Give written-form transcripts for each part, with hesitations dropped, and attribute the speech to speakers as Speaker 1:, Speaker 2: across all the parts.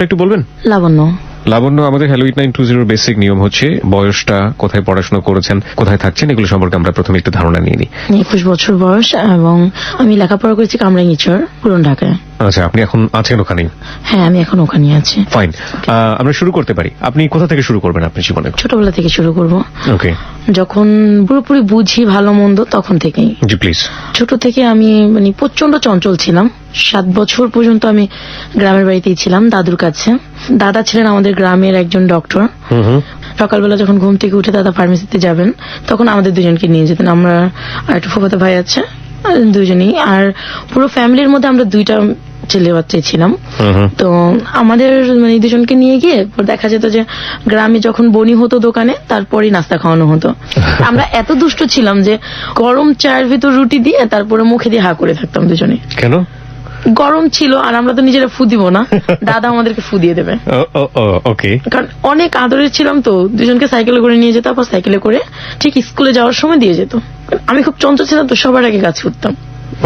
Speaker 1: একটু বলবেন?
Speaker 2: লাবণ্য।
Speaker 1: লাবণ্য, আমাদের হ্যালো 8920 বেসিক নিয়ম হচ্ছে বয়সটা, কোথায় পড়াশোনা করেছেন, কোথায় থাকছেন, এগুলো সম্পর্কে আমরা প্রথমে একটু ধারণা নিয়ে নিই।
Speaker 2: 21 বছর বয়স এবং আমি লেখাপড়া করেছি কামরাঙ্গীরচর, পুরান ঢাকায়।
Speaker 1: আচ্ছা, আপনি এখন আছেন ওখানে?
Speaker 2: হ্যাঁ, আমি এখন ওখানে আছি।
Speaker 1: ফাইন, আমরা শুরু করতে পারি। আপনি কোথা থেকে শুরু করবেন আপনার জীবনে?
Speaker 2: ছোটবেলা থেকে শুরু করব।
Speaker 1: ওকে,
Speaker 2: যখন পুরোপুরি বুঝি ভালো মন্দ তখন থেকেই।
Speaker 1: জি প্লিজ।
Speaker 2: ছোট থেকে আমি মানে প্রচন্ড চঞ্চল ছিলাম। 7 বছর পর্যন্ত আমি গ্রামের বাড়িতেই ছিলাম, দাদুর কাছে। দাদা ছিলেন আমাদের গ্রামের একজন ডক্টর। সকালবেলা যখন ঘুম থেকে উঠে দাদা ফার্মেসিতে যাবেন, তখন আমাদের দুজনকে নিয়ে যেতেন। আমরা আর একটা ফুফাতো ভাই আছে, দুজনেই। আর পুরো ফ্যামিলির মধ্যে আমরা 2টা ছেলে বাচ্চাই ছিলাম। তো আমাদের মানে দুজনকে নিয়ে গিয়ে দেখা যেত যে গ্রামে যখন বনি হতো দোকানে, তারপরেই নাস্তা খাওয়ানো হতো। আমরা এত দুষ্ট ছিলাম যে গরম চায়ের ভিতর রুটি দিয়ে তারপরে মুখে দিয়ে হা করে থাকতাম দুজনে।
Speaker 1: কেন?
Speaker 2: গরম ছিল আর আমরা তো নিজেরা ফু দিব না, দাদা আমাদেরকে ফু দিয়ে দেবে।
Speaker 1: ওকে।
Speaker 2: কারণ অনেক আদরের ছিলাম তো, দুজনকে সাইকেলে করে নিয়ে যেত, আবার সাইকেলে করে ঠিক স্কুলে যাওয়ার সময় দিয়ে যেত। আমি খুব চঞ্চল ছিলাম তো, সবার আগে গাছ উঠতাম।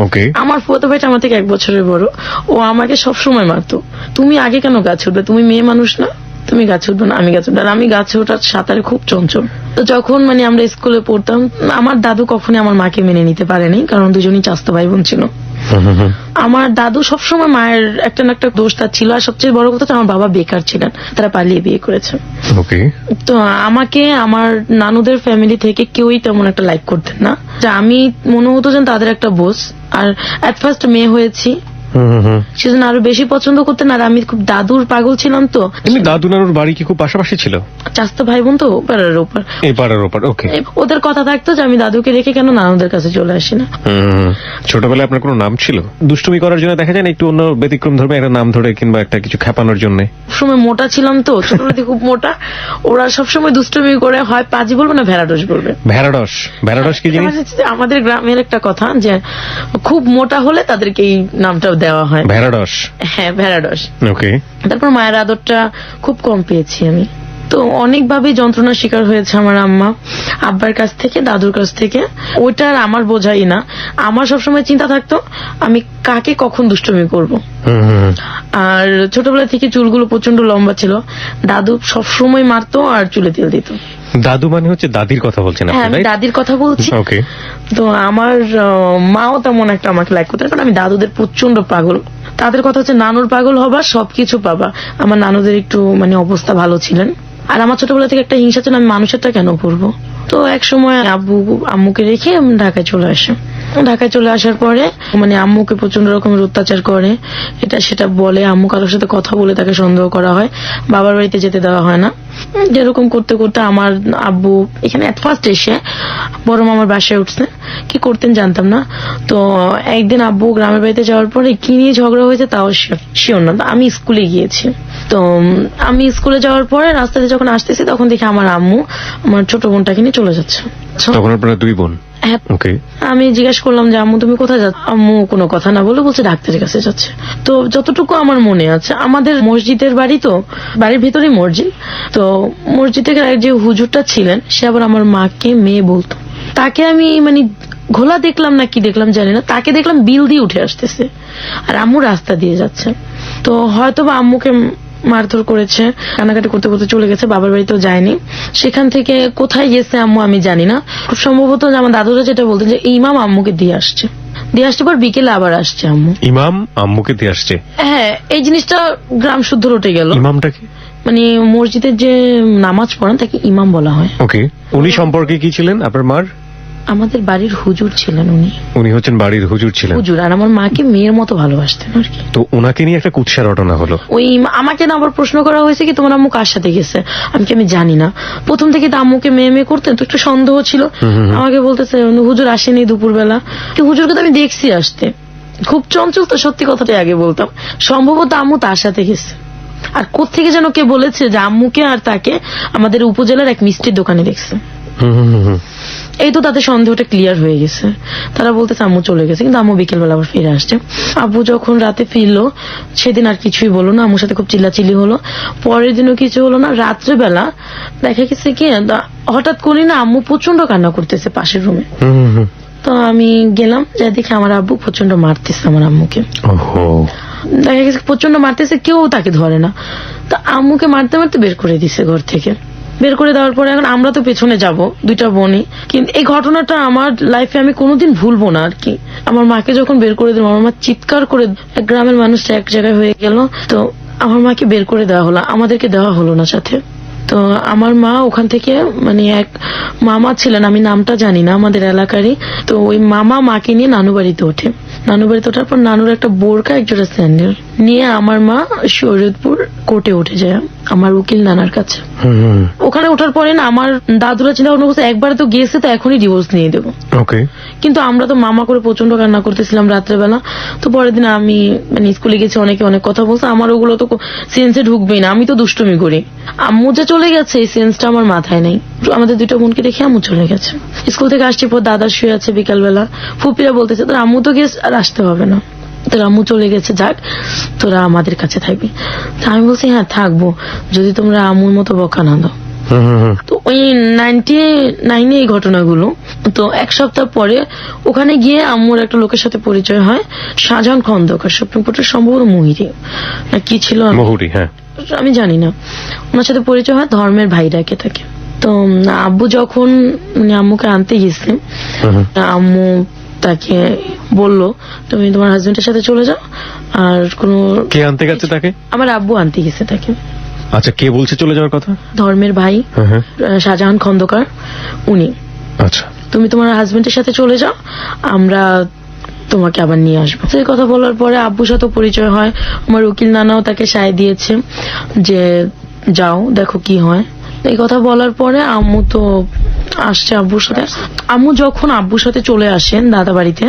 Speaker 1: ওকে।
Speaker 2: আমার ফুয়াতো ভাইটা আমার থেকে 1 বছরের বড়, ও আমাকে সবসময় মারতো, তুমি আগে কেন গাছ উঠবে, তুমি মেয়ে মানুষ না, তুমি গাছ উঠবে না, আমি গাছ উঠবো। আর আমি গাছে ওঠার সাঁতারে খুব চঞ্চল। তো যখন মানে আমরা স্কুলে পড়তাম, আমার দাদু কখনই আমার মাকে মেনে নিতে পারেনি, কারণ দুজনই চাচাতো ভাই বোন ছিল। আমার দাদু সবসময় মায়ের একটা না একটা দোষ তার ছিল, আর সবচেয়ে বড় কথা আমার বাবা বেকার ছিলেন, তারা পালিয়ে বিয়ে করেছে।
Speaker 1: ওকে।
Speaker 2: তো আমাকে আমার নানুদের ফ্যামিলি থেকে কেউই তেমন একটা লাইক করতেন না, যে আমি মনে হতো যে তাদের একটা বোঝ। আর এট ফার্স্ট মেয়ে হয়েছি, সেজন্য আরো বেশি পছন্দ করতেন। আর আমি খুব দাদুর পাগল ছিলাম তো।
Speaker 1: দাদু নানুর বাড়ি কি খুব পাশাপাশি ছিল?
Speaker 2: চাচাতো ভাই বোন তো, পাড়ার ওপর।
Speaker 1: এই পাড়ার ওপর। ওকে।
Speaker 2: ওদের কথা থাকতো যে আমি দাদুকে রেখে কেন নানুদের কাছে চলে আসি না।
Speaker 1: ছোটবেলায় আপনার কোনো নাম ছিল? দুষ্টুমি করার জন্য দেখা যায় না একটু অন্য ব্যতিক্রম ধর্মে একটা নাম ধরে, কিংবা একটা কিছু খেপানোর জন্য?
Speaker 2: সবসময় মোটা ছিলাম তো, ছোটবেলাতে খুব মোটা। ওরা সবসময় দুষ্টুমি করে, হয় পাজি বলবে না ভেড়াডস বলবে।
Speaker 1: ভেড়াডস? ভেড়াডস কি জিনিস?
Speaker 2: আমাদের গ্রামের একটা কথা যে খুব মোটা হলে তাদেরকে এই নামটা দেওয়া হয়,
Speaker 1: ভেড়াডস।
Speaker 2: হ্যাঁ, ভেড়াডস।
Speaker 1: ওকে।
Speaker 2: তারপর মায়ের আদরটা খুব কম পেয়েছি আমি। তো অনেকভাবে যন্ত্রণার শিকার হয়েছে আমার আম্মা, আব্বার কাছ থেকে, দাদুর কাছ থেকে। ওইটা আর আমার বোঝাই না। আমার সবসময় চিন্তা থাকতো আমি কাকে কখন দুষ্টুমি করব। আর ছোটবেলা থেকে চুলগুলো প্রচন্ড লম্বা ছিল, দাদু সবসময় মারতো আর চুলে তেল দিত।
Speaker 1: দাদু মানে হচ্ছে দাদির কথা বলছেন আপনি?
Speaker 2: হ্যাঁ, আমি দাদির কথা বলছি।
Speaker 1: ওকে।
Speaker 2: তো আমার মাও তেমন একটা আমাকে লাইক করতেন, কারণ আমি দাদুদের প্রচন্ড পাগল। তাদের কথা হচ্ছে নানুর পাগল হবা, সবকিছু পাবা। আমার নানুদের একটু মানে অবস্থা ভালো ছিলেন। আর আমার ছোটবেলা থেকে একটা হিংসা ছিল, আমি মানুষেরটা কেন করবো। তো এক সময় আব্বু আম্মুকে রেখে ঢাকায় চলে আসে। ঢাকায় চলে আসার পরে মানে আম্মুকে প্রচন্ড রকমের অত্যাচার করে, এটা সেটা বলে। আম্মু কারোর সাথে কথা বলে তাকে সন্দেহ করা হয়, বাবার বাড়িতে যেতে দেওয়া হয় না। যেরকম করতে করতে আমার আব্বু এখানে এট ফার্স্ট এসে বড় মামার বাসায় উঠছে। কি করতেন জানতাম না। তো একদিন আব্বু গ্রামের বাড়িতে যাওয়ার পরে কি নিয়ে ঝগড়া হয়েছে তাও শিওর না। আমি স্কুলে গিয়েছি। তো আমি স্কুলে যাওয়ার পরে রাস্তাতে যখন আসতেছি, তখন দেখি আমার আম্মু আমার ছোট বোনটাকে নিয়ে চলে যাচ্ছে।
Speaker 1: তখন আপনারা 2 বোন?
Speaker 2: হ্যাঁ।
Speaker 1: ওকে।
Speaker 2: আমি জিজ্ঞাসা করলাম যে আম্মু তুমি কোথায় যাচ্ছ? আম্মু কোনো কথা না বলে বলছে ডাক্তারের কাছে যাচ্ছে। তো যতটুকু আমার মনে আছে, আমাদের মসজিদের বাড়ি, তো বাড়ির ভেতরেই মসজিদ। তো মসজিদের যে হুজুরটা ছিলেন, সে আবার আমার মাকে মেয়ে বলতো। তাকে আমি মানে ঘোলা দেখলাম না কি দেখলাম জানি না, তাকে দেখলাম বিল দিয়ে উঠে আসতেছে আর আম্মু রাস্তা দিয়ে যাচ্ছে। তো হয়তো বা আম্মুকে মারধর করেছে, কান্নাকাটি করতে করতে চলে গেছে, বাবার বাড়িতেও যায়নি। সেখান থেকে কোথায় গেছে আম্মু আমি জানি না। খুব সম্ভবত আমার দাদুরা যেটা বলতেন যে ইমাম আম্মুকে দিয়ে আসছে পর বিকেলে আবার আসছে আম্মু।
Speaker 1: ইমাম আম্মুকে দিয়ে আসছে?
Speaker 2: হ্যাঁ, এই জিনিসটা গ্রাম শুদ্ধ রটে গেল।
Speaker 1: ইমামটা কি? মানে
Speaker 2: মসজিদের যে নামাজ পড়ান তাকে ইমাম বলা হয়।
Speaker 1: ওকে। উনি সম্পর্কে কি ছিলেন আপনার মার?
Speaker 2: আমাদের বাড়ির হুজুর ছিলেন উনি।
Speaker 1: উনি হচ্ছেন বাড়ির হুজুর ছিলেন? হুজুর।
Speaker 2: আর আমার মাকে মেয়ের মতো ভালোবাসতেন আর কি।
Speaker 1: তো ওনাকে নিয়ে একটা কুৎসা রটনা হলো।
Speaker 2: ওই আমাকে না আবার প্রশ্ন করা হয়েছে কি তোমার আম্মু কার সাথে গেছে। আমি জানি না। প্রথম থেকে তো আম্মুকে মেয়ে মেয়ে করতেন, তো একটু সন্দেহ ছিল। আমাকে বলতেছে হুজুর আসেনি দুপুরবেলা। হুজুরকে তো আমি দেখছি আসতে, খুব চঞ্চল তো, সত্যি কথাটাই আগে বলতাম। সম্ভবত আম্মু তার সাথে গেছে। আর কোত্থেকে যেন কে বলেছে যে আম্মুকে আর তাকে আমাদের উপজেলার এক মিষ্টির দোকানে দেখছে। এই তো তাদের সন্দেহটা ক্লিয়ার হয়ে গেছে। তারা বলতেছে আম্মু চলে গেছে, কিন্তু আম্মু বিকেলবেলা আবার ফিরে আসছে। আব্বু যখন রাতে ফিরলো, সেদিন আর কিছুই বলো না, আম্মুর সাথে খুব চিল্লাচিল্লি হলো। পরের দিনও কিছু হলো না। রাত্রেবেলা দেখা গেছে কি হঠাৎ করি না আম্মু প্রচন্ড কান্না করতেছে পাশের রুমে। তো আমি গেলাম, যা দেখি আমার আব্বু প্রচন্ড মারতেছে আমার আম্মুকে। দেখা গেছে প্রচন্ড মারতেছে, কেউ তাকে ধরে না। তো আম্মুকে মারতে মারতে বের করে দিছে ঘর থেকে। বের করে দেওয়ার পরে এখন আমরা তো পেছনে যাব, দুইটা বোনই। কিন্তু এই ঘটনাটা আমার লাইফে আমি কোনোদিন ভুলবো না আর কি। আমার মাকে যখন বের করে দিল, আমার মা চিৎকার করে, এক গ্রামের মানুষটা এক জায়গায় হয়ে গেল। তো আমার মাকে বের করে দেওয়া হলো, আমাদেরকে দেওয়া হলো না সাথে। তো আমার মা ওখান থেকে, মানে এক মামা ছিলেন, আমি নামটা জানি না, আমাদের এলাকারই। তো ওই মামা মাকে নিয়ে নানু বাড়িতে ওঠে। নানু বাড়িতে ওঠার পর নানুর একটা বোরকা, এক জোড়া স্যান্ডেল নিয়ে আমার মা শরীয়তপুর কোর্টে উঠে যায়, আমার উকিল নানার কাছে। ওখানে ওঠার পরে না আমার দাদুরা চিন্তা ভাবনা করছে একবারে তো গিয়েছে, তো এখনই ডিভোর্স নিয়ে দেবো।
Speaker 1: ওকে।
Speaker 2: কিন্তু আমরা তো মামা করে প্রচন্ড কান্না করতেছিলাম রাত্রেবেলা। তো পরের দিন আমি মানে স্কুলে গেছি, অনেকে অনেক কথা বলছে, আমার ওগুলো তো সেন্সে ঢুকবেই না, আমি তো দুষ্টুমি করি। আম্মু যে চলে গেছে এই সেন্সটা আমার মাথায় নেই। আমাদের দুইটা বোনকে দেখে আম্মু চলে গেছে। স্কুল থেকে আসছি পর দাদা শুয়ে আছে বিকালবেলা, ফুপিরা বলতেছে তোর আম্মু তো গিয়ে আর আসতে হবে না, তোর আম্মু চলে গেছে, যাক তোরা আমাদের কাছে থাকবি। তা আমি বলছি হ্যাঁ থাকবো, যদি তোমরা আম্মুর মতো বকা না দাও। তো ওই 99 এই ঘটনাগুলো। তো এক সপ্তাহ পরে ওখানে গিয়ে আম্মুর একটা লোকের সাথে পরিচয় হয়, শাহজাহান খন্দকার, সুপ্রিম কোর্টের সম্ভবত মুহিরি না কি ছিল আমি জানি না। ওনার সাথে পরিচয় হয়, ধর্মের ভাই ডাকে থাকে। তো আব্বু যখন আম্মুকে আনতে গেছে, আম্মু তাকে বলল তুমি তোমার হাজবেন্ডের সাথে চলে যাও, আর কোনো
Speaker 1: কে আনতে গেছে তাকে?
Speaker 2: আমার আব্বু আনতে গেছে তাকে।
Speaker 1: আচ্ছা, কে বলছে চলে যাওয়ার কথা?
Speaker 2: ধর্মের ভাই শাহজাহান খন্দকার, উনি।
Speaker 1: আচ্ছা,
Speaker 2: তুমি তোমার হাজবেন্ডের সাথে চলে যাও, আমরা তোমাকে আবার নিয়ে আসবো। সেই কথা বলার পরে আব্বুর সাথে পরিচয় হয়, আমার উকিল নানাও তাকে সায় দিয়েছে যে যাও দেখো কি হয়। এই কথা বলার পরে আম্মু তো আসছে আব্বুর সাথে। আম্মু যখন আব্বুর সাথে চলে আসেন দাদা বাড়িতে,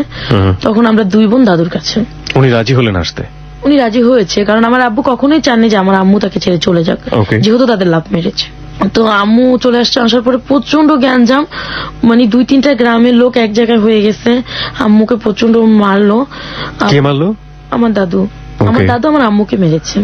Speaker 2: তখন আমরা দুই বোন দাদুর কাছে।
Speaker 1: উনি রাজি হলেন আসতে?
Speaker 2: উনি রাজি হয়েছে, কারণ আমার আব্বু কখনোই চাননি যে আমার আম্মু তাকে ছেড়ে চলে যাক, যেহেতু তাদের লাভ মেরেছে। তো আম্মু চলে আসছে, আসার পরে প্রচন্ড গ্যাঞ্জাম, মানে 2-3টা গ্রামের লোক এক জায়গায় হয়ে গেছে, আম্মুকে প্রচন্ড মারলো।
Speaker 1: কে মারলো?
Speaker 2: আমার দাদু। আমার দাদু আমার আম্মুকে মেরেছে,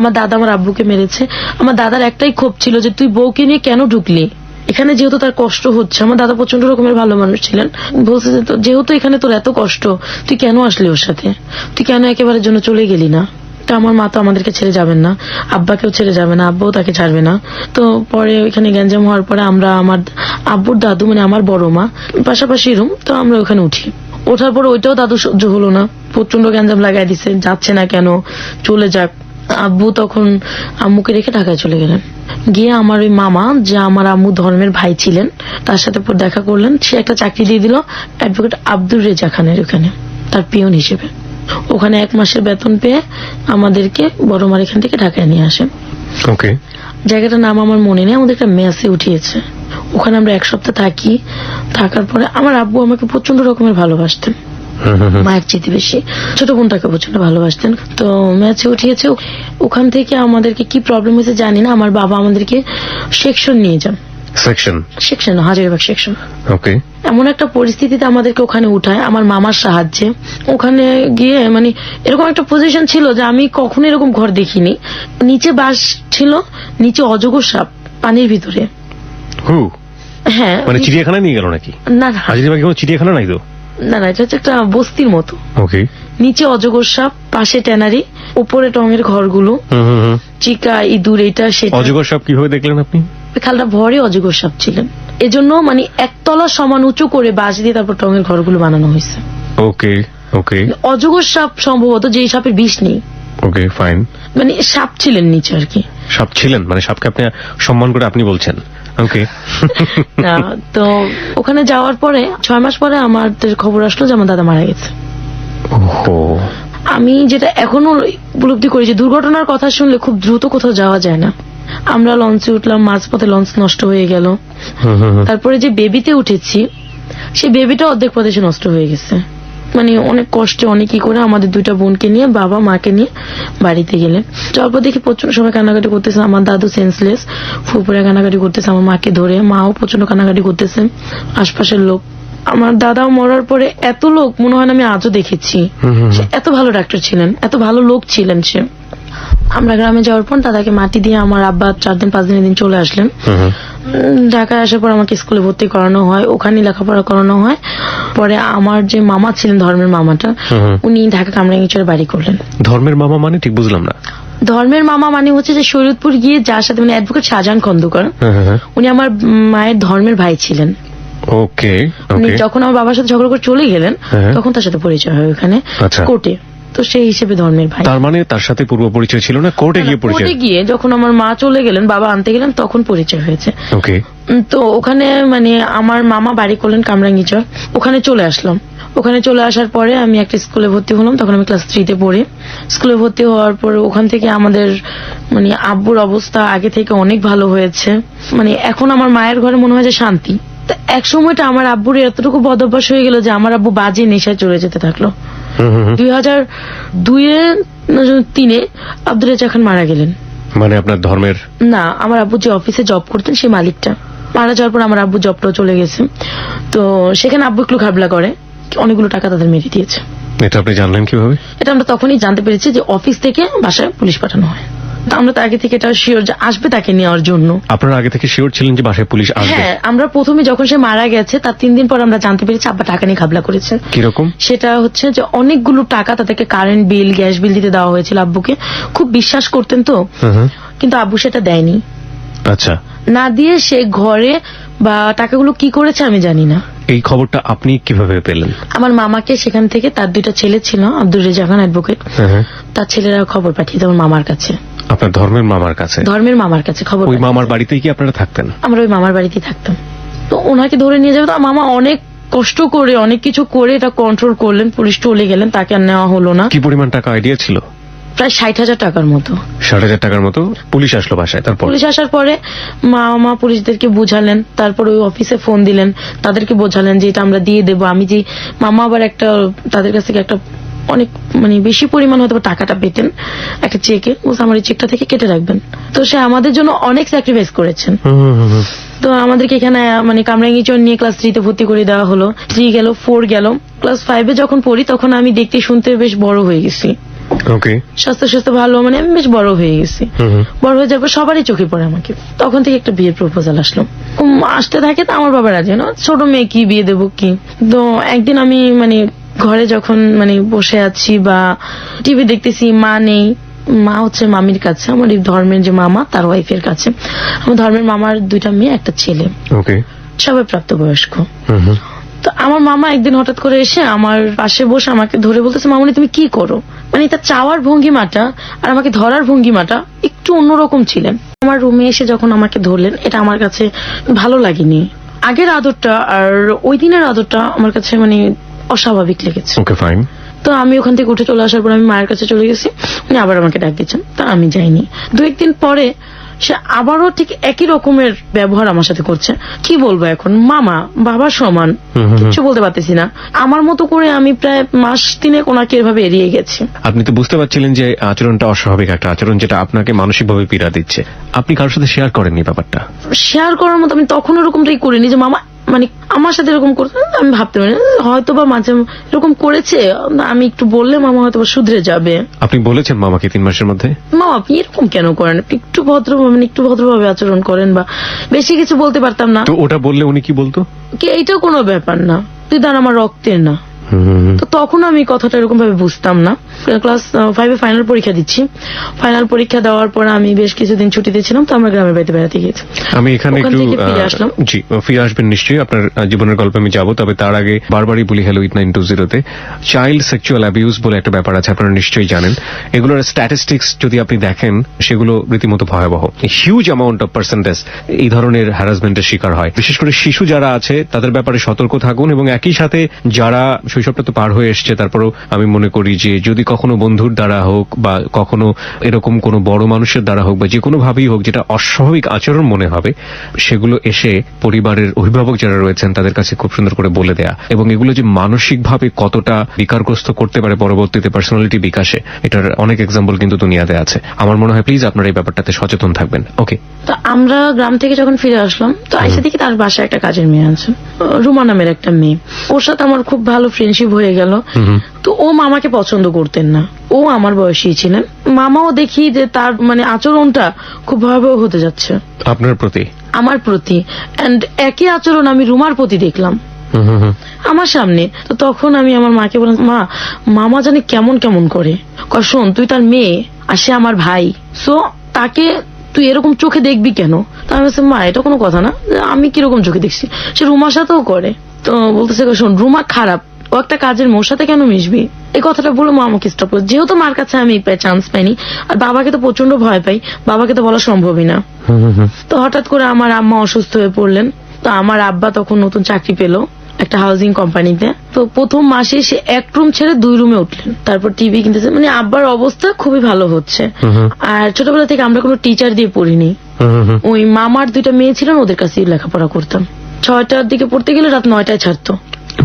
Speaker 2: আমার দাদা আমার আব্বুকে মেরেছে। আমার দাদার একটাই ক্ষোভ ছিল যে তুই বউকে নিয়ে কেন ঢুকলি এখানে, যেহেতু তার কষ্ট হচ্ছে। আমার দাদা প্রচন্ড রকমের ভালো মানুষ ছিলেন, বলছে যে যেহেতু এখানে তোর এত কষ্ট, তুই কেন আসলি ওর সাথে, তুই কেন একেবারের জন্য চলে গেলি না। তো আমার মা তো আমাদেরকে ছেড়ে যাবেন না, আব্বাকেও ছেড়ে যাবে না, আব্বাও তাকে ছাড়বে না। তো পরে ওইখানে গ্যাঞ্জাম হওয়ার পরে আমরা, আমার আব্বুর দাদু মানে আমার বড় মা, পাশাপাশি রুম, তো আমরা ওখানে উঠি। ওঠার পর ওইটাও দাদু সহ্য হলো না, প্রচন্ড গ্যাঞ্জাম লাগাই দিছে, যাচ্ছে না কেন, চলে যাক। আব্বু তখন আম্মুকে রেখে ঢাকায় চলে গেলেন। গিয়ে আমার ওই মামা, যে আমার আম্মু ধর্মের ভাই ছিলেন, তার সাথে দেখা করলেন। সে একটা চাকরি দিয়ে দিল অ্যাডভোকেট আব্দুর রেজা খানের ওখানে, তার পিয়ন হিসেবে। ওখানে 1 মাসের বেতন পেয়ে আমাদেরকে বড় মার এখান থেকে ঢাকায় নিয়ে আসেন। জায়গাটার নাম আমার মনে নেই, আমাদের একটা মেসে উঠিয়েছে। ওখানে আমরা 1 সপ্তাহ থাকি। থাকার পরে আমার আব্বু আমাকে প্রচন্ড রকমের ভালোবাসতেন, মায়ের চেয়ে বেশি। ছোট বোনটাকে প্রচন্ড ভালোবাসতেন। তো ম্যাচে উঠিয়েছে। ওখান থেকে আমাদেরকে কি প্রবলেম হয়েছে জানি না, আমার বাবা আমাদেরকে সেকশন নিয়ে যান। Section Hazaribagh section. এমন একটা পরিস্থিতিতে আমাদেরকে ওখানে উঠায় আমার মামার সাহায্যে। ওখানে গিয়ে মানে এরকম একটা পজিশন ছিল যে আমি কখনো এরকম ঘর দেখিনি। নিচে বাস ছিল, নিচে অজগর সাপ পানির ভিতরে। হ্যাঁ,
Speaker 1: মানে চিড়িয়াখানা নিয়ে গেল নাকি?
Speaker 2: না,
Speaker 1: হাজারীবাগে কোনো চিড়িয়াখানা নাই তো?
Speaker 2: না, এটা হচ্ছে একটা বস্তির মতো। নিচে অজগর সাপ, পাশে ট্যানারি, উপরে টঙের ঘরগুলো, চিকা ইঁদুর, এটা সেটা।
Speaker 1: অজগর সাপ কিভাবে দেখলেন আপনি?
Speaker 2: খালটা ভরে অজগর সাপ ছিলেন, এজন্য মানে 1 তলা সমান উঁচু করে বাঁশ দিয়ে তারপর টঙের ঘরগুলো বানানো হয়েছে। অজগর সাপ সম্ভবত, যে সাপের বিষ নেই। মানে সাপ ছিলেন নিচে আর কি।
Speaker 1: সাপ ছিলেন মানে সাপকে আপনি সম্মান করে আপনি বলছেন?
Speaker 2: তো ওখানে যাওয়ার পরে 6 মাস পরে আমাদের খবর আসলো যে আমার দাদা মারা গেছে। আমি যেটা এখনো উপলব্ধি করি যে দুর্ঘটনার কথা শুনলে খুব দ্রুত কোথাও যাওয়া যায় না। আমরা লঞ্চে উঠলাম, মাঝপথে লঞ্চ নষ্ট হয়ে গেল। তারপরে যে বেবিতে উঠেছি, সেই বেবিটা অর্ধেক প্রদেশে নষ্ট হয়ে গেছে। মানে অনেক কষ্টে অনেকই করে আমাদের 2টা বোনকে নিয়ে, বাবা মাকে নিয়ে বাড়িতে গেলেন। যাওয়ার পর দেখি প্রচন্ড সবাই কান্নাকাটি করতেছে, আমার দাদু সেন্সলেস, ফুপুরা কান্নাকাটি করতেছে আমার মাকে ধরে, মাও প্রচন্ড কান্নাকাটি করতেছে, আশপাশের লোক। আমার দাদাও মরার পরে এত লোক মনে হয় না আমি আজও দেখেছি। সে এত ভালো ডাক্তার ছিলেন, এত ভালো লোক ছিলেন সে। আমরা গ্রামে যাওয়ার পর দাদাকে মাটি দিয়ে আমার আব্বা 4 দিন 5 দিনের দিন চলে আসলেন। ঢাকায় আসার পর আমাকে স্কুলে ভর্তি করানো হয়, ওখানে লেখাপড়া করানো হয়। পরে আমার যে মামা ছিলেন, ধর্মের মামাটা, উনি ঢাকা কামরাঙ্গীরচরে বাড়ি করলেন।
Speaker 1: ধর্মের মামা মানে ঠিক বুঝলাম না।
Speaker 2: ধর্মের মামা মানে হচ্ছে যে শরীয়তপুর গিয়ে যার সাথে মানে অ্যাডভোকেট শাহজাহান খন্দকার, উনি আমার মায়ের ধর্মের ভাই ছিলেন।
Speaker 1: ওকে
Speaker 2: উনি
Speaker 1: ওকে।
Speaker 2: যখন আমার বাবার সাথে ঝগড়া করে চলে গেলেন, তখন তার সাথে পরিচয় হয় ওখানে
Speaker 1: আচ্ছা।
Speaker 2: কোর্টে। তো সেই হিসেবে ধর্মের ভাই।
Speaker 1: তার মানে তার সাথে পূর্ব পরিচয় ছিল না, কোর্টে গিয়ে পরিচয়?
Speaker 2: কোর্টে গিয়ে যখন আমার মা চলে গেলেন, বাবা আনতে গেলেন, তখন পরিচয় হয়েছে।
Speaker 1: ওকে।
Speaker 2: তো ওখানে মানে আমার মামা বাড়ি করলেন কামরাঙ্গীচর, ওখানে চলে আসলাম। ওখানে চলে আসার পরে আমি একটা স্কুলে ভর্তি হলাম, তখন আমি ক্লাস 3-তে পড়ি। স্কুলে ভর্তি হওয়ার পরে ওখান থেকে আমাদের মানে আব্বুর অবস্থা আগে থেকে অনেক ভালো হয়েছে। মানে এখন আমার মায়ের ঘরে মনে হয় যে শান্তি। তো এক সময়টা আমার আব্বুর এতটুকু বদভ্যাস হয়ে গেল যে আমার আব্বু বাজে নেশায় চলে যেতে থাকলো। 2002-3 আব্দুল রাজ্জাক খান মারা গেলেন।
Speaker 1: মানে আপনার ধর্মের?
Speaker 2: না, আমার আব্বু যে অফিসে জব করতেন সেই মালিকটা মারা যাওয়ার পর আমার আব্বু জবটাও চলে গেছে। তো সেখানে আব্বু একটু ঘাবলা করে, অনেকগুলো টাকা তাদের মেরে দিয়েছে।
Speaker 1: এটা আপনি জানলেন কিভাবে?
Speaker 2: এটা আমরা তখনই জানতে পেরেছি যে অফিস থেকে বাসায় পুলিশ পাঠানো হয়। তো আমরা তো আগে থেকে এটা শিওর যে আসবে তাকে নেওয়ার জন্য।
Speaker 1: আপনারা আগে থেকে শিওর ছিলেন যে বাসায় পুলিশ আসবে?
Speaker 2: হ্যাঁ, আমরা প্রথমে যখন সে মারা গেছে তার 3 দিন পর আমরা জানতে পেরেছি আব্বা টাকা নিয়ে ঘাবলা করেছে।
Speaker 1: কিরকম?
Speaker 2: সেটা হচ্ছে যে অনেকগুলো টাকা তাদেরকে কারেন্ট বিল, গ্যাস বিল দিতে দেওয়া হয়েছিল আব্বুকে। খুব বিশ্বাস করতেন তো, কিন্তু আব্বু সেটা দেয়নি।
Speaker 1: আচ্ছা।
Speaker 2: না দিয়ে সে ঘরে বা টাকাগুলো কি করেছে আমি জানি না।
Speaker 1: এই খবরটা আপনি কিভাবে পেলেন?
Speaker 2: আমার মামাকে সেখান থেকে, তার 2টা ছেলে ছিল, আব্দুল রাজ্জাক খান অ্যাডভোকেট, তার ছেলেরা খবর পাঠিয়ে দেয় আমার মামার কাছে।
Speaker 1: আপনার ধর্মের মামার কাছে?
Speaker 2: ধর্মের মামার কাছে খবর।
Speaker 1: ওই মামার বাড়িতেই কি আপনারা থাকতেন?
Speaker 2: আমরা ওই মামার বাড়িতেই থাকতাম। তো ওনাকে ধরে নিয়ে যাবে, তো মামা অনেক কষ্ট করে অনেক কিছু করে এটা কন্ট্রোল করলেন। পুলিশ চলে গেলেন, তাকে আর নেওয়া হলো না।
Speaker 1: কি পরিমাণ টাকা আইডিয়া ছিল?
Speaker 2: প্রায় 60,000 টাকার মতো।
Speaker 1: 60,000 টাকার মতো? পুলিশ আসলো বাসায়, তারপর?
Speaker 2: পুলিশ আসার পরে মামা পুলিশদেরকে বুঝালেন, তারপর ওই অফিসে ফোন দিলেন, তাদেরকে বোঝালেন যে এটা আমরা দিয়ে দেবো। আমি যে মামা আবার একটা তাদের কাছ থেকে একটা অনেক মানে বেশি পরিমাণ হয়তো টাকাটা পেতেন একটা চেকে, আমার এই চেকটা থেকে কেটে রাখবেন। তো সে আমাদের জন্য অনেক স্যাক্রিফাইস করেছেন। তো আমাদেরকে এখানে মানে কামরাঙ্গীরচর নিয়ে ক্লাস 3-তে ভর্তি করে দেওয়া হলো। 3 গেল, 4 গেল, ক্লাস 5-এ যখন পড়ি তখন আমি দেখতে শুনতে বেশ বড় হয়ে গেছি।
Speaker 1: ওকে।
Speaker 2: স্বাস্থ্য ভালো, মানে আমি বেশ বড় হয়ে গেছি। বড় হয়ে যাওয়ার পর সবারই চোখে পড়ে আমাকে। তখন থেকে একটা বিয়ের প্রপোজাল আসলো, আসতে থাকে। তো আমার বাবা রাজি না, ছোট মেয়ে কি বিয়ে দেবো কি। তো একদিন আমি মানে ঘরে যখন মানে বসে আছি বা টিভি দেখতেছি, মা নেই, মা হচ্ছে মামির কাছে, আমার এই ধর্মের যে মামা তার ওয়াইফের কাছে। আমার ধর্মের মামার 2টা মেয়ে, একটা ছেলে,
Speaker 1: ওকে,
Speaker 2: সবাই প্রাপ্তবয়স্ক। তো আমার মামা একদিন হঠাৎ করে এসে আমার পাশে বসে আমাকে ধরে বলতেছে, মামনি তুমি কি করো। মানে এটা চাওয়ার ভঙ্গিমাটা আর আমাকে ধরার ভঙ্গিমাটা একটু অন্যরকম ছিলেন। আমার রুমে এসে যখন আমাকে ধরলেন, এটা আমার কাছে ভালো লাগেনি। আগের আদরটা আর ওই দিনের আদরটা আমার কাছে মানে অস্বাভাবিক লেগেছে।
Speaker 1: ওকে, ফাইন।
Speaker 2: তো আমি ওখান থেকে উঠে চলে আসার পর আমি মায়ের কাছে চলে গেছি। উনি আবার আমাকে ডাক দিচ্ছেন, তা আমি যাইনি। 2-1 দিন পরে সে আবারও ঠিক একই রকমের ব্যবহার আমার সাথে করছে। কি বলবো এখন, মামা বাবার সমান, কিছু বলতে পারতেছি না। আমার মতো করে আমি প্রায় মাস 3 ওনাকে এভাবে এড়িয়ে গেছি।
Speaker 1: আপনি তো বুঝতে পারছিলেন যে আচরণটা অস্বাভাবিক একটা আচরণ, যেটা আপনাকে মানসিকভাবে পীড়া দিচ্ছে। আপনি কারোর সাথে শেয়ার করেননি ব্যাপারটা?
Speaker 2: শেয়ার করার মতো আমি তখন ওরকমটাই করিনি যে মামা মানে আমার সাথে এরকম করতে। আমি ভাবতে পারি হয়তো বা মাঝে এরকম করেছে, আমি একটু বললে মামা হয়তো শুধরে যাবে।
Speaker 1: আপনি বলেছেন মামাকে 3 মাসের মধ্যে?
Speaker 2: মামা আপনি এরকম কেন করেন, আপনি একটু ভদ্রভাবে আচরণ করেন, বা বেশি কিছু বলতে পারতাম না।
Speaker 1: তো ওটা বললে উনি কি বলতো?
Speaker 2: কি এইটাও কোনো ব্যাপার না, তুই দাঁড়া আমার রক্তের না। তো তখন আমি কথাটা এরকম ভাবে বুঝতাম না। ক্লাস 5-এ ফাইনাল পরীক্ষা দিচ্ছি। ফাইনাল পরীক্ষা দেওয়ার পর আমি বেশ কিছুদিন ছুটিতে ছিলাম, তো আমরা গ্রামের বাড়িতে বেড়াতে গেছি।
Speaker 1: আমি এখানে
Speaker 2: ওখান
Speaker 1: একটু
Speaker 2: থেকে ফিরে আসলাম।
Speaker 1: জি, ফিরে আসবেন নিশ্চয়ই, আপনার জীবনের গল্পে আমি যাব। তবে তার আগে বারবারই বলি হ্যালো 8920-তে চাইল্ড সেক্সুয়াল অ্যাবিউজ বলে একটা ব্যাপার আছে, আপনারা নিশ্চয়ই জানেন। এগুলোর স্ট্যাটিস্টিক্স যদি আপনি দেখেন, সেগুলো রীতিমতো ভয়াবহ। হিউজ অ্যামাউন্ট অফ পার্সেন্টেজ এই ধরনের হ্যারাসমেন্টের শিকার হয়। বিশেষ করে শিশু যারা আছে তাদের ব্যাপারে সতর্ক থাকুন, এবং একই সাথে যারা শৈশবটা তো পার হয়ে এসছে, তারপরেও আমি মনে করি যে যদি কখনো বন্ধুর দ্বারা হোক বা কখনো এরকম কোনো বড় মানুষের দ্বারা হোক বা যে কোনো ভাবেই হোক যেটা অস্বাভাবিক আচরণ মনে হবে, সেগুলো এসে পরিবারের অভিভাবক যারা রয়েছেন তাদের কাছে খুব সুন্দর করে বলে দেয়া, এবং এগুলো যে মানসিকভাবে কতটা বিকারগ্রস্ত করতে পারে পরবর্তীতে পার্সোনালিটি বিকাশে, এটার অনেক এক্সাম্পল কিন্তু দুনিয়াতে আছে। আমার মনে হয় প্লিজ আপনারা এই ব্যাপারটাতে সচেতন থাকবেন। ওকে।
Speaker 2: তো আমরা গ্রাম থেকে যখন ফিরে আসলাম, তো আইসা দেখি তার বাসায় একটা কাজের মেয়ে আছে, রুমা নামের একটা মেয়ে। ওর সাথে আমার খুব ভালো ফ্রেন্ডশিপ হয়ে গেল। তো ও মামাকে পছন্দ করতেন না, ও আমার বয়সী ছিলেন। মামাও দেখি যে তার মানে আচরণটা খুব ভয়াবহ হতে যাচ্ছে
Speaker 1: আপনার প্রতি?
Speaker 2: আমার প্রতি। এন্ড একই আচরণ আমি রুমার প্রতি দেখলাম।
Speaker 1: হুম হুম হুম।
Speaker 2: আমার সামনে। তো তখন আমি আমার মাকে বললাম, মা, মামা জানি কেমন কেমন করে। কয়, শোন, তুই তার মেয়ে আর সে আমার ভাই, সো তাকে তুই এরকম চোখে দেখবি কেন? তো আমি বলছি, মা, এটা কোনো কথা না, আমি কিরকম চোখে দেখছি, সে রুমার সাথেও করে। তো বলতেছে, শোন, রুমা খারাপ, ও একটা কাজের মোর সাথে কেন মিশবি? এই কথাটা বলে মা আমাকে স্টপ করে। যেহেতু মার কাছে আমি চান্স পাইনি, আর বাবাকে তো প্রচন্ড ভয় পাই, বাবাকে তো বলা সম্ভবই না।
Speaker 1: হুম হুম হুম।
Speaker 2: তো হঠাৎ করে আমার আম্মা অসুস্থ হয়ে পড়লেন। তো আমার আব্বা তখন নতুন চাকরি পেল একটা হাউজিং কোম্পানিতে। তো প্রথম মাসে সে 1 রুম ছেড়ে 2 রুমে উঠলেন, তারপর টিভি কিনতেছে। মানে আব্বার অবস্থা খুবই ভালো হচ্ছে।
Speaker 1: হুম হুম
Speaker 2: আর ছোটবেলা থেকে আমরা কোনো টিচার দিয়ে পড়িনি,
Speaker 1: হুম হুম।
Speaker 2: ওই মামার 2টা মেয়ে ছিলেন, ওদের কাছেই লেখাপড়া করতাম। 6টার দিকে পড়তে গেলে রাত 9টায় ছাড়তো।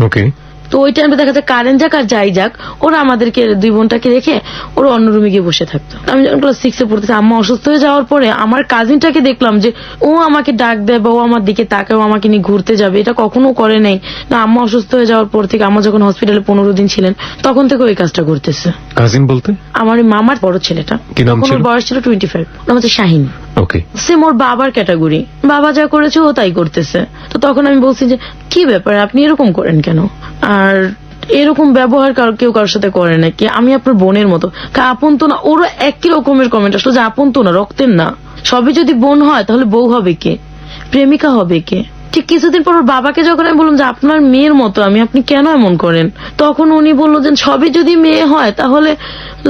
Speaker 1: ওকে।
Speaker 2: তো ওই টাইমে দেখা যায় কারেন্ট যাক আর যাই যাক, ওরা আমাদেরকে 2 বোনটাকে রেখে ওরা অন্য রুমে গিয়ে বসে থাকতো। আমি যখন ক্লাস 6-এ পড়তেছি, আম্মা অসুস্থ হয়ে যাওয়ার পরে আমার কাজিনটাকে দেখলাম যে ও আমাকে ডাক দেয় বা ও আমার দিকে তাকায়, ও আমাকে নিয়ে ঘুরতে যাবে, এটা কখনো করে নাই। না, আম্মা অসুস্থ হয়ে যাওয়ার পর থেকে, আম্মা যখন হসপিটালে 15 দিন ছিলেন, তখন থেকে ওই কাজটা করতেছে।
Speaker 1: কাজিন বলতে?
Speaker 2: আমার ওই মামার বড় ছেলেটা,
Speaker 1: কি নাম
Speaker 2: তখন
Speaker 1: ছিল?
Speaker 2: ওর বয়স ছিল 25, নাম হচ্ছে শাহিন।
Speaker 1: ওকে।
Speaker 2: সে মোর বাবার ক্যাটাগরি, বাবা যা করেছে ও তাই করতেছে। তো তখন আমি বলছি যে, কি ব্যাপার, আপনি এরকম করেন কেন? আর এরকম ব্যবহার কেউ কারোর সাথে করে নাকি? আমি আপনার বোনের মতো, আপন তো না। ওরও একই রকমের কমেন্ট আসলো যে আপন তো না, রক্তের না। সবই যদি বোন হয় তাহলে বউ হবে কে, প্রেমিকা হবে কে? ঠিক কিছুদিন পর ওর বাবাকে যখন আমি বললাম যে আপনার মেয়ের মতো আমি, আপনি কেন এমন করেন, তখন উনি বললো যে সবই যদি মেয়ে হয় তাহলে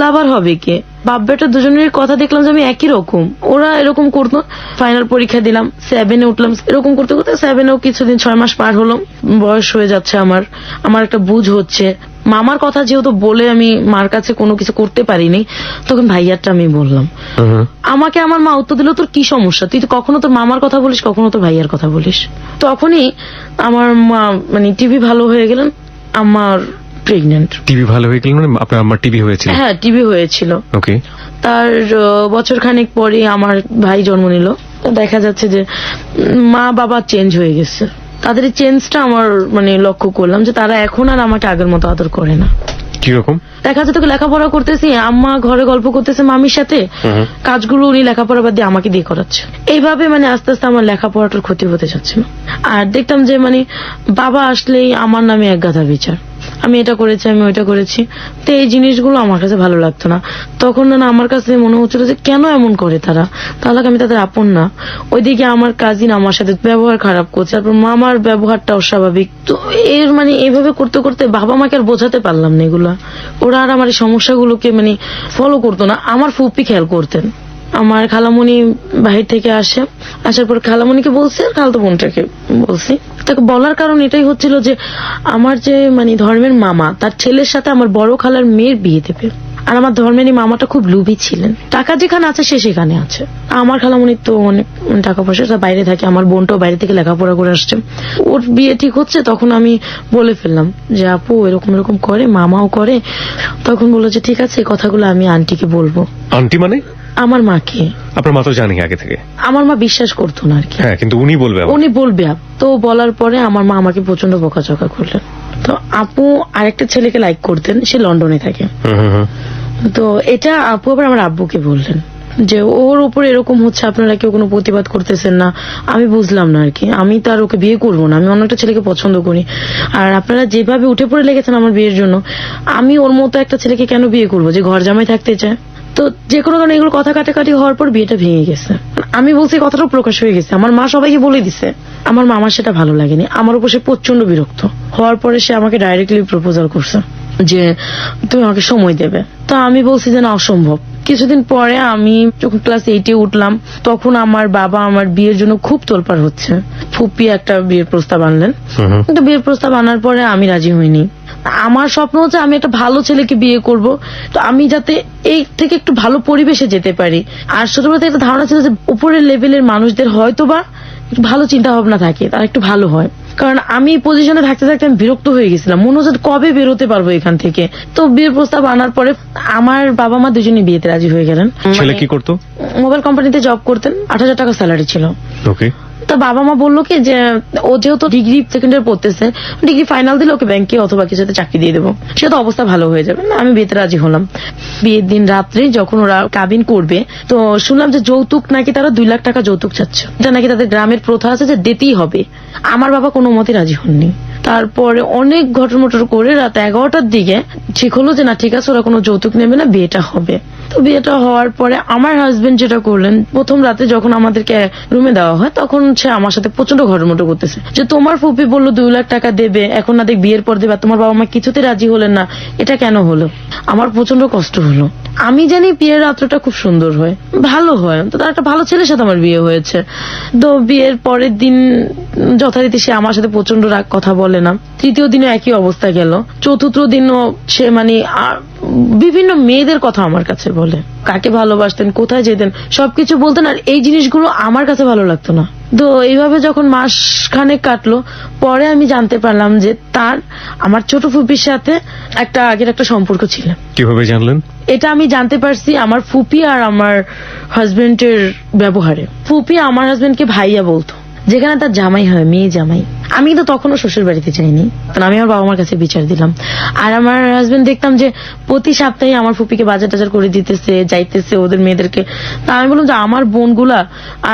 Speaker 2: লাভার হবে কে? বাপ বেটা দুজনের কথা দেখলাম যে আমি একই রকম, ওরা এরকম করতো। ফাইনাল পরীক্ষা দিলাম, 7-এ উঠলাম, এরকম করতে করতে 7-এও কিছুদিন 6 মাস পার হলো, বয়স হয়ে যাচ্ছে আমার একটা বুঝ হচ্ছে। মামার কথা যেহেতু বলে আমি মার কাছে কোনো কিছু করতে পারিনি, তখন ভাইয়ারটা আমি বললাম। আমাকে আমার মা উত্তর দিল, তোর কি সমস্যা, তুই তো কখনো তোর মামার কথা বলিস, কখনো তোর ভাইয়ার কথা বলিস। তখনই আমার মা মানে টিভি ভালো হয়ে গেলেন, আমার প্রেগনেন্ট।
Speaker 1: টিভি ভালো হয়ে গেল মানে আপনার আমার টিভি হয়েছিল?
Speaker 2: হ্যাঁ, টিভি হয়েছিল।
Speaker 1: ওকে।
Speaker 2: তার বছর খানেক পরে আমার ভাই জন্ম নিল। দেখা যাচ্ছে যে মা বাবা চেঞ্জ হয়ে গেছে। তাদের এই চেঞ্জটা আমার মানে লক্ষ্য করলাম যে তারা এখন আর আমাকে আগের মতো আদর করে না।
Speaker 1: কিরকম?
Speaker 2: দেখা যাচ্ছে তোকে লেখাপড়া করতেছি, আম্মা ঘরে গল্প করতেছে মামির সাথে, কাজগুলো উনি লেখাপড়া বাদ দিয়ে আমাকে দিয়ে করাচ্ছে। এইভাবে মানে আস্তে আস্তে আমার লেখাপড়াটার ক্ষতি হতে যাচ্ছিল। আর দেখতাম যে মানে বাবা আসলেই আমার নামে এক গাদা বিচার, আমি এটা করেছি, আমি ওইটা করেছি। তো এই জিনিসগুলো আমার কাছে ভালো লাগতো না। তখন না আমার কাছে মনে হচ্ছিল যে কেন এমন করে তারা, তাহলে আমি তাদের আপন না। ওইদিকে আমার কাজিন আমার সাথে ব্যবহার খারাপ করছে, তারপর মামার ব্যবহারটা অস্বাভাবিক। তো এর মানে এইভাবে করতে করতে বাবা মাকে আর বোঝাতে পারলাম না এগুলা। ওরা আর আমার এই সমস্যাগুলোকে মানে ফলো করতো না। আমার ফুপি খেয়াল করতেন। আমার খালামণি বাহির থেকে আসার পর খালামণিকে বলছি আর খালাতো বোনটাকে বলছি। তাকে বলার কারণ এটাই হচ্ছিল যে আমার যে মানে ধর্মের মামা, তার ছেলের সাথে আমার বড় খালার মেয়ের বিয়ে দেবে। আর আমার ধর্মের মামাটা খুব লোভী ছিলেন, টাকা যেখানে আছে সে সেখানে আছে। আমার খালামণির তো অনেক টাকা পয়সা, বাইরে থাকে, আমার বোনটাও বাইরে থেকে লেখাপড়া করে আসছে। ওর বিয়ে ঠিক হচ্ছে, তখন আমি বলে ফেললাম যে আপু এরকম এরকম করে, মামাও করে। তখন বললো যে ঠিক আছে, এই কথাগুলো আমি আন্টিকে বলবো।
Speaker 1: আন্টি মানে?
Speaker 2: আমার মাকে।
Speaker 1: আপনার মা তো জানি আগে থেকে?
Speaker 2: আমার মা বিশ্বাস করতো না আর কি।
Speaker 1: হ্যাঁ, কিন্তু উনি বলবে আবার।
Speaker 2: উনি বলবে। তো বলার পরে আমার মা আমাকে প্রচন্ড বকাঝকা করলেন। তো আপু আরেকটা ছেলেকে লাইক করতেন, সে লন্ডনে থাকে। তো এটা আপু আবার আমার আব্বুকে বললেন যে ওর উপর এরকম হচ্ছে, আপনারা কেউ কোনো প্রতিবাদ করতেছেন না। আমি বুঝলাম না আর কি, আমি তো আর ওকে বিয়ে করবো না, আমি অন্য একটা ছেলেকে পছন্দ করি। আর আপনারা যেভাবে উঠে পড়ে লেগেছেন আমার বিয়ের জন্য, আমি ওর মতো একটা ছেলেকে কেন বিয়ে করবো যে ঘর জামাই থাকতে চায়? তো যে কোনো কারণে এগুলো কথা কাটাকাটি হওয়ার পর বিয়েটা ভেঙে গেছে। আমি বলছি কথাটা প্রকাশ হয়ে গেছে, আমার মা সবাইকে বলে দিছে। আমার মামার সেটা ভালো লাগেনি, আমার উপর সে প্রচন্ড বিরক্ত হওয়ার পরে সে আমাকে ডাইরেক্টলি প্রপোজাল করছে যে তুমি আমাকে সময় দেবে। তো আমি বলছি যে না, অসম্ভব। কিছুদিন পরে আমি যখন ক্লাস 8-এ উঠলাম, তখন আমার বাবা আমার বিয়ের জন্য খুব তোলপাড় হচ্ছে। ফুপি একটা বিয়ের প্রস্তাব আনলেন, কিন্তু বিয়ের প্রস্তাব আনার পরে আমি রাজি হইনি। আমার স্বপ্ন হচ্ছে আমি একটা ভালো ছেলেকে বিয়ে করব, তো আমি যাতে এই থেকে একটু ভালো পরিবেশে যেতে পারি। আর ছোটবেলা থেকে একটা ধারণা ছিল যে উপরের লেভেলের মানুষদের হয়তো বা একটু ভালো চিন্তা ভাবনা থাকে, তারা একটু ভালো হয়। কারণ আমি এই পজিশনে থাকতে থাকতে আমি বিরক্ত হয়ে গেছিলাম, মনে হচ্ছে কবে বেরোতে পারবো এখান থেকে। তো বিয়ের প্রস্তাব আনার পরে আমার বাবা মা দুজনে বিয়েতে রাজি হয়ে গেলেন।
Speaker 1: ছেলে কি করতো?
Speaker 2: মোবাইল কোম্পানিতে জব করতেন, 8,000 টাকা স্যালারি ছিল।
Speaker 1: ওকে।
Speaker 2: তো বাবা মা বললো কি যে ও যেহেতু ডিগ্রি সেকেন্ড ইয়ার পড়তেছে, ডিগ্রি ফাইনাল দিলে ওকে ব্যাংকে অথবা কিছুতে চাকরি দিয়ে দেবো, সে তো অবস্থা ভালো হয়ে যাবে। না, আমি বিয়েতে রাজি হলাম। বিয়ের দিন রাত্রে যখন ওরা কাবিন করবে, তো শুনলাম যে যৌতুক নাকি তারা 2 লাখ টাকা যৌতুক চাচ্ছে। এটা নাকি তাদের গ্রামের প্রথা আছে যে দিতেই হবে। আমার বাবা কোনো মতে রাজি হননি। তো তারপরে অনেক ঘটমটর করে রাত 11টার দিকে ঠিক হলো যে না ঠিক আছে ওরা কোনো যৌতুক নেবে না, বিয়েটা হবে। তো বিয়েটা হওয়ার পরে আমার হাজবেন্ড যেটা করলেন, প্রথম রাতে যখন আমাদেরকে রুমে দেওয়া হয় তখন সে আমার সাথে প্রচন্ড ঘটমট করতেছে যে তোমার ফুপি বললো 2 লাখ টাকা দেবে, এখন না দেখ বিয়ের পর দেবে, আর তোমার বাবা মা কিছুতে রাজি হলেন না, এটা কেন হলো? আমার প্রচন্ড কষ্ট হলো। আমি জানি বিয়ের রাত্রটা খুব সুন্দর হয়, ভালো হয়, তো তার একটা ভালো ছেলের সাথে আমার বিয়ে হয়েছে। তো বিয়ের পরের দিন যথারীতি সে আমার সাথে প্রচন্ড রাগ, কথা বলে না। তৃতীয় দিনে একই অবস্থা গেল। চতুর্থ দিনও সে মানে বিভিন্ন মেয়েদের কথা আমার কাছে বলে, কাকে ভালোবাসতেন, কোথায় যেতেন, সবকিছু বলতেন, আর এই জিনিসগুলো আমার কাছে ভালো লাগতো না। তো এইভাবে যখন মাস খানেক কাটলো, পরে আমি জানতে পারলাম যে তার আমার ছোট ফুপির সাথে আগের একটা সম্পর্ক ছিল।
Speaker 1: কিভাবে জানলেন?
Speaker 2: এটা আমি জানতে পারছি আমার ফুপি আর আমার হাজবেন্ডের ব্যবহারে। ফুপি আমার হাজবেন্ডকে ভাইয়া বলতো, যেখানে তার জামাই হয়, মেয়ে জামাই। আমি তো তখনও শ্বশুর বাড়িতে যাইনি, আমি আমার বাবা মার কাছে বিচার দিলাম। আর আমার হাজবেন্ড দেখতাম যে প্রতি সপ্তাহে আমার ফুপিকে বাজার টাজার করে দিতেছে, যাইতেছে ওদের মেয়েদেরকে। তা আমি বললাম যে আমার বোনগুলা,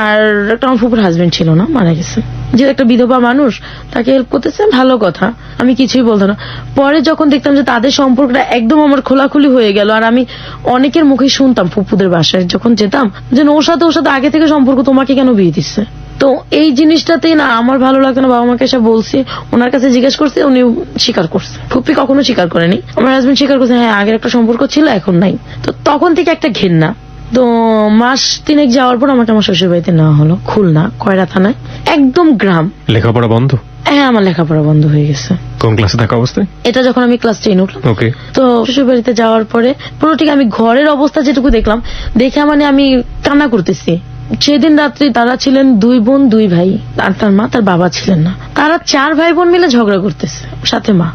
Speaker 2: আর একটা আমার ফুপুর হাজবেন্ড ছিল না, মারা গেছে, যে একটা বিধবা মানুষ, তাকে হেল্প করতেছে, ভালো কথা, আমি কিছুই বলতো না। পরে যখন দেখতাম যে তাদের সম্পর্কটা একদম আমার খোলাখুলি হয়ে গেল, আর আমি অনেকের মুখে শুনতাম ফুপুদের বাসায় যখন যেতাম যে ওর সাথে আগে থেকে সম্পর্ক, তোমাকে কেন বিয়ে দিচ্ছে? তো এই জিনিসটাতেই না আমার ভালো লাগতো না। বাবা মাকে এসে বলছি, ওনার কাছে জিজ্ঞেস করছি, উনি স্বীকার করছে। ফুপি কখনো স্বীকার করেনি, আমার হাজবেন্ড স্বীকার করছে হ্যাঁ আগের একটা সম্পর্ক ছিল, এখন নাই। তো তখন থেকে একটা ঘেন্না। তো মাস 3 যাওয়ার পর আমাকে আমার শ্বশুর বাড়িতে নেওয়া হলো, খুলনা কয়রা থানায়, একদম গ্রাম।
Speaker 1: লেখাপড়া বন্ধ?
Speaker 2: হ্যাঁ, আমার লেখাপড়া বন্ধ হয়ে গেছে।
Speaker 1: কোন ক্লাসে থাকা অবস্থায়?
Speaker 2: এটা যখন আমি ক্লাস 10 উঠলাম।
Speaker 1: ওকে।
Speaker 2: তো শ্বশুর বাড়িতে যাওয়ার পরে পুরোটিকে আমি ঘরের অবস্থা যেটুকু দেখলাম, দেখে মানে আমি কান্না করতেছি। সেদিন রাত্রি তারা ছিলেন 2 বোন 2 ভাই, আর তার মা তার বাবা ছিলেন না। তারা 4 ভাই বোন মিলে ঝগড়া করতেছে, সাথে মা।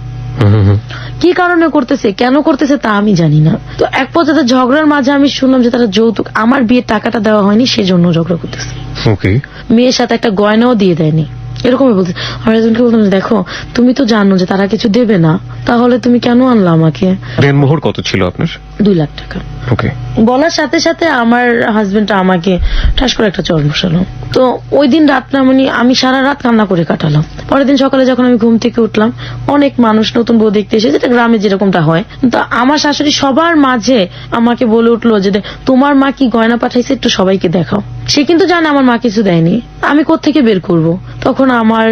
Speaker 2: কি কারণে করতেছে, কেন করতেছে তা আমি জানি না। তো এক পর্যায়ে ঝগড়ার মাঝে আমি শুনলাম যে তারা যৌতুক, আমার বিয়ের টাকাটা দেওয়া হয়নি সেজন্য ঝগড়া করতেছে।
Speaker 1: ওকে।
Speaker 2: মেয়ের সাথে একটা গয়নাও দিয়ে দেয়নি, এরকমই বলতে। আমার হাজবেন্ডকে বলতাম দেখো তুমি তো জানো যে তারা কিছু দেবে না, তাহলে তুমি কেন আনলা আমাকে?
Speaker 1: দেনমোহর কত ছিল আপনার?
Speaker 2: 2 লাখ টাকা।
Speaker 1: ওকে।
Speaker 2: বলার সাথে সাথে আমার হাজবেন্ড আমাকে ঠাস করে একটা চড় বসালো। তো ওই দিন রাতটা মানে আমি সারা রাত কান্না করে কাটালাম। পরের দিন সকালে যখন আমি ঘুম থেকে উঠলাম, অনেক মানুষ নতুন বউ দেখতে এসে, যেটা গ্রামে যেরকমটা হয়। তো আমার শাশুড়ি সবার মাঝে আমাকে বলে উঠলো যে তোমার মা কি গয়না পাঠাইছে একটু সবাইকে দেখাও। সে কিন্তু জানে আমার মা কিছু দেয়নি, আমি কোত্থেকে বের করব। তখন আমার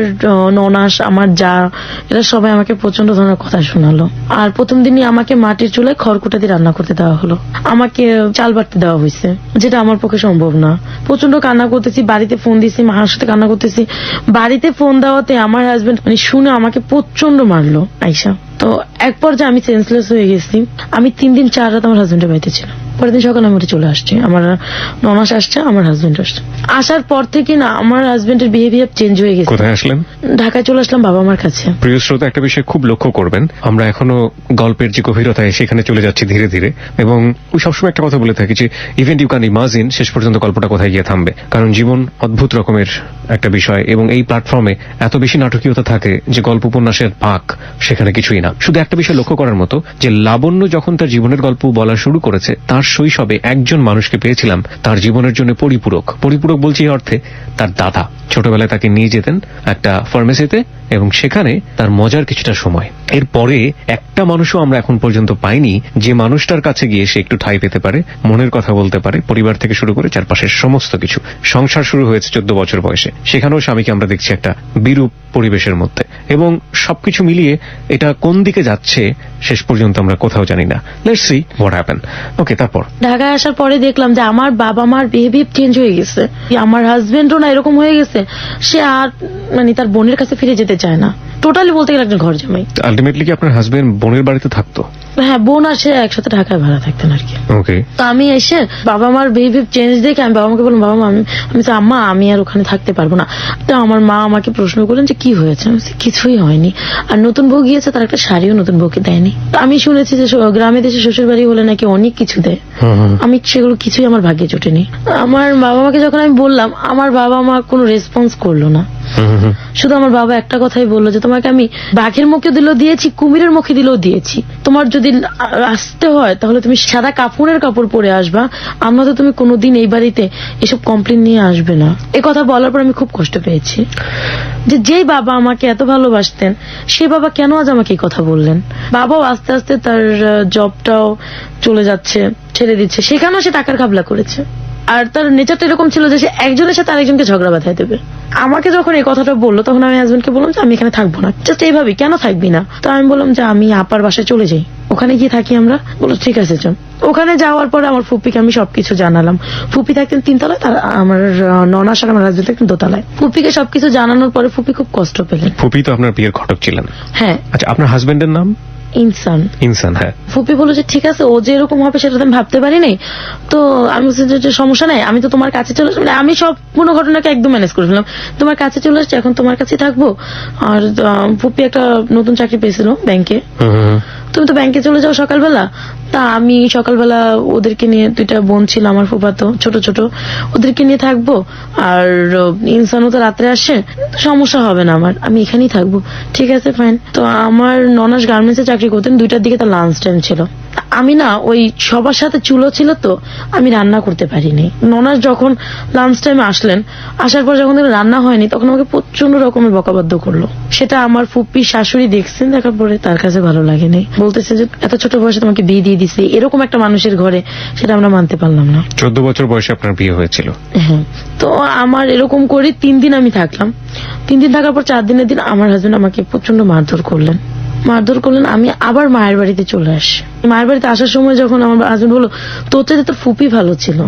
Speaker 2: ননাস, আমার যা, এরা সবাই আমাকে প্রচন্ড ধরনের কথা শোনালো। আর প্রথম দিনই আমাকে মাটির চুলায় খড়কুটা দিয়ে রান্না করতে দেওয়া হলো, আমাকে চাল বাটতে দেওয়া হয়েছে, যেটা আমার পক্ষে সম্ভব না। প্রচন্ড কান্না করতেছি, বাড়িতে ফোন দিয়েছি, মার সাথে কান্না করতেছি। বাড়িতে ফোন দেওয়াতে আমার হাজবেন্ড মানে শুনে আমাকে প্রচন্ড মারলো আইসা। তো এক পর্যায়ে আমি সেন্সলেস হয়ে গেছি। আমি 3 দিন 4 রাত আমার হাজবেন্ডের বাড়িতে ছিলাম। পরের দিন সকালে আমি উঠে চলে আসছি, আমার ননাস আসছে, আমার হাজবেন্ড আসছে। আসার পর থেকে না আমার হাজবেন্ডের বিহেভিয়ার চেঞ্জ হয়ে গেছে।
Speaker 1: কোথায় আসলেন?
Speaker 2: ঢাকায় চলে আসলাম বাবা মার কাছে।
Speaker 1: প্রিয় শ্রোতা, একটা বিষয় খুব লক্ষ্য করবেন, আমরা এখনো গল্পের যে গভীরতায় সেখানে চলে যাচ্ছি ধীরে ধীরে। এবং ওই সবসময় একটা কথা বলে থাকি যে ইভেন্ট ইউ ক্যান ইমাজিন, শেষ পর্যন্ত গল্পটা কোথায় গিয়ে থামবে। কারণ জীবন অদ্ভুত রকমের একটা বিষয়, এবং এই প্ল্যাটফর্মে এত বেশি নাটকীয়তা থাকে যে গল্প উপন্যাসের পাক সেখানে কিছুই না। শুধু একটা বিষয় লক্ষ্য করার মতো যে লাবণ্য যখন তার জীবনের গল্প বলা শুরু করেছে, তার শৈশবে একজন মানুষকে পেয়েছিলাম তার জীবনের জন্য পরিপূরক। পরিপূরক বলছি এই অর্থে, তার দাদা ছোটবেলায় তাকে নিয়ে যেতেন একটা ফার্মেসিতে, এবং সেখানে তার মজার কিছুটা সময়। এরপরে একটা মানুষও আমরা এখন পর্যন্ত পাইনি যে মানুষটার কাছে গিয়ে সে একটু ঠাঁই পেতে পারে, মনের কথা বলতে পারে, পরিবার থেকে শুরু করে চারপাশের সমস্ত কিছু। সংসার শুরু হয়েছে 14 বছর বয়সে, সেখানেও স্বামীকে আমরা দেখছি একটা বিরূপ পরিবেশের মধ্যে। এবং সবকিছু মিলিয়ে এটা কোন দিকে যাচ্ছে শেষ পর্যন্ত আমরা কোথাও জানি না। Let's see what happen. Okay, তারপর
Speaker 2: ঢাকায় আসার পরে দেখলাম যে আমার বাবা মার বিহেভিয়ার চেঞ্জ হয়ে গেছে। আমার হাজবেন্ডও না এরকম হয়ে গেছে, সে আর মানে তার বোনের কাছে ফিরে যেতে চায় না। টোটালি বলতে গেলে একজন ঘর জামাই।
Speaker 1: আলটিমেটলি কি আপনার হাজবেন্ড বোনের বাড়িতে থাকতো?
Speaker 2: হ্যাঁ, বোন আর সে একসাথে ঢাকায় ভাড়া থাকতেন আর কি।
Speaker 1: ওকে।
Speaker 2: তো আমি এসে বাবা মার বিহেভিয়ার চেঞ্জ দেখে আমি বাবা মাকে বললাম, বাবা মা আমি আম্মা আমি আর ওখানে থাকতে পারবো না। তো আমার মা আমাকে প্রশ্ন করলেন যে কি হয়েছে। আমি বলছি, কিছুই হয়নি। আর নতুন বউ গিয়েছে, তার একটা শাড়িও নতুন বউকে দেয়নি। আমি শুনেছি যে গ্রামে দেশে শ্বশুর বাড়ি হলে নাকি অনেক কিছু দেয়, আমি সেগুলো কিছুই আমার ভাগ্যে জোটেনি। আমার বাবা মাকে যখন আমি বললাম, আমার বাবা মা কোনো রেসপন্স করলো না। শুধু আমার বাবা একটা কথাই বললো যে তোমাকে আমি বাঘের মুখে দিলেও দিয়েছি, কুমিরের মুখে দিলেও দিয়েছি, তোমার যদি আসতে হয় তাহলে তুমি সাদা কাপড় পরে আসবা, আমরা তো তুমি কোনোদিন এই বাড়িতে এসব কমপ্লেন নিয়ে আসবে না। এই কথা বলার পর আমি খুব কষ্ট পেয়েছি যে যেই বাবা আমাকে এত ভালোবাসতেন সেই বাবা কেন আজ আমাকে এই কথা বললেন। বাবাও আস্তে আস্তে তার জবটাও চলে যাচ্ছে, ছেড়ে দিচ্ছে, সেখানেও সে টাকার ঘাবলা করেছে। আর তার নেচারটা এরকম ছিল যে সে একজনের সাথে আরেকজনকে ঝগড়া বাঁধায় দেবে। আমাকে যখন এই কথাটা বললো তখন আমি হাজবেন্ডকে বললাম যে আমি এখানে থাকবো না, জাস্ট এইভাবে কেন থাকবি না। তো আমি বললাম যে আমি আপার বাসায় চলে যাই, ওখানে গিয়ে থাকি আমরা। বললো ঠিক আছে চল। ওখানে যাওয়ার পরে আমার ফুপিকে আমি সবকিছু জানালাম। ফুপি থাকতেন 3 তলায়, তার আমার ননাস আর আমার হাজবেন্ড থাকতেন 2 তলায়। ফুপিকে সবকিছু জানানোর পরে ফুপি খুব কষ্ট পেলেন।
Speaker 1: ফুপি তো আপনার বিয়ের ঘটক ছিলেন?
Speaker 2: হ্যাঁ।
Speaker 1: আচ্ছা, আপনার হাজবেন্ডের নাম?
Speaker 2: ইনসান।
Speaker 1: ইনসান, হ্যাঁ।
Speaker 2: ফুপি বললো যে ঠিক আছে, ও যে এরকম হবে সেটা তো আমি ভাবতে পারিনি। তো আমি বলছি যে সমস্যা নাই, আমি তো তোমার কাছে চলে আসলাম, মানে আমি সব কোনো ঘটনাকে একদম ম্যানেজ করে ফেললাম। তোমার কাছে চলে আসছি, এখন তোমার কাছে থাকবো। আর ফুপি একটা নতুন চাকরি পেয়েছিল ব্যাংকে, তুমি তো ব্যাংকে চলে যাও সকালবেলা। তা আমি সকালবেলা ওদেরকে নিয়ে, 2টা বোন ছিল আমার ফুফাতো ছোট ছোট, ওদেরকে নিয়ে থাকবো। আর ইনসানও তো রাত্রে আসে, সমস্যা হবে না আমার, আমি এখানেই থাকবো। ঠিক আছে ফাইন। তো আমার ননাস গার্মেন্টসে চাকরি করতেন, 2টার দিকে তার লাঞ্চ টাইম ছিল। আমি না ওই সবার সাথে চুলো ছিল তো আমি রান্না করতে পারিনি। ননাস যখন লাঞ্চ টাইমে আসলেন, আসার পর যখন রান্না হয়নি তখন আমাকে প্রচন্ড রকমের বকাবাদ্য করলো। সেটা আমার ফুপ্পির শাশুড়ি দেখছেন, দেখার পরে তার কাছে ভালো লাগেনি। বলতেছে যে এত ছোট বয়সে তোমাকে বিয়ে দিয়ে দিছে এরকম একটা মানুষের ঘরে, সেটা আমরা মানতে পারলাম না।
Speaker 1: 14 বছর বয়সে আপনার বিয়ে হয়েছিল?
Speaker 2: হ্যাঁ। তো আমার এরকম করে 3 দিন আমি থাকলাম। 3 দিন থাকার পর 4 দিনের দিন আমার হাজবেন্ড আমাকে প্রচন্ড মারধর করলেন। আমি আবার মায়ের বাড়িতে চলে আসি। মায়ের বাড়িতে আসার সময় যখন আমার হাজবেন্ড বললো তোর চাইতে তো ফুপি ভালো ছিল,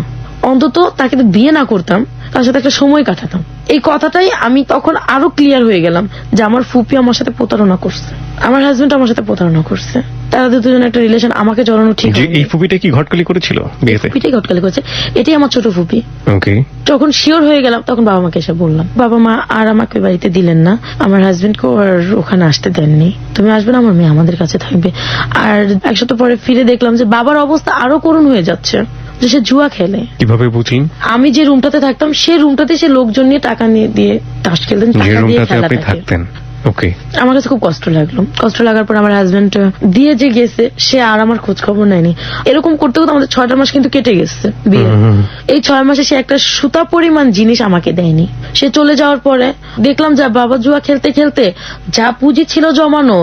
Speaker 2: অন্তত তাকে তো বিয়ে না করতাম, তার সাথে একটা সময় কাটাতাম। এই কথাটাই আমি তখন আরো ক্লিয়ার হয়ে গেলাম যে আমার ফুপি আমার সাথে প্রতারণা করছে, আমার হাজবেন্ড আমার সাথে প্রতারণা করছে। তারা দুজন একটা রিলেশন আমাকে জড়ানো ঠিক।
Speaker 1: এই ফুপিটা কি ঘটকালি করেছিল বিয়েতে?
Speaker 2: ফুপিটাই ঘটকালি করেছে, এটাই আমার ছোট ফুপি।
Speaker 1: ওকে। যখন
Speaker 2: শিওর হয়ে গেলাম তখন বাবা মাকে এসে বললাম। বাবা মা আর আমাকে বাড়িতে দিলেন না, আমার হাজবেন্ডকে আর ওখানে আসতে দেননি। তুমি আসবে না, আমার মেয়ে আমাদের কাছে থাকবে। আর 1 সপ্তাহ পরে ফিরে দেখলাম যে বাবার অবস্থা আরো করুণ হয়ে যাচ্ছে, যে সে জুয়া খেলে।
Speaker 1: কিভাবে বুঝলেন? আমি
Speaker 2: যে রুমটাতে থাকতাম সেই রুমটাতে সে লোকজন নিয়ে টাকা নিয়ে দিয়ে তাস খেলতেন, টাকা দিয়ে খেলা থাকতেন।
Speaker 1: ওকে।
Speaker 2: আমার কাছে খুব কষ্ট লাগলো। কষ্ট লাগার পর আমার হাজবেন্ড দিয়ে যে গেছে, সে আর আমার খোঁজ খবর নেয়নি। এরকম করতে করতে আমাদের 6টা মাস কিন্তু কেটে গেছে বিয়ে। এই 6 মাসে সে একটা সুতা পরিমাণ জিনিস আমাকে দেয়নি। সে চলে যাওয়ার পরে দেখলাম যে বাবা জুয়া খেলতে খেলতে যা পুঁজি ছিল জমানো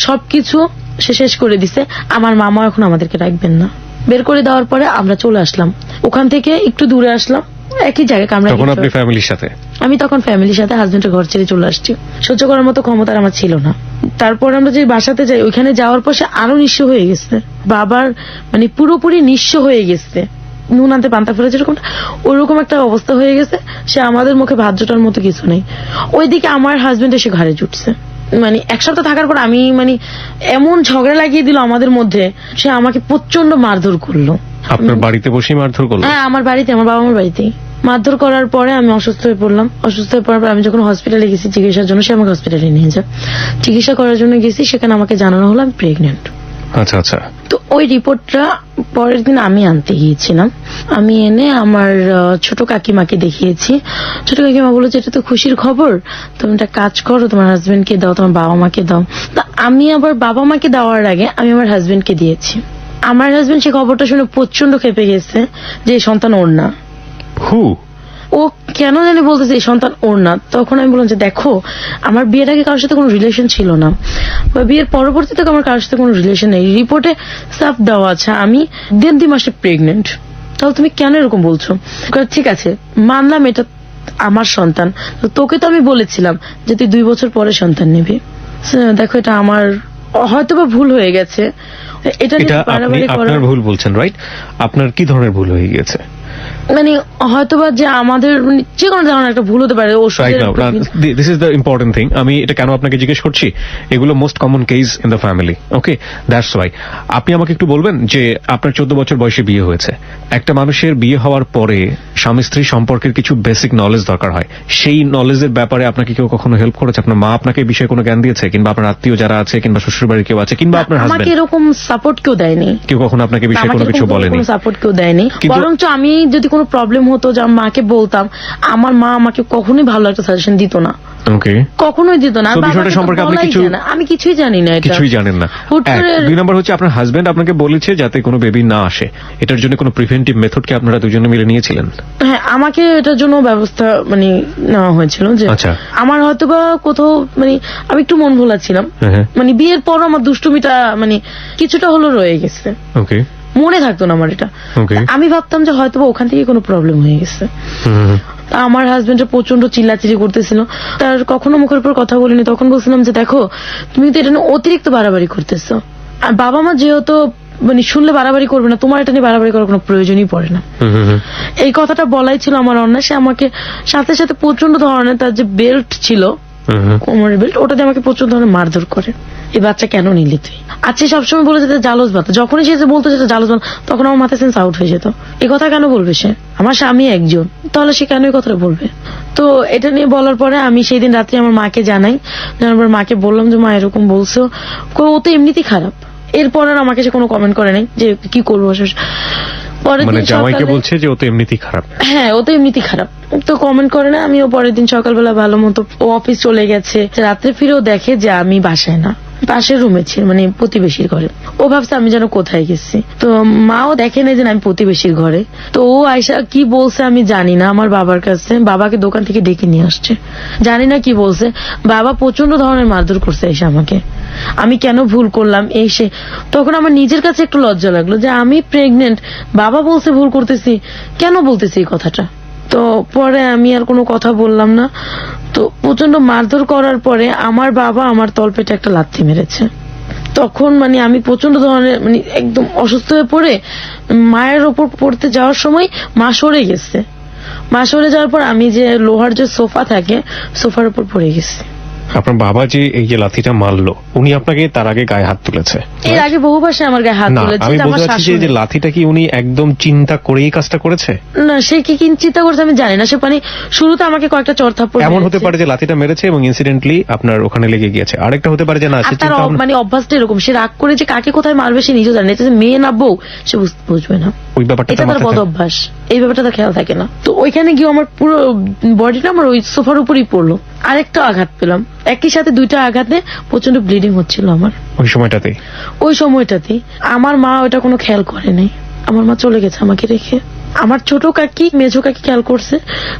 Speaker 2: সবকিছু সে শেষ করে দিছে। আমার মামা এখন আমাদেরকে রাখবেন না, বের করে দেওয়ার পরে আমরা চলে আসলাম। ওখান থেকে একটু দূরে আসলাম, একই জায়গায়।
Speaker 1: আপনি ফ্যামিলির সাথে? আমি
Speaker 2: তখন ফ্যামিলির সাথে হাজবেন্ডের ঘর ছেড়ে চলে আসছি। সহ্য করার মতো ক্ষমতা আমার ছিল না। তারপর আমরা যে বাসাতে যাই, ওইখানে যাওয়ার পর সে আরো নিঃস্ব হয়ে গেছে। বাবার মানে পুরোপুরি নিঃস্ব হয়ে গেছে, নুন আনতে পান্তা ফেলে যেরকম ওরকম একটা অবস্থা হয়ে গেছে। সে আমাদের মুখে ভাত জোটার মতো কিছু নেই। ওইদিকে আমার হাজবেন্ড এসে ঘাড়ে জুটছে। 1 সপ্তাহ থাকার পর আমি এমন ঝগড়া লাগিয়ে দিল আমাদের মধ্যে, সে আমাকে প্রচন্ড মারধর করলো।
Speaker 1: আপনার বাড়িতে বসে মারধর করলো?
Speaker 2: হ্যাঁ, আমার বাড়িতে, আমার বাবা মার বাড়িতেই মারধর করার পরে আমি অসুস্থ হয়ে পড়লাম। অসুস্থ হয়ে পড়ার পর আমি যখন হসপিটালে গেছি চিকিৎসার জন্য, সে আমাকে হসপিটালে নিয়ে যায়। চিকিৎসা করার জন্য গেছি, সেখানে আমাকে জানানো হলো আমি প্রেগনেন্ট।
Speaker 1: আচ্ছা আচ্ছা।
Speaker 2: তো ওই রিপোর্টটা পরের দিন আমি আনতে গিয়েছিলাম। আমি এনে আমার ছোট কাকিমাকে দেখিয়েছি। ছোট কাকিমা বললো যে এটা তো খুশির খবর, তুমি একটা কাজ করো, তোমার হাজবেন্ডকে দাও, তোমার বাবা মাকে দাও। তা আমি আবার বাবা মাকে দেওয়ার আগে আমি আমার হাজবেন্ডকে দিয়েছি। আমার হাজবেন্ড সে খবরটা শুনে প্রচন্ড খেপে গেছে যে এই সন্তান ওর না। ও কেন জানি বলতেছে এই সন্তান ওর না। তখন আমি বললাম যে দেখো, আমার বিয়ের আগে কারোর সাথে কোনো রিলেশন ছিল না, বা বিয়ের পরবর্তীতে আমার কারোর সাথে কোনো রিলেশন নেই। রিপোর্টে সাফ দেওয়া আছে আমি 1.5 মাসে প্রেগনেন্ট, তাহলে তুমি কেন এরকম বলছো? ঠিক আছে মানলাম এটা আমার সন্তান, তোকে তো আমি বলেছিলাম যে তুই 2 বছর পরে সন্তান নিবি। দেখো এটা আমার হয়তোবা ভুল হয়ে গেছে। এটা
Speaker 1: আপনার ভুল বলছেন, রাইট? আপনার কি ধরনের ভুল হয়ে গেছে?
Speaker 2: হয়তোবা যে আমাদের যে কোনো ধরনের একটা ভুল হতে পারে।
Speaker 1: This is the important thing. আমি এটা কেন আপনাকে জিজ্ঞেস করছি, এগুলো most common case in the family. Okay, that's why. আপনি আমাকে একটু বলবেন যে আপনার 14 বছর বয়সে বিয়ে হয়েছে। একটা মানুষের বিয়ে হওয়ার পরে স্বামী স্ত্রী সম্পর্কের কিছু বেসিক নলেজ দরকার হয়। সেই নলেজের ব্যাপারে আপনাকে কেউ কখনো হেল্প করেছে? আপনার মা আপনাকে এই বিষয়ে কোনো জ্ঞান দিয়েছে, কিংবা আপনার আত্মীয় যারা আছে, কিংবা শ্বশুর বাড়ির কেউ আছে, কিংবা আপনার হাজবেন্ড?
Speaker 2: আমাকে এরকম সাপোর্ট কেউ দেয়নি।
Speaker 1: কেউ কখনো আপনাকে বিষয়ে কোনো কিছু বলেনি?
Speaker 2: সাপোর্ট কেউ দেয়নি, বরঞ্চ আমি যদি কোনো প্রবলেম হতো যে আমার মাকে বলতাম, আমার মা আমাকে কখনোই ভালো একটা সাজেশন দিত না,
Speaker 1: ওকে,
Speaker 2: কখনোই দিত না। আর
Speaker 1: তো বিষয়টা
Speaker 2: বাবাকে তো
Speaker 1: সম্পর্কে আপনি
Speaker 2: বলাই
Speaker 1: কিছু-
Speaker 2: যায় না, আমি কিছুই জানি না, এটা
Speaker 1: কিছুই জানেন না।
Speaker 2: হুট করে
Speaker 1: 2 নম্বর হচ্ছে আপনার হাজবেন্ড আপনাকে বলেছে যাতে কোনো বেবি না আসে, এটার জন্য কোনো প্রিভেন্টিভ মেথড কি আপনারা দুজনে মিলে নিয়েছিলেন?
Speaker 2: হ্যাঁ, আমাকে এটার জন্য ব্যবস্থা মানে নেওয়া হয়েছিল যে
Speaker 1: আচ্ছা।
Speaker 2: আমার হয়তো বা কোথাও মানে আমি একটু মন ভোলা ছিলাম,
Speaker 1: হ্যাঁ,
Speaker 2: মানে বিয়ের পর আমার দুষ্টুমিটা মানে কিছুটা হলো রয়ে গেছে,
Speaker 1: ওকে
Speaker 2: মনে থাকতো না আমার এটা।
Speaker 1: ওকে,
Speaker 2: আমি ভাবতাম যে হয়তো বা ওখান থেকে কোনো প্রবলেম হয়ে গেছে। তা আমার হাজবেন্ডের প্রচন্ড চিল্লাচিল্লি করতেছিল, তার কখনো মুখের উপর কথা বলিনি। তখন বলছিলাম যে দেখো, তুমি তো এটা নিয়ে অতিরিক্ত বাড়াবাড়ি করতেছো, আর বাবা মা যেহেতু মানে শুনলে বাড়াবাড়ি করবে না, তোমার এটা নিয়ে বাড়াবাড়ি করার কোনো প্রয়োজনই পড়ে না। এই কথাটা বলাই ছিল আমার অন্যায়। সে আমাকে সাথে সাথে প্রচন্ড ধরনের তার যে বেল্ট ছিল, কোমরের বেল্ট, ওটা দিয়ে আমাকে প্রচুর ধরনের মারধর করে। এই বাচ্চা কেন নিলি তুই? আচ্ছা, সবসময় বলে যেতে জালস বাতা, যখনই সে যে বলতো যেটা জালস বাতা, তখন আমার মাথায় সেন্স আউট হয়ে যেত। এই কথা কেন বলবে সে? আমার স্বামী একজন, তাহলে সে কেন এই কথাটা বলবে? তো এটা নিয়ে বলার পরে আমি সেই দিন রাত্রে আমার মাকে জানাই, জানার পর মাকে বললাম যে মা এরকম বলছো, ও তো এমনিতেই খারাপ। এরপর আর আমাকে সে কোনো কমেন্ট করে নাই যে কি করবো। পরের
Speaker 1: মানে
Speaker 2: দিন
Speaker 1: জামাইকে
Speaker 2: সকালে-
Speaker 1: বলছে যে ও তো এমনিতেই খারাপ।
Speaker 2: হ্যাঁ, ও তো এমনিতেই খারাপ, তো কমেন্ট করে না। আমিও পরের দিন সকালবেলা ভালো মতো ও অফিস চলে গেছে, রাত্রে ফিরেও দেখে যে আমি বাসায় না, পাশের রুমে ছিল, মানে প্রতিবেশীর ঘরে। ও ভাবছে আমি যেন কোথায় গেছি। তো মাও দেখে নাই যে আমি প্রতিবেশীর ঘরে। তো ও আয়সা কি বলছে আমি জানি না, আমার বাবার কাছে, বাবাকে দোকান থেকে ডেকে নিয়ে আসছে, জানি না কি বলছে। বাবা প্রচন্ড ধরনের মারধর করছে এসে আমাকে, আমি কেন ভুল করলাম এসে। তখন আমার নিজের কাছে একটু লজ্জা লাগলো যে আমি প্রেগনেন্ট, বাবা বলছে ভুল করতেছি, কেন বলতেছি এই কথাটা। তো পরে আমি আর কোনো কথা বললাম না। তো প্রচন্ড মারধর করার পরে আমার বাবা আমার তলপেটে একটা লাথি মেরেছে। তখন মানে আমি প্রচন্ড ধরনের মানে একদম অসুস্থ হয়ে পড়ে মায়ের ওপর পড়তে যাওয়ার সময় মা সরে গেছে। মা সরে যাওয়ার পর আমি যে লোহার যে সোফা থাকে, সোফার উপর পড়ে গেছি।
Speaker 1: আপনার বাবা যে এই যে লাথিটা মারলো, উনি আপনাকে তার আগে গায়ে হাত তুলেছে?
Speaker 2: এর আগে বহুবার সে আমার গায়ে হাত
Speaker 1: না,
Speaker 2: তুলেছে,
Speaker 1: আমি
Speaker 2: এটা আমার
Speaker 1: বলতে চাচ্ছি যে এই যে
Speaker 2: শাশুড়ি।
Speaker 1: লাথিটা কি উনি একদম চিন্তা করেই কাজটা করেছে?
Speaker 2: না, সে কি চিন্তা করছে আমি জানি না। সে মানে শুরুতে আমাকে কয়েকটা চড় থাপ্পড়
Speaker 1: এমন হতে
Speaker 2: মেরেছে।
Speaker 1: পারে যে লাথিটা মেরেছে এবং ইনসিডেন্টলি আপনার ওখানে লেগে গিয়েছে। আরেকটা হতে পারে যে না,
Speaker 2: আর
Speaker 1: সে
Speaker 2: তার
Speaker 1: চিন্তা ভাবনা-
Speaker 2: মানে অভ্যাসটা এরকম, সে রাগ করে যে কাকে কোথায় মারবে সে নিজেও জানে না। এটা যে মেয়ে না বউ সে বুঝবে না,
Speaker 1: ওই ব্যাপারটা
Speaker 2: এটা
Speaker 1: তার
Speaker 2: তার
Speaker 1: মাথায়
Speaker 2: বদ
Speaker 1: থাকে।
Speaker 2: অভ্যাস, এই ব্যাপারটা তার খেয়াল থাকে না। তো ওইখানে গিয়ে আমার পুরো বডিটা আমার ওই সোফার উপরই পড়লো, আরেকটা আঘাত পেলাম, একই সাথে দুইটা আঘাতে প্রচন্ড ব্লিডিং হচ্ছিল আমার
Speaker 1: ওই সময়টাতেই।
Speaker 2: ওই সময়টাতেই। আমার মা ওটা কোনো খেয়াল করে নাই, আমার মা চলে গেছে আমাকে রেখে। আমার ছোট কাকি মেজো কাকি খেয়াল করছে,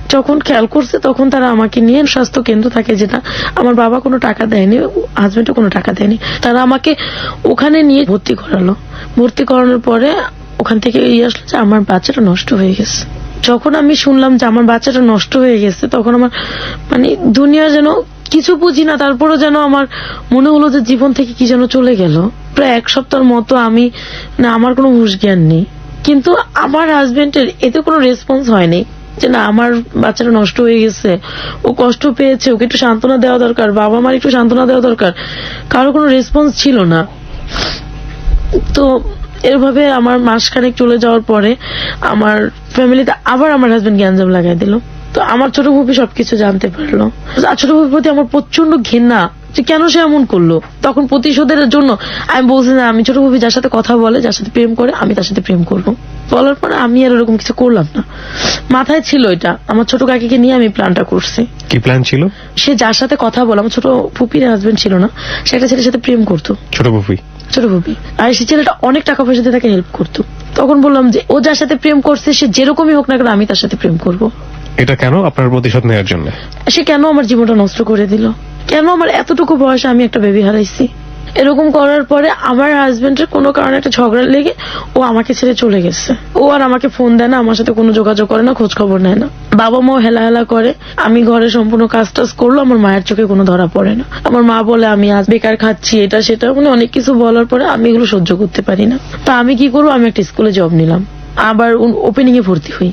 Speaker 2: যখন খেয়াল করছে তখন তারা আমাকে নিয়ে স্বাস্থ্য কেন্দ্র থাকে যেটা, আমার বাবা কোনো টাকা দেয়নি, হাজবেন্ডও কোনো টাকা দেয়নি, তারা আমাকে ওখানে নিয়ে ভর্তি করালো। ভর্তি করানোর পরে ওখান থেকে আসলো যে আমার বাচ্চাটা নষ্ট হয়ে গেছে। যখন আমি শুনলাম যে আমার বাচ্চাটা নষ্ট হয়ে গেছে, তখন আমার মানে দুনিয়া যেন কিছু বুঝি না, তারপরও যেন আমার মনে হলো যে জীবন থেকে কি যেন চলে গেল। প্রায় 1 সপ্তাহের মতো আমি না, আমার কোনো হুঁশ জ্ঞান নেই। কিন্তু আমার হাজবেন্ডের এতে কোনো রেসপন্স হয়নি যে না আমার বাচ্চাটা নষ্ট হয়ে গেছে, ও কষ্ট পেয়েছে, ওকে একটু সান্ত্বনা দেওয়া দরকার, বাবা মার একটু সান্ত্বনা দেওয়া দরকার, কারো কোনো রেসপন্স ছিল না। তো এভাবে আমার মাসখানেক চলে যাওয়ার পরে আমার ফ্যামিলিতে আবার আমার হাজবেন্ড গ্যাঞ্জাম লাগাই দিল। তো আমার ছোট ভাবি সবকিছু জানতে পারলো। আর ছোট ভাবির প্রতি আমার প্রচন্ড ঘৃণা যে কেন সে এমন করলো। তখন প্রতিশোধের জন্য আমি বলছি না, আমি ছোট ভাবি যার সাথে কথা বলে, যার সাথে প্রেম করে, আমি তার সাথে প্রেম করবো। বলার পরে আমি আর এরকম কিছু করলাম না, মাথায় ছিল এটা। আমার ছোট কাকিকে নিয়ে আমি প্ল্যানটা করছি।
Speaker 1: কি প্ল্যান ছিল?
Speaker 2: সে যার সাথে কথা বলে, আমার ছোট ফুপির হাজবেন্ড ছিল না, সে একটা ছেলের সাথে প্রেম করতো,
Speaker 1: ছোট বুফি।
Speaker 2: ছোট ভাবি। আর সেই ছেলেটা অনেক টাকা পয়সা দিয়ে তাকে হেল্প করতো। তখন বললাম যে ও যার সাথে প্রেম করছে সে যেরকমই হোক না কেন আমি তার সাথে প্রেম করব।
Speaker 1: এটা কেন? আপনার প্রতিশোধ নেওয়ার জন্য?
Speaker 2: সে কেন আমার জীবনটা নষ্ট করে দিল, কেন আমার এতটুকু বয়সে আমি একটা বেবি হারাইছি। এরকম করার পরে আমার হাজবেন্ডের কোনো কারণে একটা ঝগড়া লেগে ও আমাকে ছেড়ে চলে গেছে। ও আর আমাকে ফোন দেয় না, আমার সাথে কোনো যোগাযোগ করে না, খোঁজ খবর নেয় না। বাবা মাও হেলা হেলা করে। আমি ঘরে সম্পূর্ণ কাজ টাজ করলো, আমার মায়ের চোখে কোনো ধরা পড়ে না। আমার মা বলে আমি আজ বেকার খাচ্ছি, এটা সেটা, মানে অনেক কিছু বলার পরে আমি এগুলো সহ্য করতে পারি না। তা আমি কি করবো, আমি একটা স্কুলে জব নিলাম, আবার ওপেনিং এ ভর্তি হই।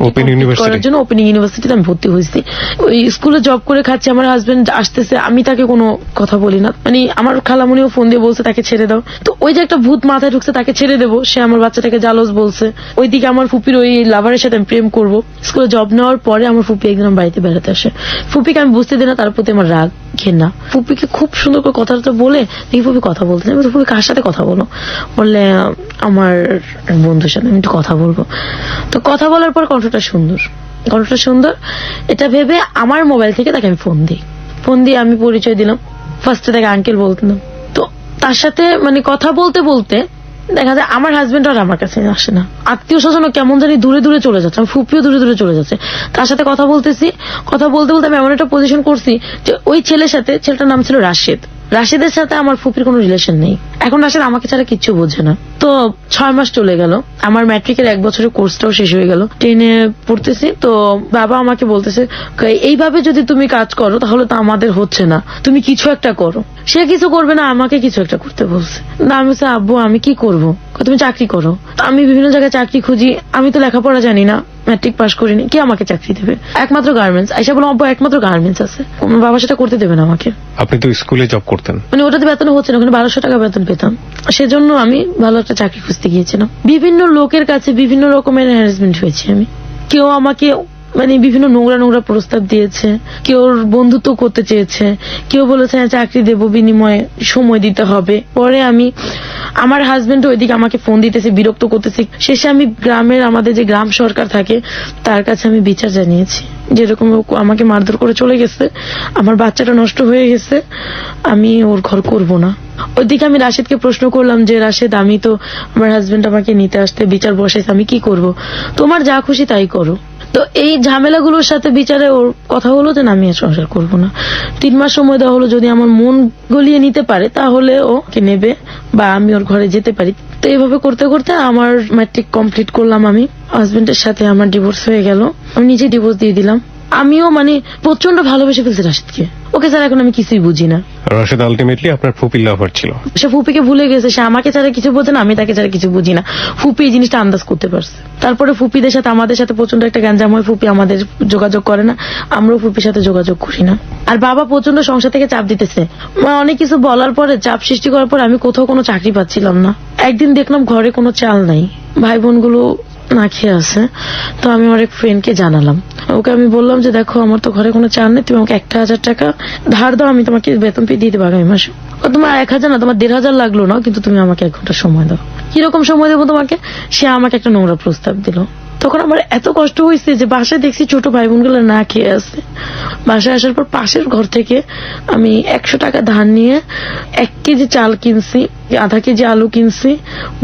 Speaker 1: Open University?
Speaker 2: করার জন্য ওপেনিং ইউনিভার্সিটিতে আমি ভর্তি হয়েছি। ওই স্কুলে জব করে খাচ্ছি, আমার হাজবেন্ড আসতেছে, আমি তাকে কোনো কথা বলি না। মানে আমার খালামণিও ফোন দিয়ে বলছে তাকে ছেড়ে দাও। তো ওই যে একটা ভূত মাথায় ঢুকছে, তাকে ছেড়ে দেবো, সে আমার বাচ্চাটাকে জালস বলছে। ওইদিকে আমার ফুপির ওই লাভারের সাথে আমি প্রেম করবো। স্কুলে জব নেওয়ার পরে আমার ফুপি একদিন আমার বাড়িতে বেড়াতে আসে। ফুপিকে আমি বুঝতে দিই না, তার প্রতি আমার রাগ ঘেন্না। ফুপিকে খুব সুন্দর করে কথাটা বলে দেখি ফুপি কথা বলতে, আমি বলছি, ফুপি কার সাথে কথা বলো? বললে আমার এক বন্ধুর সাথে আমি একটু কথা বলবো। তো কথা বলার পর কণ্ঠটা সুন্দর এটা ভেবে আমার মোবাইল থেকে তাকে আমি ফোন দিয়ে আমি পরিচয় দিলাম। ফার্স্টে তাকে আঙ্কেল বলতাম। তো তার সাথে মানে কথা বলতে বলতে দেখা যায় আমার হাজবেন্ড আর আমার কাছে আসে না, আত্মীয় স্বজনও কেমন জানি দূরে দূরে চলে যাচ্ছে, আমার ফুপিও দূরে দূরে চলে যাচ্ছে। তার সাথে কথা বলতে আমি এমন একটা পজিশন করছি যে ওই ছেলেটার নাম ছিল রাশেদের সাথে আমার ফুপির কোনো রিলেশন নেই। এখন রাশেদ আমাকে ছাড়া কিচ্ছু বোঝে না। তো 6 মাস চলে গেল, আমার ম্যাট্রিকের 1 বছরের কোর্সটাও শেষ হয়ে গেল, 10-এ পড়তেছি। তো বাবা আমাকে বলতেছে এইভাবে যদি তুমি কাজ করো তাহলে তো আমাদের হচ্ছে না, তুমি কিছু একটা করো। সে কিছু করবে না, আমাকে কিছু একটা করতে বলছে। না আমি বলছি, আব্বু আমি কি করবো? তুমি চাকরি করো। তো আমি বিভিন্ন জায়গায় চাকরি খুঁজি, আমি তো লেখাপড়া জানি না, ম্যাট্রিক পাস করিনি, কে আমাকে চাকরি দেবে? একমাত্র গার্মেন্টস। আইসা বললাম, আব্বু একমাত্র গার্মেন্টস আছে, আমার বাবা সেটা করতে দেবে না আমাকে।
Speaker 1: আপনি তো স্কুলে জব করতেন।
Speaker 2: মানে ওটাতে বেতন হচ্ছে না, ওখানে 1200 টাকা বেতন পেতাম। সেজন্য আমি ভালো একটা চাকরি খুঁজতে গিয়েছিলাম। বিভিন্ন লোকের কাছে বিভিন্ন রকমের হ্যারাসমেন্ট হয়েছে আমি। কেউ আমাকে মানে বিভিন্ন নোংরা প্রস্তাব দিয়েছে, কেউ বন্ধুত্ব করতে চেয়েছে, কেউ বলেছে হ্যাঁ চাকরি দেবো, বিনিময়ে সময় দিতে হবে। পরে আমার হাজবেন্ড ওইদিকে আমাকে ফোন দিতেছে, বিরক্ত করতেছে। শেষে আমি আমাদের যে গ্রাম সরকার থাকে তার কাছে আমি বিচার জানিয়েছি, যেরকম আমাকে মারধর করে চলে গেছে, আমার বাচ্চাটা নষ্ট হয়ে গেছে, আমি ওর ঘর করব না। ওইদিকে আমি রাশেদকে প্রশ্ন করলাম যে রাশেদ, আমি তো আমার হাজবেন্ড আমাকে নিতে আসতে বিচার বসাইছে, আমি কি করব? তোমার যা খুশি তাই করো। তো এই ঝামেলাগুলোর সাথে বিচারে ওর কথা হলো যে আমি আর সংসার করবো না। 3 মাস সময় দেওয়া হলো, যদি আমার মন গলিয়ে নিতে পারে তাহলে ওকে নেবে বা আমি ওর ঘরে যেতে পারি। তো এইভাবে করতে করতে আমার ম্যাট্রিক কমপ্লিট করলাম। আমি হাজবেন্ডের সাথে আমার ডিভোর্স হয়ে গেল, আমি নিজে ডিভোর্স দিয়ে দিলাম। আমিও মানে প্রচন্ড ভালোবেসে ফেলছি রাশেদকে, ওকে স্যার এখন আমি কিছুই বুঝি না।
Speaker 1: রাশেদ আলটিমেটলি আপনার ফুপির লাভার ছিল।
Speaker 2: সে ফুপিকে ভুলে গেছে, সে আমাকে ছাড়া কিছু বোঝে না, আমি তাকে ছাড়া কিছু বুঝি না। ফুপি এই জিনিসটা আন্দাজ করতে পারছে। তারপরে ফুপিদের সাথে আমাদের সাথে প্রচন্ড একটা গ্যাঞ্জাম হয়, ফুপি আমাদের যোগাযোগ করে না, আমরাও ফুপির সাথে যোগাযোগ করি না। আর বাবা প্রচন্ড সংসার থেকে চাপ দিতেছে, অনেক কিছু বলার পরে, চাপ সৃষ্টি করার পরে আমি কোথাও কোনো চাকরি পাচ্ছিলাম না। একদিন দেখলাম ঘরে কোনো চাল নাই, ভাই বোনগুলো না খেয়ে আছে। তো আমি আমার এক ফ্রেন্ডকে জানালাম, ওকে আমি বললাম যে দেখো আমার তো ঘরে কোনো চাল নেই, তুমি আমাকে 1000 টাকা ধার দাও, আমি তোমাকে বেতন পেয়ে দিয়ে দেবো আগামী মাসে। তোমার 1000 না, তোমার 1500 লাগলো না, কিন্তু তুমি আমাকে 1 ঘন্টা সময় দাও। কিরকম সময় দেবো তোমাকে? সে আমাকে একটা নোংরা প্রস্তাব দিল। তখন আমার এত কষ্ট হয়েছে যে বাসায় দেখছি ছোট ভাই বোনগুলো না খেয়ে আছে। বাসায় আসার পর পাশের ঘর থেকে আমি 100 টাকা ধার নিয়ে 1 কেজি চাল কিনছি, আধা কেজি আলু কিনছি,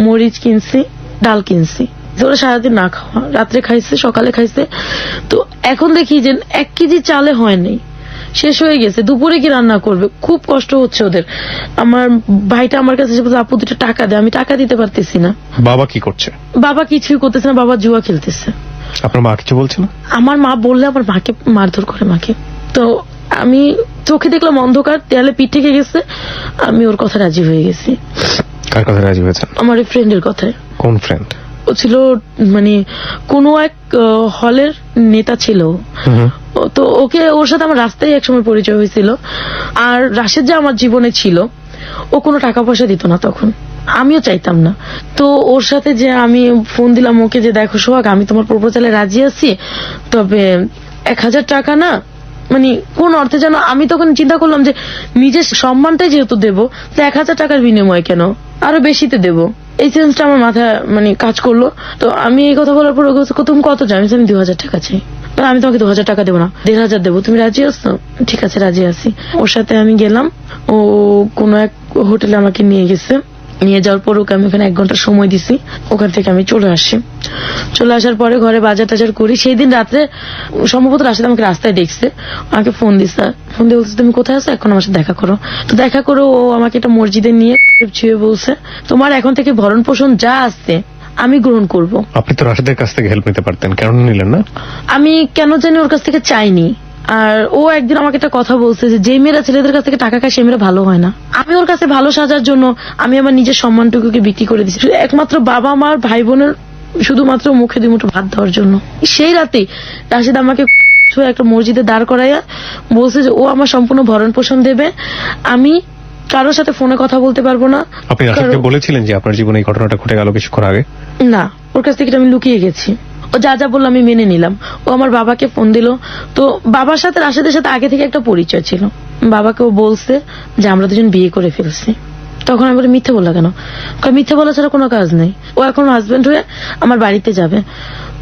Speaker 2: মরিচ কিনছি, ডাল কিনছি। ওরা সারাদিন না খাওয়া, রাত্রে খাইছে, সকালে খাইছে। তো এখন দেখি যে 1 কেজি চালে হয় নাই, শেষ হয়ে গেছে। দুপুরে কি রান্না করবে? খুব কষ্ট হচ্ছে ওদের। আমার ভাইটা আমার কাছে এসে বলছে, আপু 2 টাকা দে। আমি টাকা দিতে পারতেছি না।
Speaker 1: বাবা কি করছে?
Speaker 2: বাবা কিছুই করতেছে না, বাবা জুয়া খেলতেছে।
Speaker 1: আপনার মা কিছু বলছে না?
Speaker 2: আমার মা বললে আমার মাকে মারধর করে মাকে। তো আমি চোখে দেখলাম অন্ধকার, দেয়ালে পিঠ থেকে গেছে, আমি ওর কথা রাজি হয়ে গেছি।
Speaker 1: কার কথা রাজি হয়েছেন?
Speaker 2: আমার ফ্রেন্ডের কথায়।
Speaker 1: কোন ফ্রেন্ড?
Speaker 2: ও ছিল মানে কোন এক হলের নেতা ছিল। তো ওর সাথে আমার রাস্তায় একসময় পরিচয় হয়েছিল। আর রাশেদ যে আমার জীবনে ছিল, ও কোনো টাকা পয়সা দিত না তখন, আমিও চাইতাম না। তো ওর সাথে যে আমি ফোন দিলাম ওকে যে দেখো সোহাগ, আমি তোমার প্রপোজালে রাজি আছি, তবে 1000 টাকা না, মানে কোন অর্থে যেন। আমি তখন চিন্তা করলাম যে নিজের সম্মানটাই যেহেতু দেবো, তো 1000 টাকার বিনিময় কেন, আরো বেশিতে দেবো। এই সেন্সটা আমার মাথায় মানে কাজ করলো। তো আমি এই কথা বলার পর তুমি কত চাই? আমি 2000 টাকা চাই। আমি তোমাকে 2000 টাকা দেবো না, 1500 দেবো, তুমি রাজি আছো? ঠিক আছে রাজি আছি। ওর সাথে আমি গেলাম, ও কোন এক হোটেলে আমাকে নিয়ে গেছে। নিয়ে যাওয়ার পর ওকে আমি ওখানে 1 ঘন্টা সময় দিছি। ওখান থেকে আমি চলে আসার পরে ঘরে বাজার টাজার করি। সেই দিন রাত্রে সম্ভবত রাশেদ আমাকে রাস্তায় দেখছে, আমাকে ফোন দিয়ে বলছে তুমি কোথায় আছো, এখন আমার সাথে দেখা করো। তো দেখা করো, ও আমাকে একটা মসজিদে নিয়ে ছুঁয়ে বলছে, তোমার এখন থেকে ভরণ পোষণ যা আসছে আমি গ্রহণ করব।
Speaker 1: আপনি তো রাশেদের কাছ থেকে হেল্প নিতে পারতেন, কেন নিলেন না?
Speaker 2: আমি কেন জানি ওর কাছ থেকে চাইনি। আর ও একদিন আমাকে একটা কথা বলছে যে মেয়েরা ছেলেদের কাছ থেকে টাকা খায় সে মেয়েরা ভালো হয় না। আমি ওর কাছে ভালো সাজার জন্য আমি আমার নিজের সম্মানটুকুকে বিক্রি করে দিচ্ছি। একমাত্র বাবা মার ভাই বোনের শুধুমাত্র মুখে 2 মুঠো ভাত দেওয়ার জন্য। সেই রাতে রাশেদ আমাকে ছুঁয়ে একটা মসজিদে দাঁড় করাইয়া বলছে যে ও আমার সম্পূর্ণ ভরণ পোষণ দেবে, আমি কারোর সাথে ফোনে কথা বলতে পারবো না।
Speaker 1: আপনি রাশেদকে বলেছিলেন যে আপনার জীবনে এই ঘটনাটা ঘটে গেল কিছুক্ষণ আগে?
Speaker 2: না, ওর কাছ থেকে এটা আমি লুকিয়ে গেছি। ও যা যা বললো আমি মেনে নিলাম। ও আমার বাবাকে ফোন দিল, তো বাবার সাথে রাশেদের সাথে আগে থেকে একটা পরিচয় ছিল। বাবাকে ও বলছে যে আমরা দুজন বিয়ে করে ফেলছি। তখন আমি বলি মিথ্যে বললা কেন? কয় মিথ্যে বলা ছাড়া কোনো কাজ নেই, ও এখন হাজবেন্ড হয়ে আমার বাড়িতে যাবে।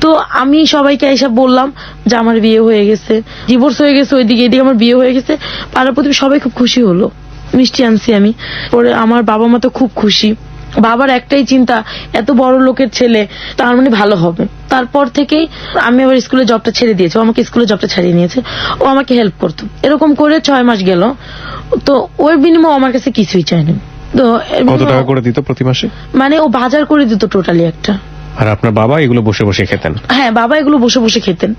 Speaker 2: তো আমি সবাইকে এসব বললাম যে আমার বিয়ে হয়ে গেছে, ডিভোর্স হয়ে গেছে, ওইদিকে এদিকে আমার বিয়ে হয়ে গেছে। পাড়া প্রতিবেশী সবাই খুব খুশি হলো, মিষ্টি আনছি আমি। পরে আমার বাবা মা তো খুব খুশি। বাবার একটাই চিন্তা, এত বড় লোকের ছেলে, তার মানে ভালো হবে। তারপর থেকেই আমি আবার স্কুলে জবটা ছেড়ে দিয়েছি, ও আমাকে স্কুলে জবটা ছাড়িয়ে নিয়েছে। ও আমাকে হেল্প করতো। এরকম করে 6 মাস গেল। তো ওর বিনিময়ে আমার কাছে কিছুই চায়নি। তো
Speaker 1: কত টাকা করে দিত প্রতি মাসে?
Speaker 2: মানে ও বাজার করে দিত টোটালি একটা।
Speaker 1: আর আপনার বাবা এগুলো বসে বসে খেতেন?
Speaker 2: হ্যাঁ, বাবা এগুলো বসে বসে খেতেন।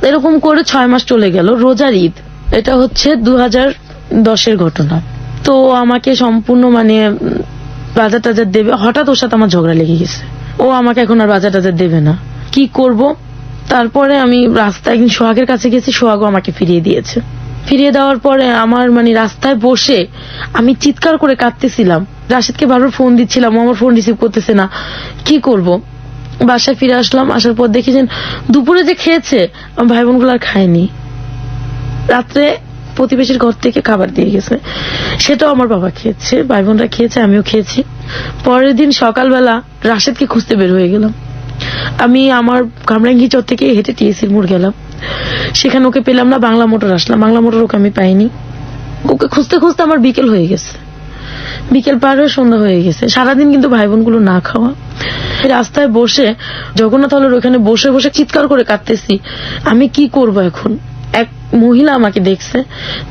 Speaker 2: এরকম করে 6 মাস চলে গেল। রোজার ঈদ, এটা হচ্ছে 2010-এর ঘটনা। তো ও আমাকে সম্পূর্ণ মানে বাজার টাজার দেবে। হঠাৎ ওর সাথে আমার ঝগড়া লেগে গেছে, ও আমাকে এখন আর বাজার টাজার দেবে না। কি করব? তারপরে আমি রাস্তায় একদিন সোহাগের কাছে গেছি, সোহাগও আমাকে ফিরিয়ে দিয়েছে। ফিরিয়ে দেওয়ার পরে আমার মানে রাস্তায় বসে আমি চিৎকার করে কাঁদতেছিলাম। রাশেদকে বারবার ফোন দিচ্ছিলাম, ও আমার ফোন রিসিভ করতেছে না। কি করব? বাসায় ফিরে আসলাম। আসার পর দেখি যে দুপুরে যে খেয়েছে আমার ভাই বোনগুলো আর খায়নি। রাত্রে প্রতিবেশীর ঘর থেকে খাবার দিয়ে গেছে, সেটাও আমার বাবা খেয়েছে, ভাই বোনরা খেয়েছে, আমিও খেয়েছি। পরের দিন সকালবেলা রাশেদকে খুঁজতে বের হয়ে গেলাম। আমি আমার কামরাঙ্গি চর থেকে হেঁটে টিএসির মোড় গেলাম, সেখানে ওকে পেলাম না। বাংলা মোটর আসলাম, বাংলা মোটর ওকে আমি পাইনি। ওকে খুঁজতে খুঁজতে আমার বিকেল হয়ে গেছে, বিকেল পার হয়ে সন্ধ্যা হয়ে গেছে। সারাদিন কিন্তু ভাই বোনগুলো না খাওয়া। রাস্তায় বসে জগন্নাথ হলের ওখানে বসে বসে চিৎকার করে কাঁদতেছি, আমি কি করব এখন। এক মহিলা আমাকে দেখছে,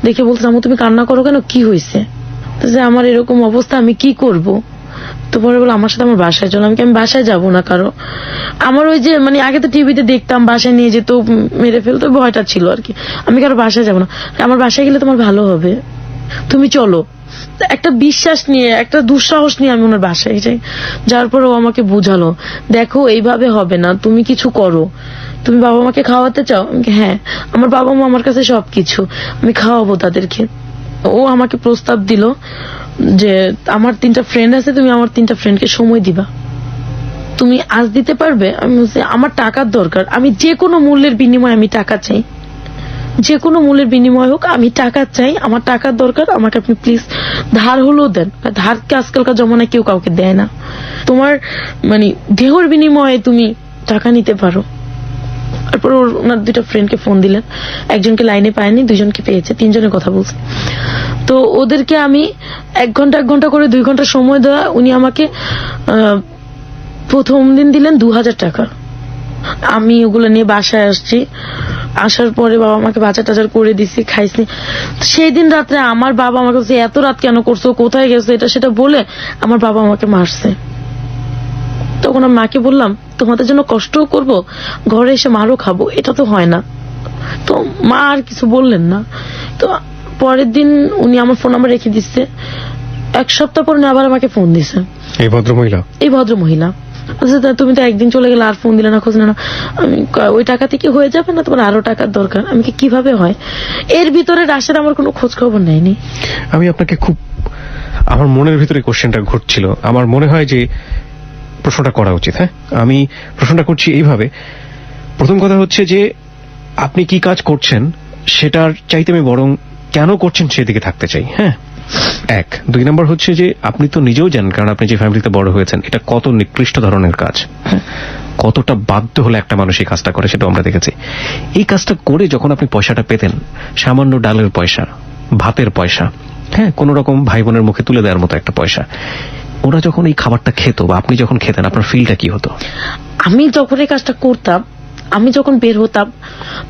Speaker 2: দেখে বলছে আমু তুমি কান্না করো কেন, কি হয়েছে? যে আমার এরকম অবস্থা, আমি কি করব। তো পরে বলে আমার সাথে আমার বাসায় চলো। আমি বাসায় যাব না, কারো আমার ওই যে মানে আগে তো টিভিতে দেখতাম বাসায় নিয়ে যেত, মেরে ফেলতো, ভয়টা ছিল আর কি। আমি কারো বাসায় যাব না, আমার বাসায় গেলে তোমার ভালো হবে, তুমি চলো। একটা বিশ্বাস নিয়ে, একটা দুঃসাহস নিয়ে আমি ওনার বাসায় যাই। যার পর ও আমাকে বুঝালো, দেখো এইভাবে হবে না, তুমি কিছু করো। তুমি বাবা মাকে খাওয়াতে চাও? হ্যাঁ, আমার বাবা মা আমার কাছে সবকিছু, আমি খাওয়াবো তাদেরকে। ও আমাকে প্রস্তাব দিল যে আমার 3টা ফ্রেন্ড আছে, তুমি আমার 3টা ফ্রেন্ডকে সময় দিবা, তুমি আজ দিতে পারবে? আমি বলছি আমার টাকার দরকার, আমি যে কোনো মূল্যের বিনিময়ে আমি টাকা চাই, যে কোনো মূল্যের বিনিময় হোক আমি টাকা চাই, আমার টাকার দরকার, আমাকে আপনি প্লিজ ধার হলেও দেন। ধারকে আজকালকার জমানায় কেউ কাউকে দেয় না, তোমার মানে দেহর বিনিময়ে তুমি টাকা নিতে পারো। তারপর ওনার 2টা ফ্রেন্ডকে ফোন দিলেন, একজনকে লাইনে পায়নি, 2জনকে পেয়েছে, 3জনের কথা বলছে। তো ওদেরকে আমি 1 ঘন্টা করে 2 ঘন্টা সময় দেওয়া। উনি আমাকে প্রথম দিন দিলেন 2000 টাকা। আমি ওগুলো নিয়ে বাসায় আসছি। আসার পরে বাবা আমাকে বাজার টাজার করে দিছি, খাইছি। সেই দিন রাত্রে আমার বাবা আমাকে বলছে এত রাত কেন করছো, কোথায় গেছো, এটা সেটা বলে আমার বাবা আমাকে মারছে। তখন আমি মাকে বললাম তোমাদের জন্য কষ্টও করব, ঘরে এসে মারও খাবো, এটা তো হয় না। তো মা আর কিছু বললেন না। তো পরের দিন উনি আমার ফোন নাম্বার রেখে দিচ্ছে। 1 সপ্তাহ পর উনি আবার আমাকে ফোন দিছে।
Speaker 1: এই ভদ্রমহিলা
Speaker 2: আচ্ছা তুমি তো একদিন চলে গেলে, আর ফোন দিলে না, খোঁজ না। আমি ওই টাকাতে কি হয়ে যাবে না, তোমার আরো টাকার দরকার। আমি কিভাবে হয়? এর ভিতরে রাশেদ আমার কোনো খোঁজ খবর নেয়নি।
Speaker 1: আমি আপনাকে খুব, আমার মনের ভিতরে কোশ্চেনটা ঘুরছিল, আমার মনে হয় যে প্রশ্নটা করা উচিত। হ্যাঁ, আমি প্রশ্নটা করছি এইভাবে। প্রথম কথা হচ্ছে যে আপনি কি কাজ করছেন সেটার চাইতে আমি বরং কেন করছেন সেদিকে থাকতে চাই। হ্যাঁ, 1। 2 নম্বর হচ্ছে যে আপনি তো নিজেও জানেন, কারণ আপনি যে ফ্যামিলিতে বড় হয়েছেন, এটা কত নিকৃষ্ট ধরনের কাজ। হ্যাঁ, কতটা বাধ্য হলে একটা মানুষ এই কাজটা করে সেটা আমরা দেখেছি। এই কাজটা করে যখন আপনি পয়সাটা পেতেন, সামান্য ডালের পয়সা, ভাতের পয়সা, হ্যাঁ, কোন রকম ভাই বোনের মুখে তুলে দেওয়ার মতো একটা পয়সা, ওরা যখন এই খাবারটা খেত বা আপনি যখন খেতেন, আপনার ফিলটা কি হতো?
Speaker 2: আমি যখন এই কাজটা করতাম, আমি যখন বের হতাম,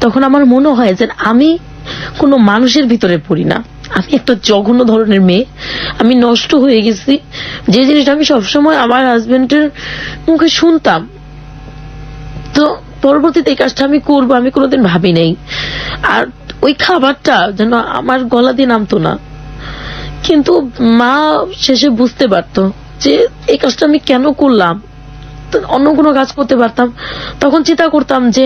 Speaker 2: তখন আমার মনে হয় যে আমি কোনো মানুষের ভিতরে পড়ি না, আমি একটা জঘন্য ধরনের মেয়ে, আমি নষ্ট হয়ে গেছি। যে জিনিসটা আমি সবসময় আমার হাজবেন্ডের মুখে শুনতাম। তো পরবর্তীতে এই কাজটা আমি করবো আমি কোনোদিন ভাবি নাই। আর ওই খাবারটা যেন আমার গলা দিয়ে নামতো না। কিন্তু মা শেষে বুঝতে পারতো যে এই কাজটা আমি কেন করলাম। তো অন্য কোনো কাজ করতে পারতাম। তখন চিন্তা করতাম যে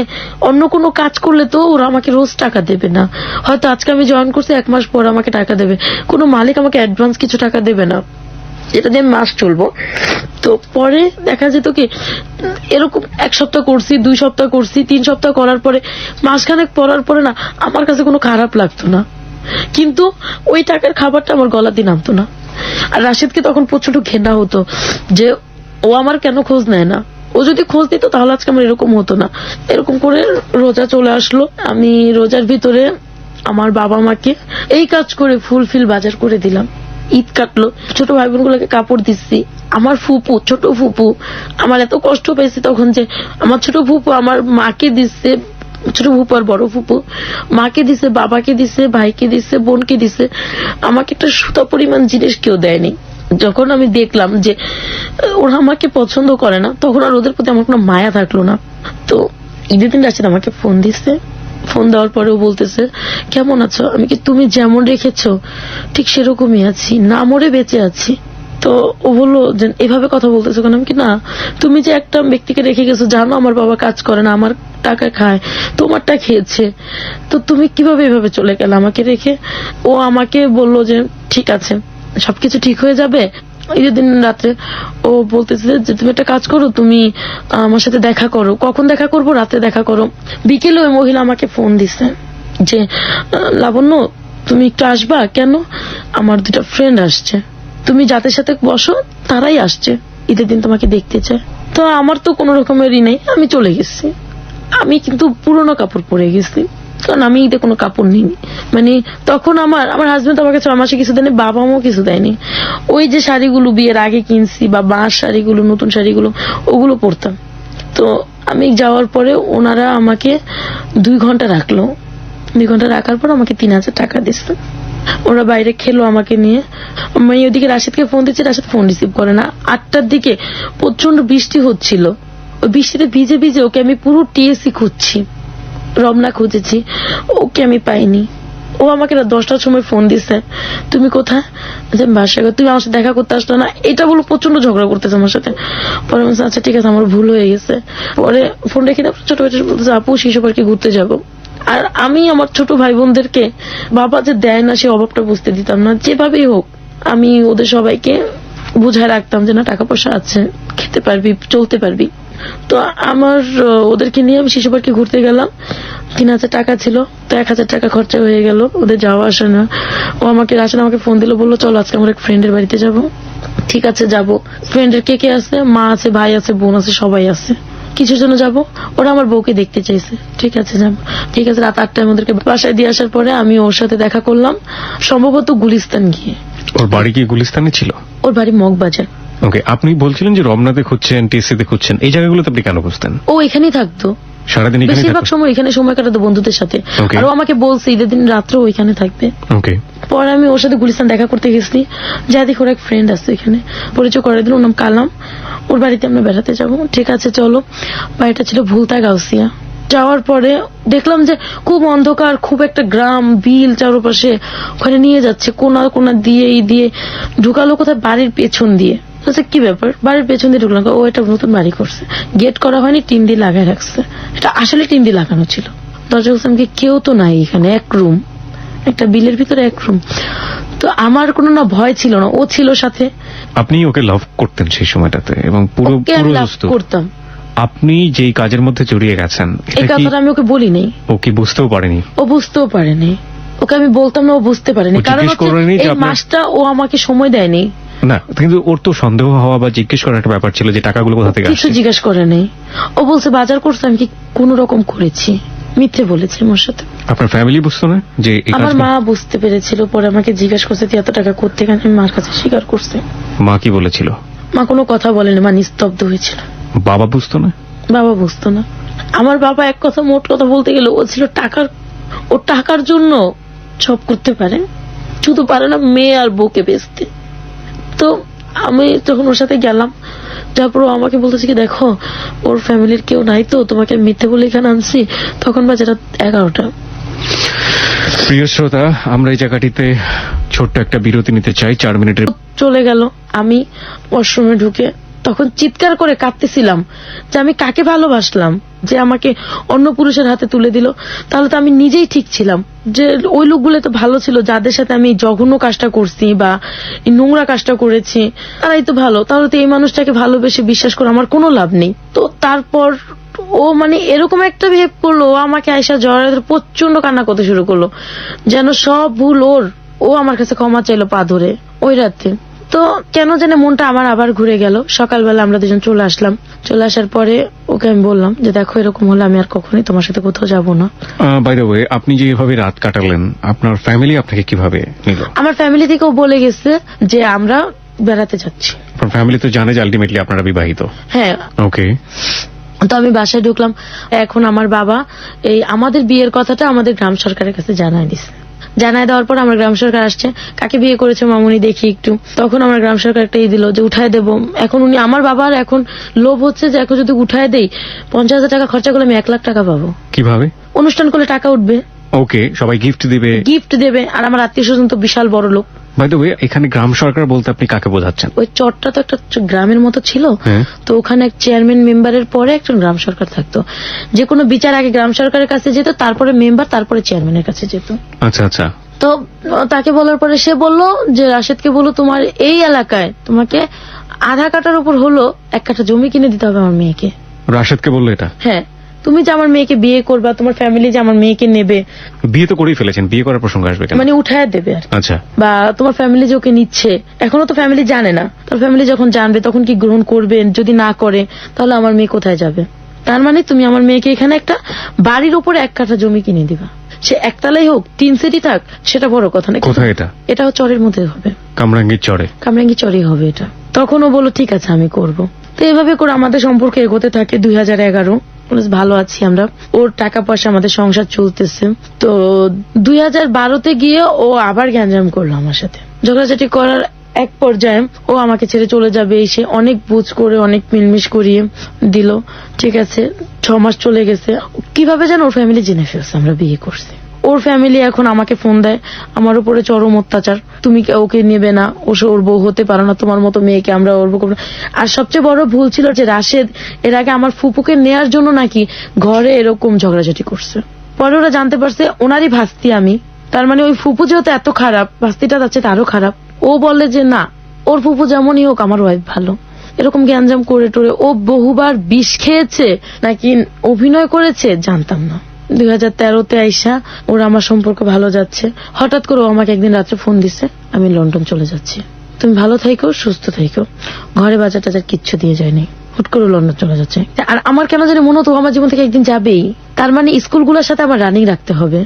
Speaker 2: অন্য কোনো কাজ করলে তো ওরা আমাকে রোজ টাকা দেবে না, হয়তো আজকে আমি জয়েন করছি 1 মাস পর আমাকে টাকা দেবে, কোনো মালিক আমাকে অ্যাডভান্স কিছু টাকা দেবে না, এটা দিয়ে আমি মাস চলবো। তো পরে দেখা যেত কি এরকম 1 সপ্তাহ করছি, 2 সপ্তাহ করছি, 3 সপ্তাহ করার পরে মাসখানেক পড়ার পরে না আমার কাছে কোনো খারাপ লাগতো না, কিন্তু ওই টাকার খাবারটা আমার গলা দিয়ে নামতো না। আর রাশিদকে তখন প্রচন্ড ঘেন্না হতো যে ও আমার কেন খোঁজ নেয় না, ও যদি খোঁজ দিত তাহলে আজকে আমার এরকম হতো না। এরকম করে রোজা চলে আসলো, আমি রোজার ভিতরে আমার বাবা মাকে এই কাজ করে ফুলফিল বাজার করে দিলাম। ঈদ কাটলো, ছোট ভাই বোন গুলোকে কাপড় দিচ্ছি। আমার ফুপু, ছোট ফুপু, আমার এত কষ্ট পেয়েছি তখন যে আমার ছোট ফুপু আমার মাকে দিচ্ছে, ছোট ফুপু আর বড় ফুপু মাকে দিছে, বাবাকে দিছে, ভাইকে দিছে, বোনকে দিছে, আমাকে একটা সুতা পরিমাণ জিনিস কেউ দেয়নি। যখন আমি দেখলাম যে ওরা আমাকে পছন্দ করে না, তখন আর ওদের প্রতি আমার কোনো মায়া থাকলো না। তো ঈদের দিন রাশিদ আমাকে ফোন দিছে, ফোন দেওয়ার পরেও বলতেছে কেমন আছো, আমি কি তুমি যেমন রেখেছো ঠিক সেরকমই আছি, না মরে বেঁচে আছি। তো ও বললো যে এভাবে কথা বলতেছো কেন? আমি কি না, তুমি যে একটা ব্যক্তিকে রেখে গেছো, জানো আমার বাবা কাজ করে না, আমার টাকা খায়, তোমারটা খেয়েছে, তো তুমি কিভাবে এভাবে চলে গেলে আমাকে রেখে? ও আমাকে বললো যে ঠিক আছে, সবকিছু ঠিক হয়ে যাবে। ঈদের দিন রাত্রে ও বলতেছে যে তুমি একটা কাজ করো, তুমি আমার সাথে দেখা করো। কখন দেখা করবো? রাতে দেখা করো। বিকেলে ওই মহিলা আমাকে ফোন দিছে যে লাবণ্য তুমি একটু আসবা। কেন? আমার 2টা ফ্রেন্ড আসছে, তুমি যাদের সাথে বসো তারাই আসছে, ঈদের দিন তোমাকে দেখতে চায়। তো আমার তো কোনো রকমেরই নেই, আমি চলে গেছি। আমি কিন্তু পুরোনো কাপড় পরে গেছি, কারণ আমি ঈদে কোনো কাপড় নিইনি। মানে তখন আমার হাজবেন্ড আমাকে 6 মাসে কিছু দেয়নি, বাবা মাও কিছু দেয়নি। ওই যে শাড়িগুলো বিয়ের আগে কিনছি বা বাঁশ শাড়িগুলো, নতুন শাড়িগুলো, ওগুলো পরতাম। তো আমি যাওয়ার পরে ওনারা আমাকে 2 ঘন্টা রাখলো। 2 ঘন্টা রাখার পর আমাকে 3000 টাকা দিচ্ছে। ওরা বাইরে খেলো আমাকে নিয়ে। আমি ওদিকে রাশিদকে ফোন দিচ্ছি, রাশিদ ফোন রিসিভ করে না। 8টার দিকে প্রচন্ড বৃষ্টি হচ্ছিল, ওই বৃষ্টিতে ভিজে ভিজে ওকে আমি পুরো টিএসসি খুঁজছি, রমনা খুঁজেছি, ওকে আমি পাইনি। ও আমাকে 10টার সময় ফোন দিছে, তুমি কোথায়? বাসায়। তুমি আমার সাথে দেখা করতে আসলো না, এটা বলো, প্রচন্ড ঝগড়া করতেছে আমার সাথে। পরে আমি আচ্ছা ঠিক আছে, আমার ভুল হয়ে গেছে। পরে ফোন রেখে ছোট ভাই বলতেছে আপু শিশু পার্কে ঘুরতে যাবো। আর আমি আমার ছোট ভাই বোনদেরকে বাবা যে দেয় না সে অভাবটা বুঝতে দিতাম না। যেভাবেই হোক আমি ওদের সবাইকে বুঝায় রাখতাম যে না টাকা পয়সা আছে, খেতে পারবি, চলতে পারবি। তো আমার ওদেরকে নিয়ে আমি শিশু পার্কে ঘুরতে গেলাম। 3000 টাকা ছিল, তো 1000 টাকা খরচা হয়ে গেল ওদের যাওয়া আসা না। ও আমাকে রাশিদ আমাকে ফোন দিল, বললো চলো আজকে আমার এক ফ্রেন্ডের বাড়িতে যাব। ঠিক আছে যাব। ফ্রেন্ডের কে কে আছে? মা আছে, ভাই আছে, বোন আছে, সবাই আছে। কিছুর জন্য যাব, ওরা আমার বউকে দেখতে চাইছে। ঠিক আছে যাব। ঠিক আছে, রাত 8টায় আমাদেরকে বাসায় দিয়ে আসার পরে আমি ওর সাথে দেখা করলাম, সম্ভবত গুলিস্তান গিয়ে।
Speaker 1: ওর বাড়ি কি গুলিস্তানে ছিল?
Speaker 2: ওর বাড়ি মগবাজার।
Speaker 1: ওকে, আপনি বলছিলেন যে রমনাতে খুঁজছেন, টিএসসিতে খুঁজছেন, এই জায়গাগুলোতে আপনি কেন খুঁজতেন?
Speaker 2: ও এখানেই থাকতো,
Speaker 1: সারাদিন এখানে
Speaker 2: বেশিরভাগ সময় এখানে সময় কাটাতো বন্ধুদের সাথে।
Speaker 1: Okay.
Speaker 2: আর ও আমাকে বলছে ঈদের দিন রাত্রেও ওইখানে থাকবে।
Speaker 1: ওকে,
Speaker 2: পরে আমি ওর সাথে গুলিস্তান দেখা করতে গেছি, যা দেখি ওর এক ফ্রেন্ড আছে এখানে, পরিচয় করে দিল, ওর নাম কালাম। ওর বাড়িতে আমরা বেড়াতে যাব। ঠিক আছে চলো। বাড়িটা ছিল ভুলতা গাউসিয়া। যাওয়ার পরে দেখলাম যে খুব অন্ধকার, খুব একটা গ্রাম, বিল চারপাশে, ওখানে নিয়ে যাচ্ছে কোনা কোনা দিয়ে এই দিয়ে ঢুকালো কোথায় বাড়ির পেছন দিয়ে। আচ্ছা কি ব্যাপার, বাড়ির পেছন দিয়ে ঢুকলাম, ও এটা নতুন বাড়ি করছে, গেট করা হয়নি, টিন দিয়ে লাগাই রাখছে। এটা আসলে টিন দিয়ে লাগানো ছিল। দরজা খুলছে, আমাকে কেউ তো নাই এখানে, এক রুম, একটা বিলের ভিতরে এক রুম। তো আমার কোনো না ভয় ছিল না, ও ছিল সাথে।
Speaker 1: আপনি ওকে লাভ করতেন সেই সময়টাতে এবং পুরো
Speaker 2: ওকে আমি
Speaker 1: পুরো
Speaker 2: লাভ
Speaker 1: দোস্ত।
Speaker 2: করতাম।
Speaker 1: আপনি যেই কাজের মধ্যে জড়িয়ে গেছেন
Speaker 2: এই
Speaker 1: এটা কি
Speaker 2: কথাটা আমি ওকে বলি নাই,
Speaker 1: ও কি বুঝতেও পারেনি?
Speaker 2: ও বুঝতেও পারেনি। ওকে আমি বলতাম না, ও বুঝতে পারেনি।
Speaker 1: ও
Speaker 2: কারণ
Speaker 1: জিজ্ঞেস
Speaker 2: হচ্ছে
Speaker 1: করেনি যে
Speaker 2: এই
Speaker 1: আপনার-
Speaker 2: মাসটা ও আমাকে সময় দেয়নি।
Speaker 1: না, কিন্তু ওর তো সন্দেহ হওয়া বা জিজ্ঞেস করার একটা ব্যাপার ছিল যে টাকাগুলো কোথা থেকে
Speaker 2: কিছু
Speaker 1: আসছে।
Speaker 2: জিজ্ঞেস করে নেই। ও বলছে বাজার করছে, আমি কি কোন রকম করেছি, মিথ্যে বলেছি আমার সাথে।
Speaker 1: আপনার ফ্যামিলি বুঝতো না যে এই
Speaker 2: আমার
Speaker 1: কাজগুলো?
Speaker 2: মা বুঝতে পেরেছিল, পরে আমাকে জিজ্ঞেস করছে তুই এত টাকা করতে গেলে, আমি মার কাছে স্বীকার করছি।
Speaker 1: মা কি বলেছিল?
Speaker 2: মা কোনো কথা বলেনি, মা নিস্তব্ধ হয়েছিল।
Speaker 1: বাবা বুঝতো না?
Speaker 2: বাবা বুঝতো না। আমার বাবা এক কথা, মোট কথা বলতে গেলে ও ছিল টাকার, ও টাকার জন্য সব করতে পারে, শুধু পারে না মেয়ে আর বউকে বেচতে। তো আমি যখন ওর সাথে গেলাম, তারপর ও আমাকে বলতেছে কি দেখো ওর ফ্যামিলির কেউ নাই, তো তোমাকে মিথ্যে বলে এখানে আনছি। তখন বাজে রাত 11টা।
Speaker 1: প্রিয় শ্রোতা, আমরা এই জায়গাটিতে ছোট্ট একটা বিরতি নিতে চাই, 4 মিনিটের।
Speaker 2: চলে গেল। আমি ওয়াশরুমে ঢুকে তখন চিৎকার করে কাঁদতেছিলাম যে আমি কাকে ভালোবাসলাম যে আমাকে অন্য পুরুষের হাতে তুলে দিল। তাহলে তো আমি নিজেই ঠিক ছিলাম, যে ওই লোকগুলো তো ভালো ছিল, যাদের সাথে আমি জঘন্য কাজটা করছি বা এই নোংরা কাজটা করেছি তারাই তো ভালো। তাহলে তো এই মানুষটাকে ভালোবেসে বিশ্বাস করে আমার কোনো লাভ নেই। তো তারপর ও মানে এরকম একটা বিহেভ করলো, ও আমাকে আয়সা জড়ায় ধরে প্রচন্ড কান্না করতে শুরু করলো, যেন সব ভুল ওর। ও আমার কাছে ক্ষমা চাইলো পা ধরে ওই রাতে। তো কেন জানে মনটা আমার আবার ঘুরে গেল। সকালবেলা আমরা দুজন চলে আসলাম। চলে আসার পরে ওকে আমি বললাম যে দেখো এরকম হলে আমি আর কখনোই তোমার সাথে কোথাও যাবো না।
Speaker 1: বাই দ্য ওয়ে, আপনি যেভাবে রাত কাটালেন, আপনার ফ্যামিলি আপনাকে কিভাবে নিল?
Speaker 2: আমার ফ্যামিলি থেকেও বলে গেছে যে আমরা বেড়াতে যাচ্ছি।
Speaker 1: আপনার ফ্যামিলি তো জানে যে আলটিমেটলি আপনারা বিবাহিত।
Speaker 2: হ্যাঁ।
Speaker 1: ওকে।
Speaker 2: তো আমি বাসায় ঢুকলাম। এখন আমার বাবা এই আমাদের বিয়ের কথাটা আমাদের গ্রাম সরকারের কাছে জানাই দিছে। জানাই দেওয়ার পর আমার গ্রাম সরকার আসছে, কাকে বিয়ে করেছে মামুনি দেখি একটু। তখন আমার গ্রাম সরকার একটা দিল যে উঠায় দেবো। এখন উনি আমার বাবার এখন লোভ হচ্ছে যে এখন যদি উঠায় দেই 50,000 টাকা খরচা করলে আমি 1 লাখ টাকা পাবো।
Speaker 1: কিভাবে?
Speaker 2: অনুষ্ঠান করলে টাকা উঠবে,
Speaker 1: ওকে, সবাই গিফট দিবে।
Speaker 2: গিফট দেবে, আর আমার আত্মীয় স্বজন তো বিশাল বড় লোক।
Speaker 1: বাই দ্য ওয়ে, এখানে গ্রাম সরকার বলতে আপনি কাকে বোঝাচ্ছেন?
Speaker 2: ওই চরটা তো একটা গ্রামের মতো ছিল,
Speaker 1: হ্যাঁ।
Speaker 2: তো ওখানে এক চেয়ারম্যান মেম্বারের পরে একজন গ্রাম সরকার থাকতো। যে কোনো বিচার আগে গ্রাম সরকারের কাছে যেত, তারপরে মেম্বার, তারপরে চেয়ারম্যানের কাছে যেত।
Speaker 1: আচ্ছা আচ্ছা।
Speaker 2: তো তাকে বলার পরে সে বলল যে রাশেদকে বলো তোমার এই এলাকায় তোমাকে আধা কাটার উপর হলো 1 কাঠা জমি কিনে দিতে হবে আমার মেয়েকে।
Speaker 1: রাশেদকে বললো এটা?
Speaker 2: হ্যাঁ, তুমি যে আমার মেয়েকে বিয়ে করবা, তোমার ফ্যামিলি যে আমার মেয়েকে নেবে।
Speaker 1: বিয়ে তো করেই ফেলেছেন, বিয়ে করার প্রসঙ্গ আসবে কেন?
Speaker 2: মানে উঠায় দেবে আর কি।
Speaker 1: আচ্ছা।
Speaker 2: বা তোমার ফ্যামিলি যে ওকে নিচ্ছে, এখনো তো ফ্যামিলি জানে না। তোর ফ্যামিলি যখন জানবে তখন কি গ্রহণ করবেন? যদি না করে তাহলে আমার মেয়ে কোথায় যাবে? তার মানে তুমি আমার মেয়েকে এখানে একটা বাড়ির উপরে 1 কাঠা জমি কিনে দিবা। সে একতলাই হোক 3 সিটি থাক, সেটা বড় কথা না।
Speaker 1: কোথায় এটা?
Speaker 2: এটাও চরের মধ্যে হবে,
Speaker 1: কামরাঙ্গীর চরে।
Speaker 2: কামরাঙ্গি চরেই হবে এটা। তখন ও বললো ঠিক আছে আমি করব। তো এভাবে করে আমাদের সম্পর্ক এগোতে থাকে। 2011 ভালো আছি আমরা, ওর টাকা পয়সা আমাদের সংসার চলতেছে। তো 2012তে গিয়ে ও আবার গ্যাঞ্জাম করলো আমার সাথে। ঝগড়াঝাটি করার এক পর্যায়ে ও আমাকে ছেড়ে চলে যাবে, এসে অনেক বুঝ করে অনেক মিলমিশ করিয়ে দিল। ঠিক আছে, 6 মাস চলে গেছে। কিভাবে যেন ওর ফ্যামিলি জেনে ফেলছে আমরা বিয়ে করছি। ওর ফ্যামিলি এখন আমাকে ফোন দেয়, আমার উপরে চরম অত্যাচার, তুমি ওকে নেবে না, ওর বউ হতে পারো না, তোমার মতো মেয়েকে আমরা ওর বউ করবো না। আর সবচেয়ে বড় ভুল ছিল যে রাশেদ এর আগে আমার ফুপুকে নেয়ার জন্য নাকি ঘরে এরকম ঝগড়াঝাটি করছে। পরে ওরা জানতে পারছে ওনারই ভাস্তি আমি। তার মানে ওই ফুপু যেহেতু এত খারাপ, ভাস্তিটা যাচ্ছে আরো খারাপ। ও বলে যে না, ওর ফুপু যেমনই হোক আমার ওয়াইফ ভালো। এরকম গ্যাঞ্জাম করে টোরে ও বহুবার বিষ খেয়েছে নাকি অভিনয় করেছে জানতাম না। 2013তে আইসা ওরা আমার সম্পর্ক ভালো যাচ্ছে। হঠাৎ করে ও আমাকে একদিন রাত্রে ফোন দিছে, আমি লন্ডন চলে যাচ্ছি, তুমি ভালো থাইকো, সুস্থ থাইকো। ঘরে বাজার টাজার কিচ্ছু দিয়ে যায়নি, হুট করে লন্ডন চলে যাচ্ছে। আর আমার কেন জানি মনে হতো আমার জীবন থেকে একদিন যাবেই। তার মানে স্কুলগুলোর সাথে আমার রানিং রাখতে হবে।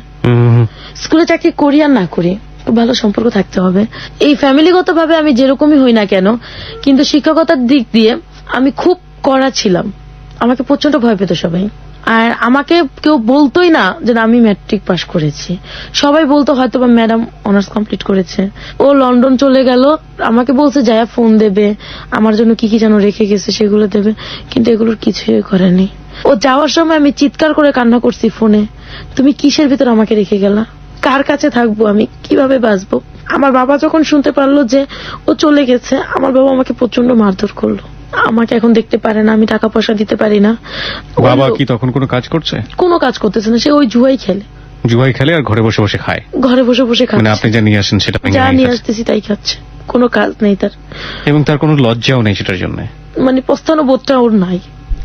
Speaker 2: স্কুলে চাকরি করি আর না করি, খুব ভালো সম্পর্ক থাকতে হবে। এই ফ্যামিলিগত ভাবে আমি যেরকমই হই না কেন, কিন্তু শিক্ষকতার দিক দিয়ে আমি খুব কড়া ছিলাম। আমাকে প্রচন্ড ভয় পেত সবাই। আর আমাকে কেউ বলতোই না যে আমি ম্যাট্রিক পাস করেছি, সবাই বলতো হয়তো বা ম্যাডাম অনার্স কমপ্লিট করেছে। ও লন্ডন চলে গেল, আমাকে বলছে যায়া ফোন দেবে, আমার জন্য কি কি যেন রেখে গেছে সেগুলো দেবে, কিন্তু এগুলোর কিছুই করেনি। ও যাওয়ার সময় আমি চিৎকার করে কান্না করছি ফোনে, তুমি কিসের ভিতর আমাকে রেখে গেলা, কার কাছে থাকবো, আমি কিভাবে বাঁচবো। আমার বাবা যখন শুনতে পারলো যে ও চলে গেছে, আমার বাবা আমাকে প্রচন্ড মারধর করলো। আমাকে এখন দেখতে পারে না, আমি টাকা পয়সা দিতে পারি না।
Speaker 1: বাবা কি তখন কোনো কাজ করছে?
Speaker 2: কোনো কাজ করতেছে না, সে ওই জুয়াই খেলে।
Speaker 1: জুয়াই খেলে আর ঘরে বসে বসে খায়?
Speaker 2: ঘরে বসে বসে
Speaker 1: মানে
Speaker 2: খাচ্ছে,
Speaker 1: আপনি যা নিয়ে আসেন সেটা
Speaker 2: যা নিয়ে আসতেছি তাই খাচ্ছে, কোনো কাজ নেই তার।
Speaker 1: এবং তার কোনো লজ্জাও নেই সেটার জন্য,
Speaker 2: মানে পস্তানো বোধটা ওর নাই।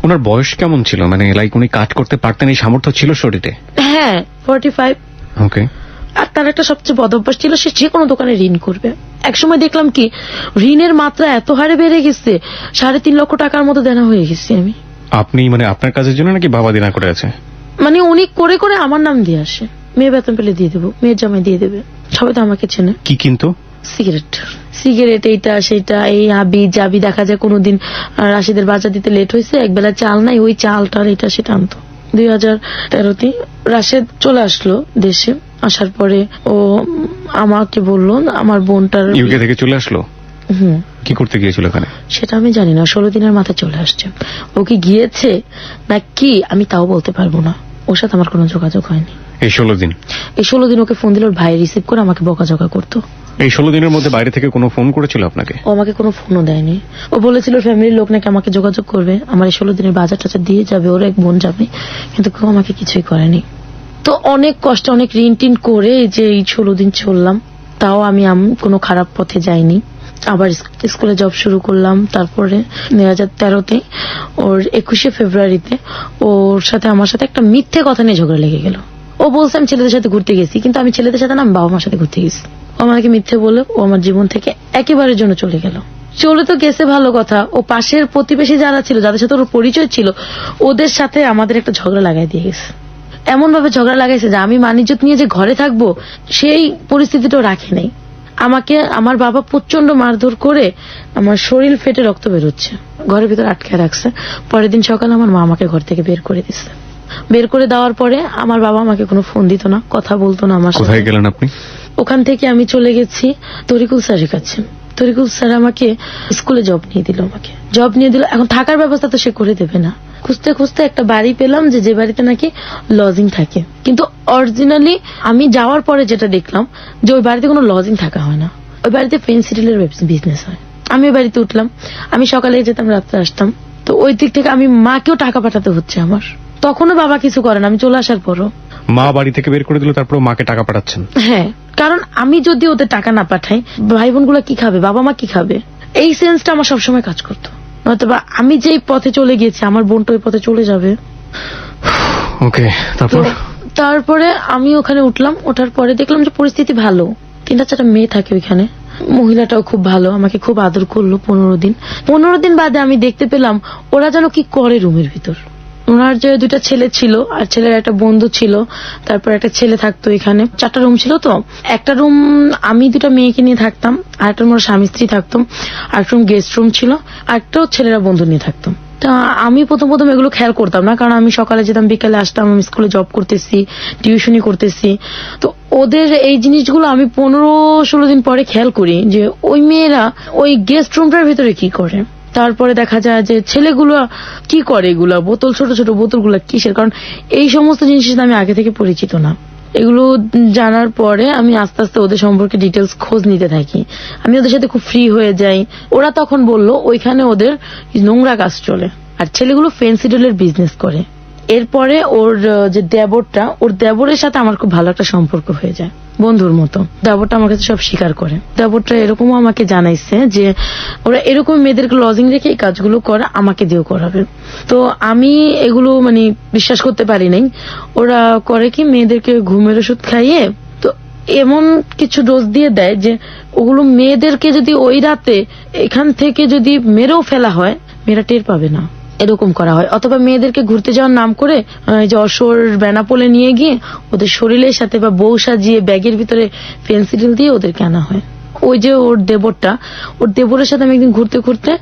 Speaker 1: ওনার বয়স কেমন ছিল? মানে লাইক উনি কাজ করতে পারতেন, এই সামর্থ্য ছিল শরীরে?
Speaker 2: হ্যাঁ, 45।
Speaker 1: ওকে।
Speaker 2: আর তার একটা সবচেয়ে বদ অভ্যাস ছিল, সে যে কোনো দোকানে ঋণ করবে। একসময় দেখলাম কি ঋণের মাত্রা এত হারে বেড়ে গেছে, 3.5 লক্ষ টাকার মতো দেনা হয়ে গেছি আমি।
Speaker 1: আপনি মানে আপনার কাজের জন্য নাকি বাবা দেনা করে আছে?
Speaker 2: মানে উনি করে করে আমার নাম দিয়ে আসে, মেয়ে বেতন পেলে দিয়ে দেবো, মেয়ের জামাই দিয়ে দেবে, সবাই তো আমাকে চেনে।
Speaker 1: কি কিন্তু?
Speaker 2: সিগারেট এইটা সেটা, এই আবি যাবি। দেখা যায় কোনোদিন রাশিদের বাজার দিতে লেট হয়েছে, একবেলা চাল নাই, ওই চালটা এটা সেটা আনতো। 2013তে রাশেদ চলে আসলো দেশে। আসার পরে ও আমাকে বললো আমার বোনটার
Speaker 1: ইউকে থেকে চলে আসলো। কি করতে গিয়েছিল ওখানে
Speaker 2: সেটা আমি জানি না, 16 দিনের মাথায় চলে আসছে। ও কি গিয়েছে না কি আমি তাও বলতে পারবো না, ওর সাথে আমার কোনো যোগাযোগ হয়নি।
Speaker 1: এই 16 দিন
Speaker 2: এই 16 দিন ওকে ফোন দিলে ওর ভাই রিসিভ করে আমাকে বকাঝকা করতো।
Speaker 1: এই 16 দিনের মধ্যে বাইরে থেকে কোনো ফোন করেছিল আপনাকে?
Speaker 2: ও আমাকে কোনো ফোনও দেয়নি। ও বলেছিল ফ্যামিলির লোক নাকি আমাকে যোগাযোগ করবে, আমার এই 16 দিনের বাজার টাজার দিয়ে যাবে, ওর এক বোন যাবে, কিন্তু কেউ আমাকে কিছুই করেনি। তো অনেক কষ্ট, অনেক ঋণ টিন করে এই যে এই 16 দিন চললাম, তাও আমি কোনো খারাপ পথে যাইনি। আবার স্কুলে জব শুরু করলাম। তারপরে 2013-তে ওর 21শে ফেব্রুয়ারিতে ওর সাথে আমার সাথে একটা মিথ্যে কথা নিয়ে ঝগড়া লেগে গেল। ও বলছে আমি ছেলেদের সাথে ঘুরতে গেছি, কিন্তু আমি ছেলেদের সাথে না, আমি বাবা মার সাথে ঘুরতে গেছি। ও আমাকে মিথ্যে বলে ও আমার জীবন থেকে একেবারের জন্য চলে গেল। চলে তো গেছে ভালো কথা, ও পাশের প্রতিবেশী যারা ছিল, যাদের সাথে ওর পরিচয় ছিল, ওদের সাথে আমাদের একটা ঝগড়া লাগাই দিয়ে গেছে। এমন ভাবে ঝগড়া লাগাইছে যে আমি মানিজ্যত নিয়ে যে ঘরে থাকবো সেই পরিস্থিতিটাও রাখে নাই। আমাকে আমার বাবা প্রচন্ড মারধর করে আমার শরীর ফেটে রক্ত বেরোচ্ছে, ঘরের ভিতরে আটকে রাখছে। পরের দিন সকালে আমার মা আমাকে ঘর থেকে বের করে দিচ্ছে। বের করে দেওয়ার পরে আমার বাবা আমাকে কোনো ফোন দিত না, কথা বলতো না আমার সাথে।
Speaker 1: কোথায় গেলেন আপনি?
Speaker 2: ওখান থেকে আমি চলে গেছি তরিকুল স্যারের কাছে। তরিকুল স্যার আমাকে স্কুলে জব নিয়ে দিল। এখন থাকার ব্যবস্থা তো সে করে দেবে না। খুঁজতে খুঁজতে একটা বাড়ি পেলাম, যে বাড়িতে নাকি লজিং থাকে, কিন্তু অরিজিনালি আমি যাওয়ার পরে যেটা দেখলাম যে ওই বাড়িতে কোনো লজিং থাকা হয় না, ওই বাড়িতে ফেন্সিডিলের বিজনেস হয়। আমি ওই বাড়িতে উঠলাম, আমি সকালে যেতাম, রাত্রে আসতাম। তো ওই দিক থেকে আমি মাকেও টাকা পাঠাতে হচ্ছে আমার। তখনও বাবা কিছু করেন, আমি চলে আসার পরও।
Speaker 1: মা বাড়ি থেকে বের করে দিল, তারপর মাকে টাকা পাঠাচ্ছেন?
Speaker 2: হ্যাঁ, কারণ আমি যদি ওদের টাকা না পাঠাই, ভাই বোন গুলা কি খাবে, বাবা মা কি খাবে, এই সেন্সটা আমার সবসময় কাজ করতো। নয়তো আমি যেই পথে চলে গেছি আমার বোনটা ওই পথে চলে যাবে।
Speaker 1: ওকে,
Speaker 2: তারপরে আমি ওখানে উঠলাম। ওঠার পরে দেখলাম যে পরিস্থিতি ভালো, 3-4টা মেয়ে থাকে ওইখানে। মহিলাটাও খুব ভালো, আমাকে খুব আদর করলো। 15 দিন বাদে আমি দেখতে পেলাম ওরা যেন কি করে রুমের ভিতর। ওনার যে 2টা ছেলে ছিল আর ছেলের একটা বন্ধু ছিল, তারপর একটা ছেলে থাকতো এখানে। 4টা রুম ছিল। তো একটা রুম আমি 2টা মেয়েকে নিয়ে থাকতাম, আর একটা রুম স্বামী স্ত্রী থাকতাম, আর একটা রুম গেস্ট রুম ছিল, আর একটা ছেলেরা বন্ধু নিয়ে থাকতাম। তা আমি প্রথম এগুলো খেয়াল করতাম না, কারণ আমি সকালে যেতাম, বিকালে আসতাম, আমি স্কুলে জব করতেছি, টিউশনি করতেছি। তো ওদের এই জিনিসগুলো আমি 15-16 দিন পরে খেয়াল করি যে ওই মেয়েরা ওই গেস্ট রুমটার ভিতরে কি করে। তারপরে দেখা যায় যে ছেলেগুলো কি করে, এগুলা বোতল, ছোট ছোট বোতলগুলো কিসের, কারণ এই সমস্ত জিনিসের সাথে আমি আগে থেকে পরিচিত না। এগুলো জানার পরে আমি আস্তে আস্তে ওদের সম্পর্কে ডিটেলস খোঁজ নিতে থাকি। আমি ওদের সাথে খুব ফ্রি হয়ে যাই। ওরা তখন বলল ওইখানে ওদের নোংরা কাজ চলে, আর ছেলেগুলো ফেন্সিডিলের বিজনেস করে। এরপরে ওর যে দেবরটা, ওর দেবরের সাথে আমার খুব ভালো একটা সম্পর্ক হয়ে যায়, বন্ধুর মতো। দেবরটা আমার কাছে সব স্বীকার করে। দেবরটা এরকমও আমাকে জানাইছে যে ওরা এরকম মেয়েদেরকে লজিং রেখে এই কাজগুলো করে, আমাকে দিয়েও করাবে। তো আমি এগুলো বিশ্বাস করতে পারি নাই। ওরা করে কি, মেয়েদেরকে ঘুমের ওষুধ খাইয়ে তো এমন কিছু ডোজ দিয়ে দেয় যে ওগুলো মেয়েদেরকে যদি ওই রাতে এখান থেকে যদি মেরেও ফেলা হয়, মেয়েরা টের পাবে না, এরকম করা হয়। অথবা মেয়েদেরকে ঘুরতে যাওয়ার নাম করে যশোর বেনাপোলে নিয়ে গিয়ে ওদের শরীরের সাথে বা বউ সাজিয়ে ব্যাগের ভিতরে ফেন্সিডিল দিয়ে ওদেরকে আনা হয়। ওই যে ওর দেবরের সাথে আমি একদিন ঘুরতে,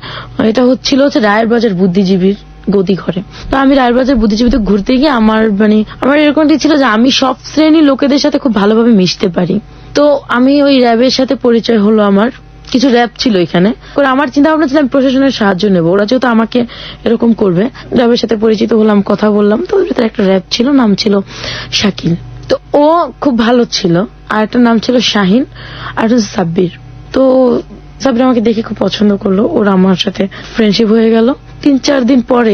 Speaker 2: এটা হচ্ছে রায়ের বাজার বুদ্ধিজীবীর গদি ঘরে। তো আমি রায়ের বাজার বুদ্ধিজীবীতে ঘুরতে গিয়ে আমার এরকমটি ছিল যে আমি সব শ্রেণীর লোকেদের সাথে খুব ভালোভাবে মিশতে পারি। তো আমি ওই র্যাবের সাথে পরিচয় হলো আমার। কিছু র্যাব ছিল এখানে। আমার চিন্তা ভাবনা ছিল আমি প্রশাসনের সাহায্য নেব, ওরা যেহেতু আমাকে এরকম করবে। র্যাবের সাথে পরিচিত হলাম, কথা বললাম। তো ওর ভিতরে একটা র্যাব ছিল, নাম ছিল শাকিল। তো ও খুব ভালো ছিল। আর একটা নাম ছিল শাহিন, আর একটা সাব্বির। তো সাব্বির আমাকে দেখে খুব পছন্দ করলো, ওরা আমার সাথে ফ্রেন্ডশিপ হয়ে গেল। 3-4 দিন পরে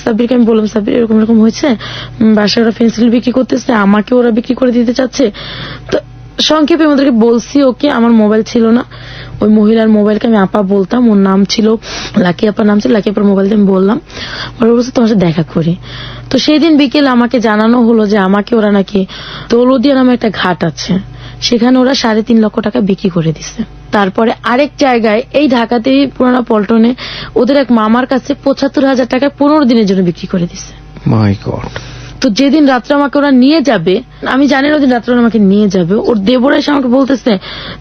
Speaker 2: সাব্বিরকে আমি বললাম, সাব্বির এরকম হয়েছে, বাসায় ওরা পেন্সিল বিক্রি করতেছে, আমাকে ওরা বিক্রি করে দিতে চাচ্ছে। তো সংক্ষেপে ওদেরকে বলছি। ওকে, আমার মোবাইল ছিল না, ওই মহিলার মোবাইলকে আমি আপা বলতাম, ওর নাম ছিল লাকি আপা, লাকি আপার মোবাইল দিয়ে আমি বললাম, ওরা বলছে তোমার সাথে দেখা করি। তো সেই দিন বিকেলে আমাকে জানানো হলো যে আমাকে ওরা নাকি দৌলদিয়া নামে একটা ঘাট আছে, সেখানে ওরা 3.5 লক্ষ টাকা বিক্রি করে দিছে। তারপরে আরেক জায়গায় এই ঢাকাতেই পুরানা পল্টনে ওদের এক মামার কাছে 75,000 টাকায় 15 দিনের জন্য বিক্রি করে দিছে।
Speaker 1: মাই গড।
Speaker 2: তো যেদিন রাত্রে আমাকে ওরা নিয়ে যাবে, আমি জানি না ওদিন রাত্রে ওরা আমাকে নিয়ে যাবে, ওর দেবরা এসে আমাকে বলতেছে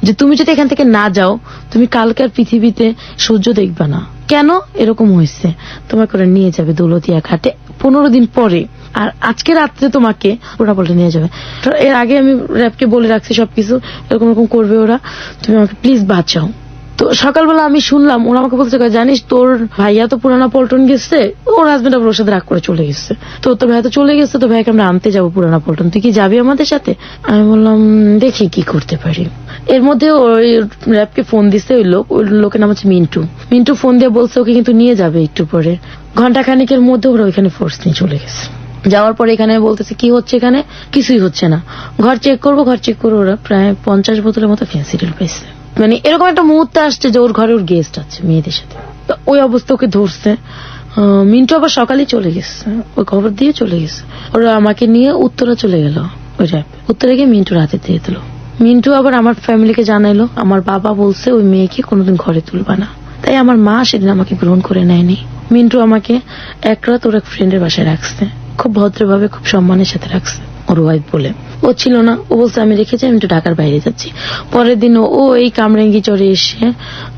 Speaker 2: যে তুমি যদি এখান থেকে না যাও, তুমি কালকে আর পৃথিবীতে সূর্য দেখবে না। কেন এরকম হয়েছে, তোমাকে ওরা নিয়ে যাবে দৌলতিয়া ঘাটে 15 দিন পরে, আর আজকে রাত্রে তোমাকে ওরা বলে নিয়ে যাবে। এর আগে আমি র্যাবকে বলে রাখছি সবকিছু, এরকম করবে ওরা, তুমি আমাকে প্লিজ বাঁচাও। তো সকালবেলা আমি শুনলাম ওরা আমাকে বলতে জানিস তোর ভাইয়া তো পুরানা পল্টন গেছে, ওর হাজবেন্ড আবার ওর সাথে রাগ করে চলে গেছে, তো তোর ভাইয়া তো চলে গেছে, তো ভাইকে আমরা আনতে যাবো পুরানা পল্টন, তুই কি যাবি আমাদের সাথে? আমি বললাম দেখি কি করতে পারি। এর মধ্যে ওই র্যাবকে ফোন দিছে ওই লোকের নাম হচ্ছে মিন্টু। মিন্টু ফোন দিয়ে বলছে ওকে কিন্তু নিয়ে যাবে একটু পরে। ঘন্টাখানিকের মধ্যে ওরা ওইখানে ফোর্স নিয়ে চলে গেছে। যাওয়ার পরে এখানে বলতেছে কি হচ্ছে, এখানে কিছুই হচ্ছে না, ঘর চেক করবো। ঘর চেক করে ওরা প্রায় 50 বোতলের মতো ফেন্সিডিল পাইছে। মানে এরকম একটা মুহূর্ত আসছে যে ওর ঘরে ওর গেস্ট আছে মেয়েদের সাথে, তো ওই অবস্থা ওকে ধরছে। মিন্টু আবার সকালেই চলে গেছে, ওই খবর দিয়ে চলে গেছে। ওরা আমাকে নিয়ে উত্তরা চলে গেল, ওই র্যাব উত্তরে গিয়ে মিন্টু রাতে দিয়ে দিল। মিন্টু আবার আমার ফ্যামিলিকে জানাইলো, আমার বাবা বলছে ওই মেয়েকে কোনোদিন ঘরে তুলবা না, তাই আমার মা সেদিন আমাকে গ্রহণ করে নেয়নি। মিন্টু আমাকে এক রাত ওর এক ফ্রেন্ডের বাসায় রাখছে, খুব ভদ্রভাবে খুব সম্মানের সাথে রাখছে। ওর ওয়াইফ বলে ও ছিল না, ও বলছে আমি রেখেছি, আমি একটু ঢাকার বাইরে যাচ্ছি। পরের দিন ও এই কামরাঙ্গি চড়ে এসে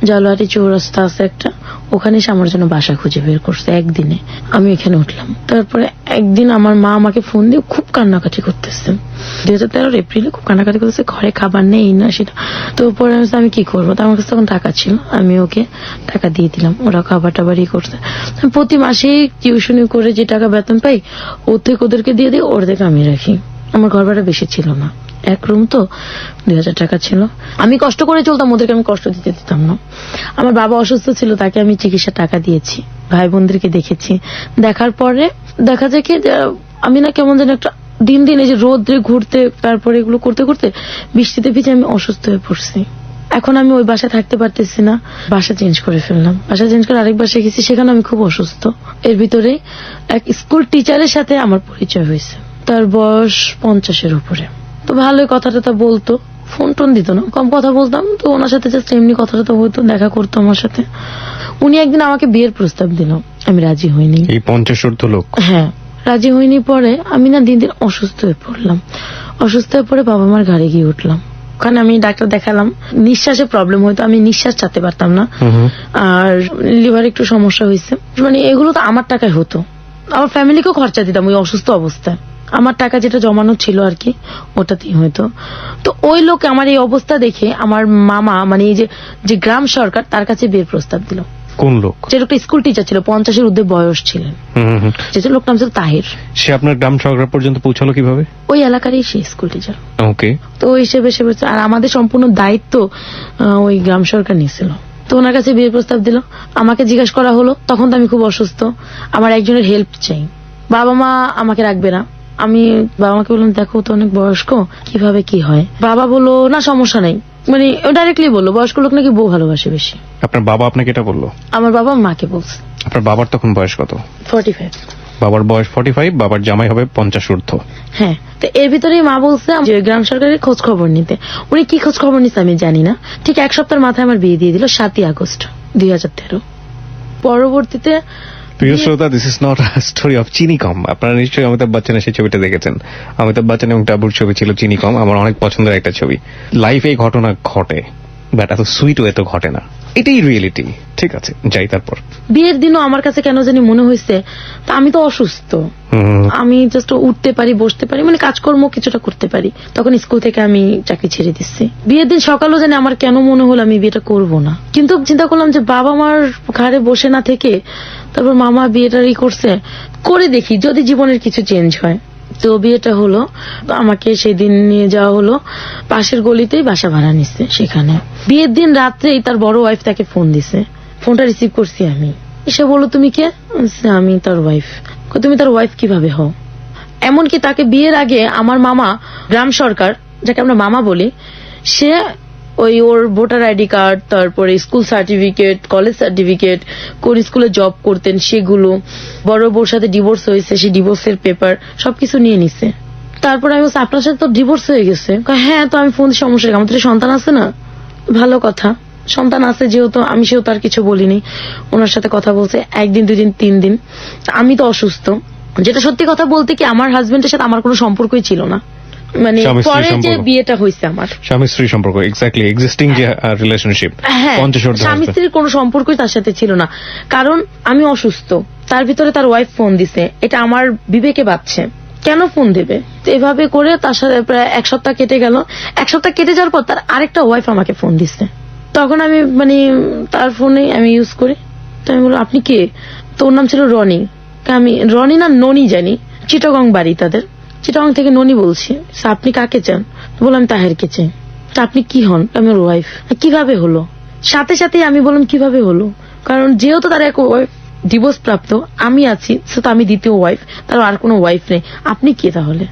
Speaker 2: জালুয়ারি চৌরাস্তা আছে একটা, ওখানে এসে আমার জন্য বাসা খুঁজে বের করছে একদিনে। আমি এখানে উঠলাম। তারপরে একদিন আমার মা আমাকে ফোন দিয়ে খুব কান্নাকাটি করতেছে, 2013 এপ্রিলে খুব কান্নাকাটি করতেছে, ঘরে খাবার নেই না সেটা। তো পরে আমি কি করবো, তো আমার কাছে তখন টাকা ছিল, আমি ওকে টাকা দিয়ে দিলাম, ওরা খাবার টাবারই করছে। প্রতি মাসে টিউশনি করে যে টাকা বেতন পাই ওর থেকে ওদেরকে দিয়ে দিই, ওর থেকে আমি রাখি। আমার ঘর ভাড়া বেশি ছিল না, এক রুম তো 2000 টাকা ছিল। আমি কষ্ট করে চলতাম, ওদেরকে আমি কষ্ট দিতে দিতাম না। আমার বাবা অসুস্থ ছিল, তাকে আমি চিকিৎসা টাকা দিয়েছি, ভাই বোনদেরকে দেখেছি। দেখার পরে দেখা যায় কি আমি না কেমন যেন একটা দিন দিন এই যে রোদ্রে ঘুরতে, তারপরে এগুলো করতে করতে বৃষ্টিতে ভিজে আমি অসুস্থ হয়ে পড়ছি। এখন আমি ওই বাসায় থাকতে পারতেছি না, বাসা চেঞ্জ করে ফেললাম। বাসা চেঞ্জ করে আরেক বাসায় গেছি, সেখানে আমি খুব অসুস্থ। এর ভিতরে এক স্কুল টিচারের সাথে আমার পরিচয় হয়েছে, তার বয়স 50-এর উপরে। তো ভালোই কথাটা বলতো, ফোন টোন দিত না, কম কথা বলতাম। তো ওনার সাথে জাস্ট এমনি কথাটা হতো, দেখা করতো আমার সাথে। উনি একদিন আমাকে বিয়ের প্রস্তাব দিল, আমি রাজি হইনি।
Speaker 1: এই 50 ঊর্ধ্ব লোক?
Speaker 2: হ্যাঁ, রাজি হইনি। পরে আমি না দিন দিন অসুস্থ হয়ে পড়লাম। অসুস্থ হয়ে পরে বাবা মার ঘাড়ে গিয়ে উঠলাম। ওখানে আমি ডাক্তার দেখালাম, নিঃশ্বাসে প্রবলেম হইতো, আমি নিঃশ্বাস চাতে পারতাম না, আর লিভার একটু সমস্যা হয়েছে। মানে এগুলো তো আমার টাকায় হতো, আমার ফ্যামিলিকেও খরচা দিতাম ওই অসুস্থ অবস্থায়। আমার টাকা যেটা জমানো ছিল আর কি, ওটাতেই হয়তো। তো ওই লোক আমার এই অবস্থা দেখে আমার মামা, মানে এই যে গ্রাম সরকার, তার কাছে বিয়ের প্রস্তাব দিল।
Speaker 1: কোন লোক?
Speaker 2: যে লোকটা স্কুল টিচার ছিল, 50-এর ঊর্ধ্বে বয়স ছিলেন, যে লোকটা নাম ছিল তাহির।
Speaker 1: সে আপনার গ্রাম সরকার পর্যন্ত পৌঁছালো কিভাবে?
Speaker 2: ওই এলাকারই সে স্কুল টিচার।
Speaker 1: ওকে।
Speaker 2: তো ওই হিসেবে সে বলছে, আর আমাদের সম্পূর্ণ দায়িত্ব ওই গ্রাম সরকার নিয়েছিল। তো ওনার কাছে বিয়ের প্রস্তাব দিল। আমাকে জিজ্ঞাসা করা হলো, তখন তো আমি খুব অসুস্থ, আমার একজনের হেল্প চাই, বাবা মা আমাকে রাখবে না। আমি বাবা মাকে বললাম দেখো তো অনেক বয়স্ক, কিভাবে কি হয়। বাবা বললো না সমস্যা নেই, মানে ডাইরেক্টলি বললো বয়স্ক লোক নাকি বউ ভালোবাসে বেশি।
Speaker 1: আপনার বাবা আপনাকে এটা বললো?
Speaker 2: আমার বাবা মাকে বলছে।
Speaker 1: আপনার বাবার তখন বয়স কত?
Speaker 2: 45।
Speaker 1: বাবার বয়স 45, বাবার জামাই হবে 50 ঊর্ধ্ব।
Speaker 2: হ্যাঁ, তো এর ভিতরেই মা বলছে যে গ্রাম সরকারের খোঁজ খবর নিতে। উনি কি খোঁজ খবর নিতে আমি জানি না। ঠিক এক সপ্তাহের মাথায় আমার বিয়ে দিয়ে দিল, 7ই আগস্ট 2013। পরবর্তীতে
Speaker 1: প্রিয় শ্রোতা, this is not a story of চিনি কম। আপনারা নিশ্চয়ই অমিতাভ বচ্চনের সেই ছবিটা দেখেছেন। অমিতাভ বচ্চন এবং টাবুর ছবি ছিল চিনি কম, আমার অনেক পছন্দের একটা ছবি। লাইফে এই ঘটনা ঘটে, বাট এত সুইট এত ঘটে না, এটাই রিয়েলিটি। ঠিক আছে, যাই। তারপর
Speaker 2: বিয়ের দিনও আমার কাছে কেন জানি মনে হয়েছে তা আমি তো অসুস্থ, আমি জাস্ট উঠতে পারি, বসতে পারি, মানে কাজকর্ম কিছুটা করতে পারি। তখন স্কুল থেকে আমি চাকরি ছেড়ে দিচ্ছি। বিয়ের দিন সকালও জানি আমার কেন মনে হলো আমি বিয়েটা করব না, কিন্তু চিন্তা করলাম যে বাবা মার ঘাড়ে বসে না থেকে তারপর মামা বিয়েটারই করছে, করে দেখি যদি জীবনের কিছু চেঞ্জ হয়। তো বিয়েটা হলো, আমাকে সেদিন নিয়ে যাওয়া হলো পাশের গলিতেই, বাসা ভাড়া নিচ্ছে সেখানে। বিয়ের দিন রাত্রেই তার বড় ওয়াইফ তাকে ফোন দিছে, ফোনটা রিসিভ করছি আমি। এসে বললো তুমি কে? আমি তার ওয়াইফ। তুমি তার ওয়াইফ কিভাবে হও? এমনকি তাকে বিয়ের আগে আমার মামা গ্রাম সরকার, যাকে আমরা মামা বলি, সে ওই ওর ভোটার আইডি কার্ড, তারপরে স্কুল সার্টিফিকেট, কলেজ সার্টিফিকেট, কোন স্কুলে জব করতেন সেগুলো, বড় বউর সাথে ডিভোর্স হয়েছে সেই ডিভোর্সের পেপার সবকিছু নিয়ে নিছে। তারপরে আমি বলছি আপনার সাথে তো ডিভোর্স হয়ে গেছে। হ্যাঁ, তো আমি ফোন সমস্যা, আমাদের সন্তান আছে না। ভালো কথা, সন্তান আছে যেহেতু, আমি সেও তার কিছু বলিনি। ওনার সাথে কথা বলছে 1 দিন 2 দিন 3 দিন। আমি তো অসুস্থ, যেটা সত্যি কথা বলতে কি আমার হাজবেন্ডের সাথে আমার কোনো সম্পর্কই ছিল না, মানে পরে যে বিয়েটা হয়েছে আমার
Speaker 1: স্বামী স্ত্রী সম্পর্ক, এক্স্যাক্টলি এক্সিস্টিং যে রিলেশনশিপ।
Speaker 2: হ্যাঁ, স্বামী স্ত্রীর কোনো সম্পর্কই তার সাথে ছিল না, কারণ আমি অসুস্থ। তার ভিতরে তার ওয়াইফ ফোন দিছে, এটা আমার বিবেকে বাজছে, কেন ফোন দেবে? এভাবে করে তার সাথে প্রায় 1 সপ্তাহ কেটে গেল। 1 সপ্তাহ কেটে যাওয়ার পর তার আরেকটা ওয়াইফ আমাকে ফোন দিছে। তখন আমি মানে তার ফোনে আমি ইউজ করি। তো আমি বললাম আপনি কে? তো ওর নাম ছিল রনি। আমি রনি না ননি জানি, চিটাগং বাড়ি তাদের, চিটাগং থেকে ননি বলছি। তো আপনি কাকে চান? বললাম তাহেরকে চাই। তা আপনি কি হন? আমি ওর ওয়াইফ। কিভাবে হলো? সাথে সাথে আমি বললাম কিভাবে হলো, কারণ যেহেতু তার এক ওয়াইফ ডিভোর্স প্রাপ্ত, আমি আছি, তো আমি দ্বিতীয় ওয়াইফ, তার আর কোনো ওয়াইফ নেই। আপনি কে তাহলে?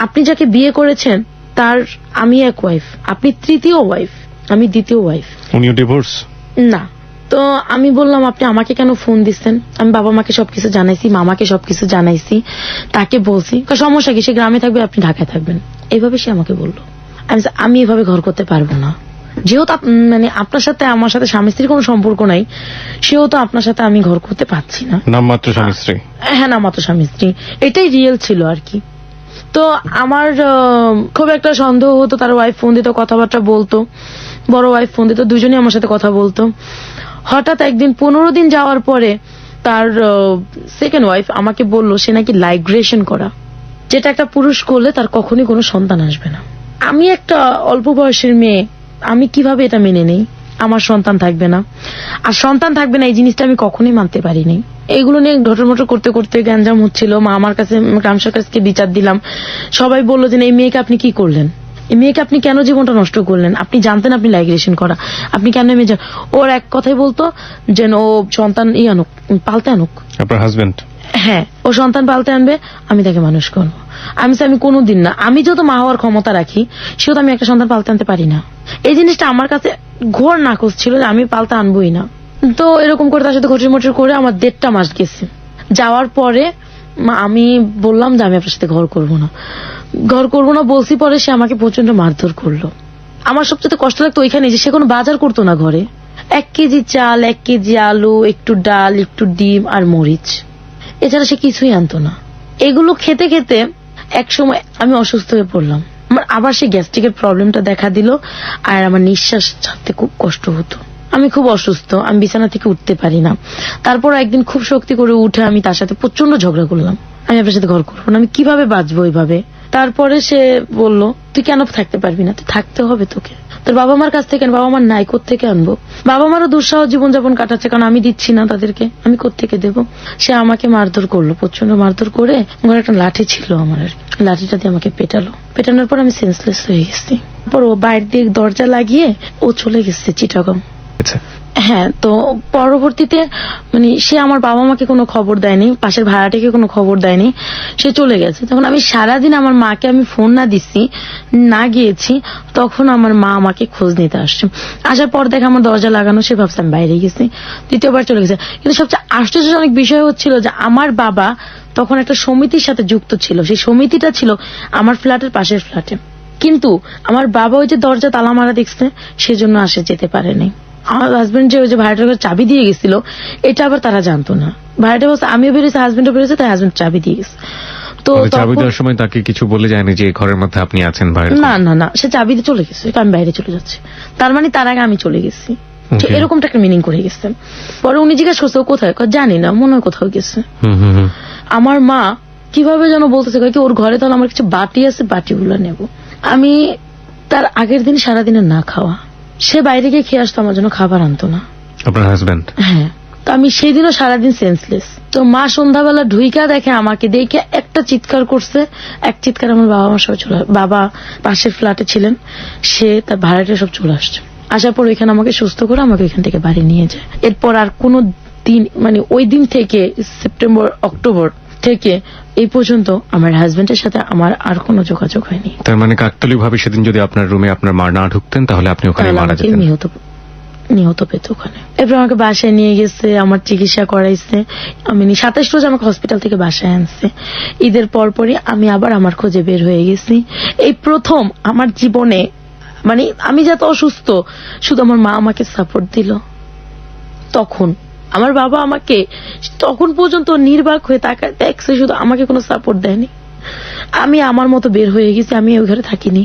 Speaker 2: আপনি যাকে বিয়ে করেছেন তার আমি এক ওয়াইফ, আপনি তৃতীয় ওয়াইফ, আমি দ্বিতীয় ওয়াইফ।
Speaker 1: উনিও ডিভোর্স?
Speaker 2: না। তো আমি বললাম আপনি আমাকে কেন ফোন দিচ্ছেন? আমি বাবা মাকে সবকিছু জানাইছি, মামাকে সবকিছু জানাইছি, তাকে বলছি সমস্যা কি, সে গ্রামে থাকবে আপনি ঢাকায় থাকবেন, এইভাবে সে আমাকে বললো। আমি এভাবে ঘর করতে পারবো না, যেহেতু মানে আপনার সাথে আমার সাথে স্বামী স্ত্রীর কোনো সম্পর্ক নাই, সেহেতু আপনার সাথে আমি ঘর করতে পারছি না।
Speaker 1: নামমাত্র স্বামী স্ত্রী?
Speaker 2: হ্যাঁ, নামমাত্র স্বামী স্ত্রী, এটাই রিয়েল ছিল আর কি। তো আমার খুব একটা সন্দেহ হতো, তার ওয়াইফ ফোন দিত, কথাবার্তা বলতো, বড় ওয়াইফ ফোন দিত, দুজনেই আমার সাথে কথা বলতো। হঠাৎ একদিন 15 দিন যাওয়ার পরে তার সেকেন্ড ওয়াইফ আমাকে বলল সে নাকি লাইগ্রেশন করা, যেটা একটা পুরুষ করলে তার কখনই কোনো সন্তান আসবে না। আমি একটা অল্প বয়সের মেয়ে, আমি কিভাবে এটা মেনে নেই? আমার সন্তান থাকবে না, আর সন্তান থাকবে না এই জিনিসটা আমি কখনোই মানতে পারিনি। এইগুলো নিয়ে ঢটরমটর করতে করতে গ্যাঞ্জাম হচ্ছিল। মা আমার কাছে, গ্রাম সরকারকে বিচার দিলাম। সবাই বললো যে এই মেয়েকে আপনি কি করলেন, এই মেয়েকে আপনি কেন জীবনটা নষ্ট করলেন? আপনি জানতেন আপনি লাইগ্রেশন করা, আপনি কেন মেয়ে? ওর এক কথাই বলতো যেন ও সন্তান আনুক, পালতে আনুক।
Speaker 1: আপনার হাজবেন্ড?
Speaker 2: হ্যাঁ, ও সন্তান পালতে আনবে, আমি তাকে মানুষ করবো। আমি কোনোদিন না, আমি যেহেতু মা হওয়ার ক্ষমতা রাখি, সেহেতু আমি একটা সন্তান পালতে আনতে পারি না। এই জিনিসটা আমার কাছে ঘোর নাকচ ছিল যে আমি পালতে আনবোই না। তো এরকম করে তার সাথে ঘটর মটর করে আমার 1.5 মাস গেছে। যাওয়ার পরে আমি বললাম যে আমি আপনার সাথে ঘর করবো না বলছি। পরে সে আমাকে প্রচন্ড মারধর করলো। আমার সবচেয়ে কষ্ট লাগতো ওইখানে যে সে কোনো বাজার করতো না ঘরে। 1 কেজি চাল, 1 কেজি আলু, একটু ডাল, একটু ডিম আর মরিচ, এছাড়া সে কিছুই আনতো না। এগুলো খেতে খেতে এক সময় আমি অসুস্থ হয়ে পড়লাম। আমার আবার সেই গ্যাস্ট্রিকের প্রবলেমটা দেখা দিল, আর আমার নিঃশ্বাস ছাড়তে খুব কষ্ট হতো। আমি খুব অসুস্থ, আমি বিছানা থেকে উঠতে পারি না। তারপর একদিন খুব শক্তি করে উঠে আমি তার সাথে প্রচন্ড ঝগড়া করলাম, আমি আপনার সাথে ঘর করবো না, আমি কিভাবে বাঁচবো এইভাবে। তারপরে সে বলল তুই কেন থাকতে পারবি না? তুই থাকতে হবে তোকে, তোর বাবা মার কাছ থেকে। বাবা মার নাই, কোত্থেকে আনবো? বাবা মারও দুঃসাহ জীবনযাপন কাটাচ্ছে, কারণ আমি দিচ্ছি না তাদেরকে, আমি কোত্থেকে দেবো? সে আমাকে মারধর করলো, প্রচন্ড মারধর করে। ঘরে একটা লাঠি ছিল আমার, লাঠিটা দিয়ে আমাকে পেটানোর পর আমি সেন্সলেস হয়ে গেছি। তারপর ও বাইরে দিয়ে দরজা লাগিয়ে ও চলে গেছে চিটাগং। হ্যাঁ, তো পরবর্তীতে মানে সে আমার বাবা মাকে কোনো খবর দেয়নি, পাশের ভাড়াটিকে কোনো খবর দেয়নি, সে চলে গেছে। তখন আমি সারাদিন আমার মাকে আমি ফোন না গিয়েছি, তখন আমার মা আমাকে খোঁজ নিতে আসছে। আসার পর দেখে আমার দরজা লাগানো, সে ভাবছে আমি বাইরে গেছি, দ্বিতীয়বার চলে গেছে। কিন্তু সবচেয়ে আশ্চর্যজনক বিষয় হচ্ছিল যে আমার বাবা তখন একটা সমিতির সাথে যুক্ত ছিল, সেই সমিতিটা ছিল আমার ফ্ল্যাটের পাশের ফ্ল্যাটে। কিন্তু আমার বাবা ওই যে দরজা তালা মারা দেখছে, সেজন্য আসে যেতে পারেনি। আমার হাজবেন্ড যে ওই যে ভাড়াটার চাবি দিয়ে গেছিল, এটা আবার তারা জানতো না। ভাড়াটা বলছে আমিও বেরিয়েছি, হাজবেন্ডও বেরিয়েছে, তাই হাজবেন্ড চাবি দিয়ে গেছে। তো
Speaker 1: চাবি দেওয়ার সময় তাকে কিছু বলে যায়নি যে ঘরের মধ্যে আপনি আছেন?
Speaker 2: না, সে চাবি দিয়ে চলে গেছে, আমি বাইরে চলে যাচ্ছি, তার মানে তার আগে আমি চলে গেছি, এরকমটা একটা মিনিং করে গেছে। পরে উনি জিজ্ঞাসা করছে ও কোথায়, জানি না, মনে হয় কোথাও গেছে। আমার মা কিভাবে যেন বলতেছে কি ওর ঘরে তাহলে আমার কিছু বাটি আছে, বাটিগুলো নেব। আমি তার আগের দিন সারাদিনের না খাওয়া, সে বাইরে গিয়ে খেয়ে আসতো, আমার জন্য খাবার আনতো না।
Speaker 1: আপনার হাজবেন্ড?
Speaker 2: হ্যাঁ। তো আমি সেই দিনও সারাদিন সেন্সলেস। তো মা সন্ধ্যাবেলা ঢুইকা দেখে আমাকে, দেখে একটা চিৎকার করছে, এক চিৎকার আমার বাবা আমার সবাই চলে, বাবা পাশের ফ্ল্যাটে ছিলেন, সে তার ভাড়াটা সব চলে আসছে। আসার পর ওইখানে আমাকে সুস্থ করে আমাকে ওইখান থেকে বাড়ি নিয়ে যায়। এরপর আর কোনো দিন মানে ওই দিন থেকে সেপ্টেম্বর অক্টোবর থেকে এই পর্যন্ত আমার হাজবেন্ডের সাথে আমার আর কোনো যোগাযোগ হয়নি।
Speaker 1: তার মানে কাকতালীয় ভাবে সেদিন যদি আপনার রুমে আপনার মা না ঢুকতেন তাহলে আপনি ওখানে মারা যেতেন?
Speaker 2: নিহত পেত ওখানে। এরপর আমাকে বাসায় নিয়ে গেছে, আমার চিকিৎসা করাইছে। আমি 27 রোজ আমাকে হসপিটাল থেকে বাসায় আনছে। ঈদের পরপরই আমি আবার আমার খোঁজে বের হয়ে গেছি। এই প্রথম আমার জীবনে মানে আমি যত অসুস্থ, শুধু আমার মা আমাকে সাপোর্ট দিল। তখন আমার বাবা আমাকে তখন পর্যন্ত নির্বাক হয়ে তাকায় দেখছে, শুধু আমাকে কোনো সাপোর্ট দেয়নি। আমি আমার মতো বের হয়ে গেছি, আমি ওই ঘরে থাকিনি।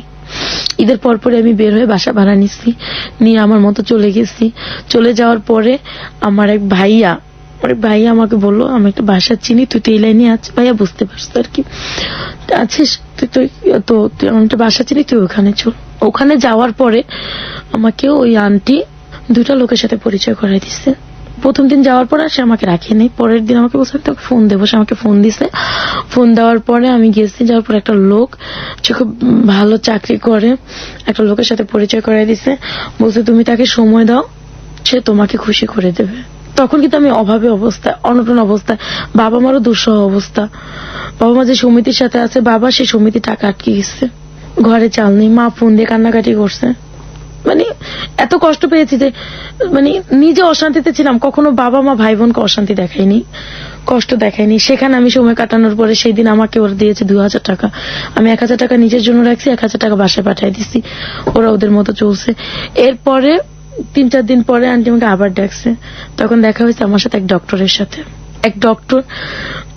Speaker 2: ঈদের পরপরে আমি বের হয়ে বাসা ভাড়া নিয়ে আমার মতো চলে গেছি। চলে যাওয়ার পরে আমার এক ভাইয়া আমাকে বললো আমি একটা বাসা চিনি, তুই তো এই লাইনে আছিস। ভাইয়া বুঝতে পারছো আর কি আছিস, তুই আমার একটা বাসা চিনি, তুই ওখানে চল। ওখানে যাওয়ার পরে আমাকে ওই আন্টি দুটা লোকের সাথে পরিচয় করাই দিচ্ছে। প্রথম দিন যাওয়ার পর সে আমাকে রাখেনি, পরের দিন আমাকে বলছে তোকে ফোন দেবো, সে আমাকে ফোন দিছে। ফোন দেওয়ার পরে আমি গেছি, যাওয়ার পর একটা লোক, সে খুব ভালো চাকরি করে, একটা লোকের সাথে পরিচয় করাই দিছে। বলছে তুমি তাকে সময় দাও, সে তোমাকে খুশি করে দেবে। তখন কিন্তু আমি অভাবে অবস্থায়, অনটন অবস্থায়, বাবা মারও দুঃসহ অবস্থা। বাবা মা যে সমিতির সাথে আছে, বাবা সেই সমিতি টাকা আটকে গেছে, ঘরে চাল নেই, মা ফোন দিয়ে কান্নাকাটি করছে। মানে এত কষ্ট পেয়েছি যে মানে নিজে অশান্তিতে ছিলাম, কখনো বাবা মা ভাই বোনকে অশান্তি দেখায়নি, কষ্ট দেখায়নি। সেখানে আমি সময় কাটানোর পরে সেই দিন আমাকে ওরা দিয়েছে 2000 টাকা। আমি 1000 টাকা নিজের জন্য রাখছি, 1000 টাকা বাসায় পাঠিয়ে দিচ্ছি, ওরা ওদের মতো চলছে। এরপরে 3-4 দিন পরে আন্টি আমাকে আবার ডাকছে, তখন দেখা হয়েছে আমার সাথে এক ডক্টরের সাথে। এক ডক্টর,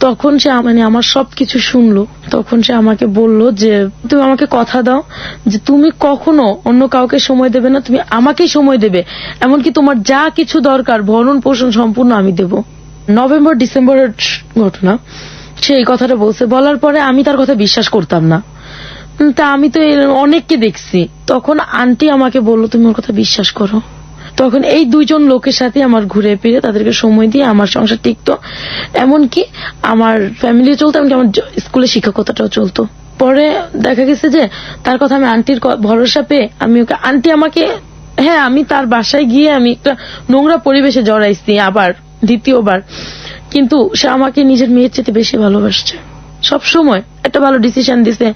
Speaker 2: তখন সে মানে আমার সবকিছু শুনলো। তখন সে আমাকে বলল যে তুমি আমাকে কথা দাও যে তুমি কখনো অন্য কাউকে সময় দেবে না, তুমি আমাকেই সময় দেবে, এমনকি তোমার যা কিছু দরকার ভরণ পোষণ সম্পূর্ণ আমি দেব। নভেম্বর ডিসেম্বরের ঘটনা, সে এই কথাটা বলছে। বলার পরে আমি তার কথা বিশ্বাস করতাম না, তা আমি তো অনেককে দেখছি। তখন আন্টি আমাকে বললো তুমি ওর কথা বিশ্বাস করো। তখন এই 2 জন লোকের সাথে আমার ঘুরে ফিরে তাদেরকে সময় দিয়ে আমার সংসার টিকতো, এমনকি আমার ফ্যামিলি চলতো, এমনকি আমার স্কুলে শিক্ষকতাটাও চলতো। পরে দেখা গেছে যে তার কথা আমি আন্টির ভরসা পেয়ে আমি ওকে, আন্টি আমাকে, হ্যাঁ আমি তার বাসায় গিয়ে আমি একটা নোংরা পরিবেশে জড়াইছি আবার দ্বিতীয়বার, কিন্তু সে আমাকে নিজের মেয়ের চেয়ে বেশি ভালোবাসছে। সব সময় একটা ভালো ডিসিশন দিছে,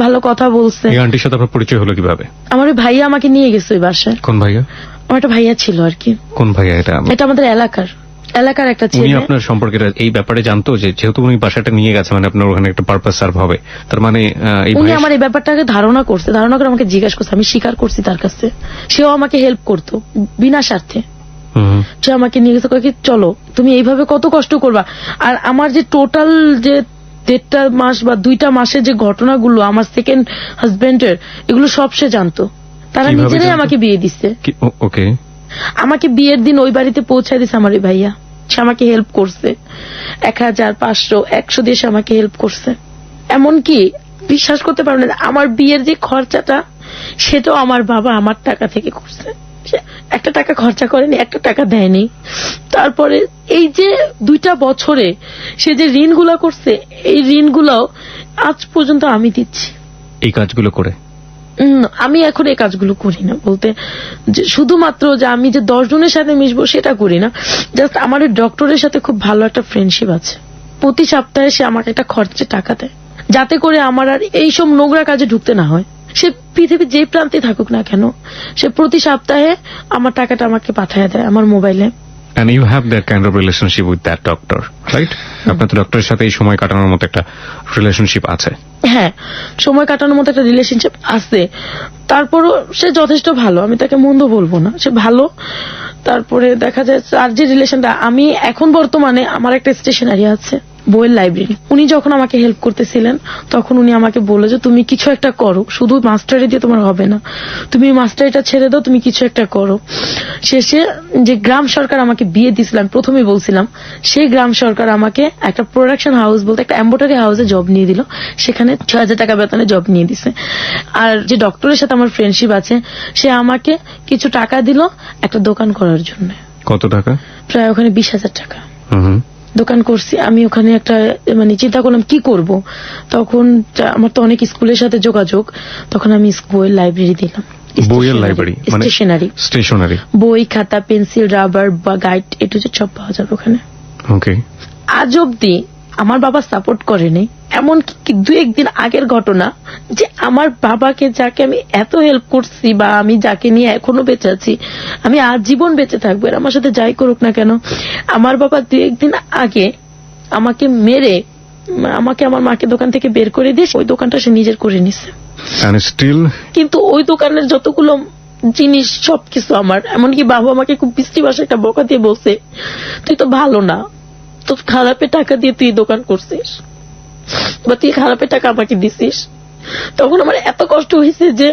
Speaker 2: ভালো কথা বলছে।
Speaker 1: এই আন্টির সাথে আপনার পরিচয় হলো কিভাবে?
Speaker 2: আমার ওই ভাইয়া আমাকে নিয়ে গেছে ওই বাসায়।
Speaker 1: কোন ভাইয়া?
Speaker 2: আমার একটা ভাইয়া ছিল আর কি।
Speaker 1: কোন ভাইয়া এটা?
Speaker 2: এটা আমাদের এলাকার একটা
Speaker 1: উনি
Speaker 2: ছেলে।
Speaker 1: আপনার সম্পর্কে এই ব্যাপারে জানতো যে যেহেতু উনি বাসাটা নিয়ে গেছে, মানে আপনার ওখানে একটা পারপাস সার্ভ হবে, তার মানে এই
Speaker 2: উনি
Speaker 1: ভাইয়া-
Speaker 2: আমার এই ব্যাপারটাকে ধারণা করে আমাকে জিজ্ঞাসা করছে, আমি স্বীকার করছি তার কাছে। সেও আমাকে হেল্প করতো বিনা স্বার্থে।
Speaker 1: হুম।
Speaker 2: সে আমাকে নিয়ে গেছে, কয়েক চলো তুমি এইভাবে কত কষ্ট করবা। আর আমার যে টোটাল যে 1.5 মাস বা 2টা মাসের যে ঘটনাগুলো আমার সেকেন্ড হাজবেন্ডের, এগুলো সব সে জানতো। তারা
Speaker 1: কিভাবে
Speaker 2: নিজেরাই
Speaker 1: জানতো?
Speaker 2: আমাকে বিয়ে দিচ্ছে।
Speaker 1: ওকে।
Speaker 2: আমাকে বিয়ের দিন ওই বাড়িতে পৌঁছায় দিছে আমার ওই ভাইয়া। সে আমাকে হেল্প করছে, 1000, 500, 100 দিয়ে সে আমাকে হেল্প করছে। এমনকি বিশ্বাস করতে পারবেন না, আমার বিয়ের যে খরচাটা সেটাও আমার বাবা আমার টাকা থেকে করছে। সে 1 টাকা খরচা করেনি, 1 টাকা দেয়নি। তারপরে এই যে 2টা বছরে সে যে ঋণগুলা করছে, এই ঋণগুলাও আজ পর্যন্ত আমি দিচ্ছি।
Speaker 1: এই কাজগুলো করে
Speaker 2: আমি এখন এই কাজগুলো করি না, বলতে যে শুধুমাত্র যে আমি যে 10 জনের সাথে মিশবো সেটা করি না। জাস্ট আমার ওই ডক্টরের সাথে খুব ভালো একটা ফ্রেন্ডশিপ আছে। প্রতি সপ্তাহে সে আমাকে একটা খরচে টাকা দেয়, যাতে করে আমার আর এইসব নোংরা কাজে ঢুকতে না হয়। সে পৃথিবীর যে প্রান্তে থাকুক না কেন, সে প্রতি সপ্তাহে আমার টাকাটা আমাকে পাঠিয়ে দেয় আমার মোবাইলে।
Speaker 1: and you have that kind of relationship with that doctor, right? আপনার তো ডক্টরের সাথে এই সময় কাটানোর মতো একটা রিলেশনশিপ আছে।
Speaker 2: হ্যাঁ, সময় কাটানোর মতো একটা রিলেশনশিপ আছে। তারপরও সে যথেষ্ট ভালো, আমি তাকে মন্দ বলবো না, সে ভালো। তারপরে দেখা যায় আর যে রিলেশনটা, আমি এখন বর্তমানে আমার একটা স্টেশনারি আছে, বইয়ের লাইব্রেরি। উনি যখন আমাকে হেল্প করতেছিলেন তখন উনি আমাকে বললো যে তুমি কিছু একটা করো, শুধু মাস্টারি দিয়ে তোমার হবে না, তুমি মাস্টারিটা ছেড়ে দাও, তুমি কিছু একটা করো। শেষে যে গ্রাম সরকার আমাকে বিয়ে দিয়েছিল, আমি প্রথমেই বলছিলাম, সেই গ্রাম সরকার আমাকে একটা প্রোডাকশন হাউস বলতে একটা এম্ব্রয়ডারি হাউসে জব নিয়ে দিল। সেখানে 6000 টাকা বেতনে জব নিয়ে দিছে। আর যে ডক্টরের সাথে আমার ফ্রেন্ডশিপ আছে, সে আমাকে কিছু টাকা দিল একটা দোকান করার জন্য।
Speaker 1: কত টাকা?
Speaker 2: প্রায় ওখানে 20,000 টাকা।
Speaker 1: হুম।
Speaker 2: দোকান করছি আমি ওখানে। একটা মানে চিন্তা করলাম কি করব, তখন আমার তো অনেক স্কুলের সাথে যোগাযোগ, তখন আমি বইয়ের লাইব্রেরি দিলাম।
Speaker 1: বইয়ের লাইব্রেরি মানে স্টেশনারি,
Speaker 2: বই, খাতা, পেন্সিল, রাবার বা গাইড, এটু সব পাওয়া যাবে ওখানে।
Speaker 1: ওকে।
Speaker 2: আজ অব্দি আমার বাবা সাপোর্ট করেনি। এমনকি 2-1 দিন আগের ঘটনা, যে আমার বাবাকে, যাকে আমি এত হেল্প করছি বা আমি যাকে নিয়ে এখনো বেঁচে আছি, আমি আজীবন বেঁচে থাকবো, আর আমার সাথে যাই করুক না কেন, আমার বাবা 2-1 দিন আগে আমাকে মেরে আমাকে আমার মাকে দোকান থেকে বের করে দিয়ে ওই দোকানটা সে নিজের করে নিছে।
Speaker 1: স্টিল
Speaker 2: কিন্তু ওই দোকানের যতগুলো জিনিস সবকিছু আমার। এমনকি বাবা আমাকে খুব বৃষ্টি ভাষায় একটা বকা দিয়ে বলছে, তুই তো ভালো না, তো খারাপে টাকা দিয়ে তুই দোকান করছিস বা তুই খারাপে টাকা আমাকে দিছিস। তখন আমার এত কষ্ট হয়েছে যে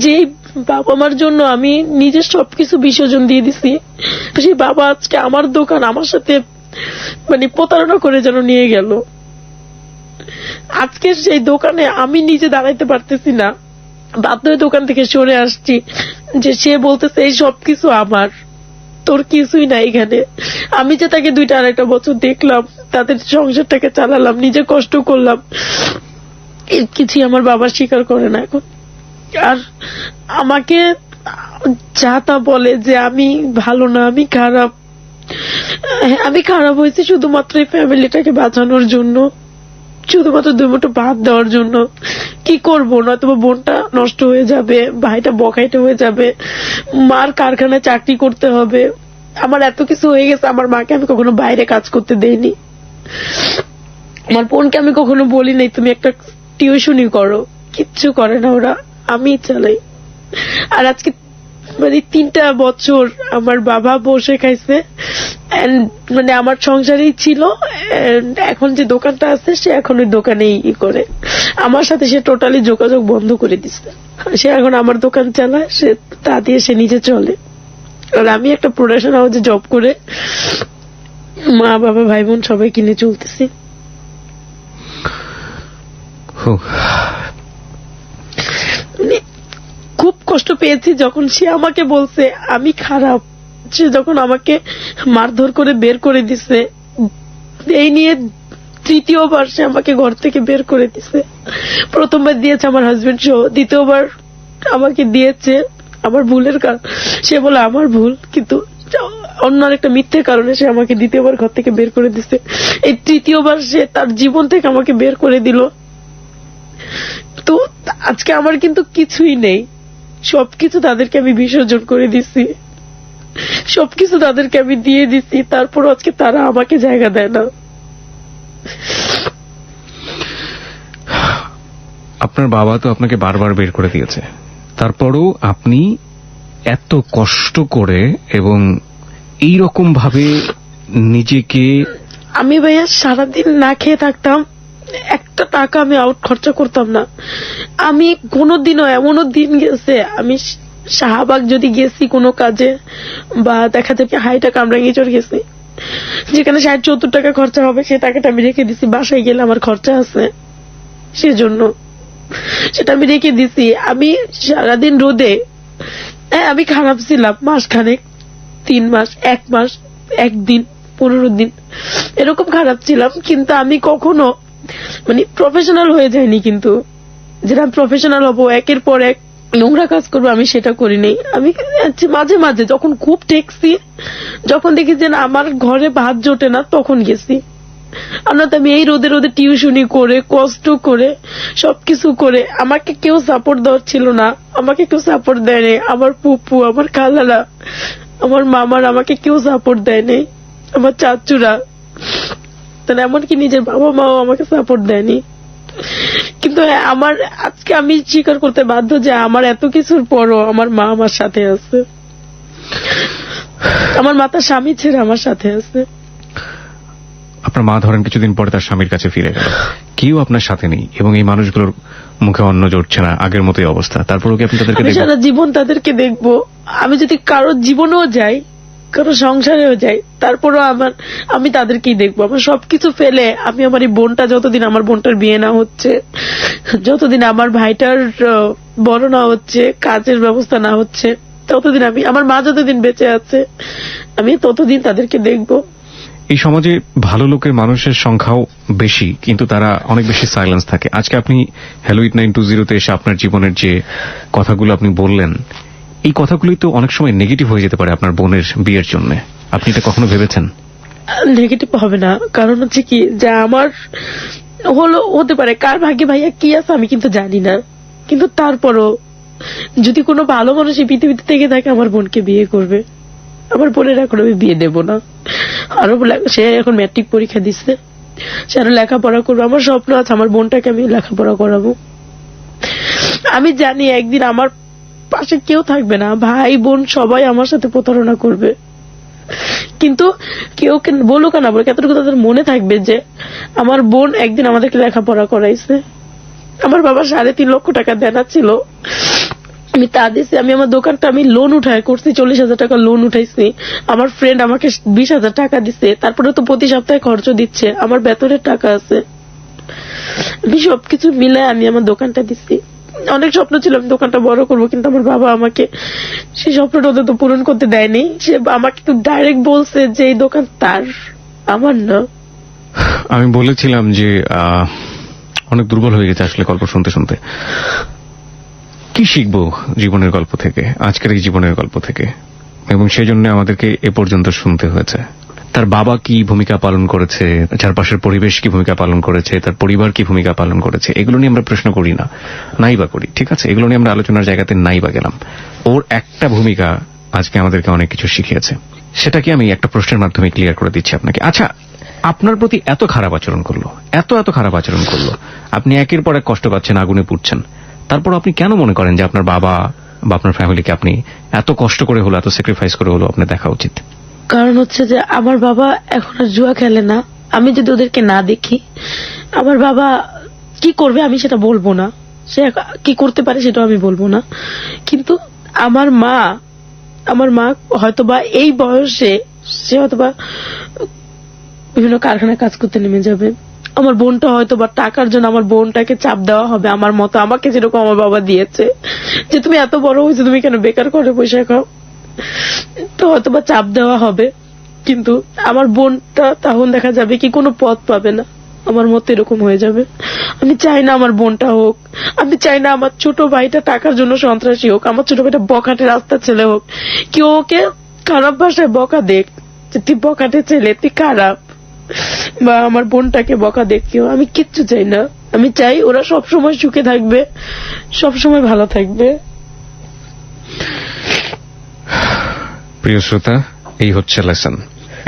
Speaker 2: যে বাবা মার জন্য আমি নিজের সবকিছু বিসর্জন দিয়ে দিছি, সেই বাবা আজকে আমার দোকান আমার সাথে মানে প্রতারণা করে যেন নিয়ে গেল। আজকে সেই দোকানে আমি নিজে দাঁড়াইতে পারতেছি না, বাধ্য হয়ে দোকান থেকে সরে আসছি, যে সে বলতেছে এই সবকিছু আমার। তোর কিছুই নাই এখানে। আমি যে তাকে 2-2.5 বছর দেখলাম, তাদের সংসারটাকে চালালাম, নিজে কষ্ট করলাম, এর কিছুই আমার বাবা স্বীকার করে না এখন। আর আমাকে যা তা বলে যে আমি ভালো না, আমি খারাপ। আমি খারাপ হয়েছি শুধুমাত্র এই ফ্যামিলিটাকে বাঁচানোর জন্য, শুধুমাত্র 2 মুঠো ভাত দেওয়ার জন্য। কি করবো, নয়তো বোনটা নষ্ট হয়ে যাবে, ভাইটা বকাইটা হয়ে যাবে, মার কারখানায় চাকরি করতে হবে। আমার এত কিছু হয়ে গেছে, আমার মাকে আমি কখনো বাইরে কাজ করতে দেইনি, আমার বোনকে আমি কখনো বলি নাই তুমি একটা টিউশনই করো, কিচ্ছু করে না ওরা, আমি চালাই। আর আজকে মানে 3টা বছর আমার বাবা বসে খাইছে, মানে আমার সংসারেই ছিল। এখন যে দোকানটা আছে সে এখন ওই দোকানেই করে, আমার সাথে সে টোটালি যোগাযোগ বন্ধ করে দিচ্ছে। সে এখন আমার দোকান চালায়, সে তা দিয়ে সে নিজে চলে। আর আমি একটা প্রোডাকশন হাউসে জব করে মা বাবা ভাই বোন সবাই কিনে চলতেছি। মানে খুব কষ্ট পেয়েছি যখন সে আমাকে বলছে আমি খারাপ, সে যখন আমাকে মারধর করে বের করে দিছে, এই নিয়ে 3য়-বার সে আমাকে ঘর থেকে বের করে দিছে। প্রথমবার দিয়েছে আমার হাজবেন্ড সহ, 2য়-বার আমাকে দিয়েছে আমার ভুলের কারণ, সে বলে আমার ভুল, কিন্তু অন্য একটা মিথ্যে কারণে সে আমাকে 2য়-বার ঘর থেকে বের করে দিছে। এই 3য়-বার সে তার জীবন থেকে আমাকে বের করে দিল। তো আজকে আমার কিন্তু কিছুই নেই, সবকিছু তাদেরকে আমি বিসর্জন করে দিছি, সবকিছু তাদেরকে আমি দিয়ে দিছি, তারপর আজকে তারা আমাকে জায়গা দেয় না।
Speaker 1: আপনার বাবা তো আপনাকে বারবার বের করে দিয়েছে, তারপরও আপনি এত কষ্ট করে এবং এই রকম ভাবে নিজেকে,
Speaker 2: আমি ভাইয়া সারাদিন না খেয়ে থাকতাম, একটা টাকা আমি আউট খরচা করতাম না। আমি কোনোদিনও, এমনও দিন গেছে আমি শাহবাগ যদি গেছি কোনো কাজে, বা দেখা যাবে হাইটা কামরাঙ্গিচর গেছি, যেখানে 60-70 টাকা খরচা হবে, সেই টাকাটা আমি রেখে দিছি, বাসায় গেলে আমার খরচা আছে সেজন্য সেটা আমি রেখে দিছি। আমি সারাদিন রোদে, আমি খারাপ ছিলাম মাসখানেক, 3 মাস, 1 মাস, 1 দিন, 15 দিন এরকম খারাপ ছিলাম, কিন্তু আমি কখনো মানে প্রফেশনাল হয়ে যায়নি। কিন্তু যেটা প্রফেশনাল হবো, একের পর এক নোংরা কাজ করবো, আমি সেটা করিনি। আমি মাঝে মাঝে যখন খুব টেকছি, যখন দেখি যে না আমার ঘরে ভাত জোটে না, তখন গেছি। আমরা তো আমি এই রোদে রোদে টিউশনি করে, কষ্ট করে, সবকিছু করে, আমাকে কেউ সাপোর্ট দেওয়ার ছিল না, আমাকে কেউ সাপোর্ট দেয়নি। আমার পুপু, আমার খালারা, আমার মামার আমাকে কেউ সাপোর্ট দেয়নি, আমার চাচুরা, তাহলে এমনকি নিজের বাবা মাও আমাকে সাপোর্ট দেয়নি। কিন্তু আমার আজকে আমি স্বীকার করতে বাধ্য যে আমার এত কিছুর পরও আমার মা আমার সাথে আছে, আমার মা তার স্বামী ছেড়ে আমার সাথে আছে।
Speaker 1: আপনার মা ধরেন কিছুদিন পরে তার স্বামীর কাছে ফিরে গেল, কেউ আপনার সাথে নেই এবং এই মানুষগুলোর মুখে অন্ন জড়ছে না, আগের মতোই অবস্থা, তারপরেও কি আপনি তাদেরকে
Speaker 2: আমি
Speaker 1: দেখবেন?
Speaker 2: সারা জীবন তাদেরকে দেখবো। আমি যদি কারো জীবনেও যাই, কারো সংসারেও যাই, তারপরও আমি তাদেরকেই দেখবো। আমার সবকিছু ফেলে আমি আমার এই বোনটা, যতদিন আমার বোনটার বিয়ে না হচ্ছে, যতদিন আমার ভাইটার বড় না হচ্ছে, কাজের ব্যবস্থা না হচ্ছে, ততদিন আমার মা যতদিন বেঁচে আছে, আমি ততদিন তাদেরকে দেখবো।
Speaker 1: এই সমাজে ভালো লোকের মানুষের সংখ্যাও বেশি, কিন্তু তারা অনেক বেশি সাইলেন্স থাকে। আজকে আপনি হ্যালো 8920 তে এসে আপনার জীবনের যে কথাগুলো আপনি বললেন, এই কথাগুলোই তো অনেক সময় নেগেটিভ হয়ে যেতে পারে আপনার বোনের বিয়ের জন্য। আপনি এটা কখনো ভেবেছেন?
Speaker 2: নেগেটিভ হবে না, কারণ হচ্ছে কি, যে আমার হতে পারে, কার ভাগ্যে ভাইয়া কি আছে আমি কিন্তু জানি না, কিন্তু তারপরও যদি কোনো ভালো মানুষ এই পৃথিবীতে থেকে থাকে, আমার বোনকে বিয়ে করবে। আমার বোনের এখন আমি বিয়ে দেব না। আরো সে এখন ম্যাট্রিক পরীক্ষা দিচ্ছে, সে আরো লেখাপড়া করবে। আমার স্বপ্ন আছে আমার বোনটাকে আমি লেখাপড়া করাবো। আমি জানি একদিন আমার পাশে কেউ থাকবে না, ভাই বোন সবাই আমার সাথে প্রতারণা করবে, কিন্তু কেউ বলুক না বলুক, এতটুকু তাদের মনে থাকবে যে আমার বোন একদিন আমাদেরকে লেখাপড়া করাইছে। আমার বাবা 3.5 লক্ষ টাকা দেনা ছিল, আমি তা দিছি। আমি আমার দোকানটা আমি লোন উঠায় করছি, 40,000 টাকা লোন উঠাইছি। আমার ফ্রেন্ড আমাকে 20,000 টাকা দিচ্ছে, তারপরে তো প্রতি সপ্তাহে খরচ দিচ্ছে, আমার বেতনের টাকা আছে। আমি সবকিছু মিলে আমি আমার দোকানটা দিচ্ছি। অনেক স্বপ্ন ছিল আমি দোকানটা বড় করবো, কিন্তু আমার বাবা আমাকে সেই স্বপ্নটা তো পূরণ করতে দেয়নি। সে আমাকে তো ডাইরেক্ট বলছে যে এই দোকান তার, আমার না।
Speaker 1: আমি বলেছিলাম যে অনেক দুর্বল হয়ে গেছে আসলে গল্প শুনতে শুনতে। কি শিখবো জীবনের গল্প থেকে, আজকের এই জীবনের গল্প থেকে, এবং সেই জন্য আমাদেরকে এ পর্যন্ত শুনতে হয়েছে। তার বাবা কি ভূমিকা পালন করেছে, চারপাশের পরিবেশ কি ভূমিকা পালন করেছে, তার পরিবার কি ভূমিকা পালন করেছে, এগুলো নিয়ে আমরা প্রশ্ন করি না, নাই বা করি, ঠিক আছে, এগুলো নিয়ে আমরা আলোচনার জায়গাতে নাই বা গেলাম। ওর একটা ভূমিকা আজকে আমাদেরকে অনেক কিছু শিখিয়েছে, সেটাকে আমি একটা প্রশ্নের মাধ্যমে ক্লিয়ার করে দিচ্ছি আপনাকে। আচ্ছা, আপনার প্রতি এত খারাপ আচরণ করলো, এত খারাপ আচরণ করলো, আপনি একের পর এক কষ্ট পাচ্ছেন, আগুনে পুড়ছেন, তারপর আপনি কেন মনে করেন যে আপনার বাবা বা আপনার ফ্যামিলিকে আপনি এত কষ্ট করে হলো, এত স্যাক্রিফাইস করে হলো আপনার দেখা উচিত?
Speaker 2: কারণ হচ্ছে যে আমার বাবা এখন আর জুয়া খেলে না। আমি যদি ওদেরকে না দেখি, আমার বাবা কি করবে আমি সেটা বলবো না, সে কি করতে পারে সেটাও আমি বলবো না। কিন্তু আমার মা হয়তোবা এই বয়সে সে হয়তোবা বিভিন্ন কারখানায় কাজ করতে নেমে যাবে। আমার বোনটা হয়তোবা টাকার জন্য আমার বোনটাকে চাপ দেওয়া হবে আমার মতো, আমাকে যেরকম আমার বাবা দিয়েছে যে তুমি এত বড় হয়েছো, তুমি কেন বেকার করে বসে খাও, তো হয়তোবা চাপ দেওয়া হবে। কিন্তু আমার বোনটা তখন দেখা যাবে কি কোনো পথ পাবে না, আমার মতো এরকম হয়ে যাবে। আমি চাই না আমার বোনটা হোক, আমি চাই না আমার ছোট ভাইটা টাকার জন্য সন্ত্রাসী হোক, আমার ছোট ভাইটা বখাটে রাস্তার ছেলে হোক, কেউ ওকে খারাপ ভাষায় বকা দেখ যে তুই বখাটে ছেলে, তুই খারাপ, বা আমার বোনটাকে বকা দেখ কেউ, আমি কিচ্ছু চাই না। আমি চাই ওরা সবসময় সুখে থাকবে, সবসময় ভালো থাকবে।
Speaker 1: প্রিয় শ্রোতা, এই হচ্ছে লেসন,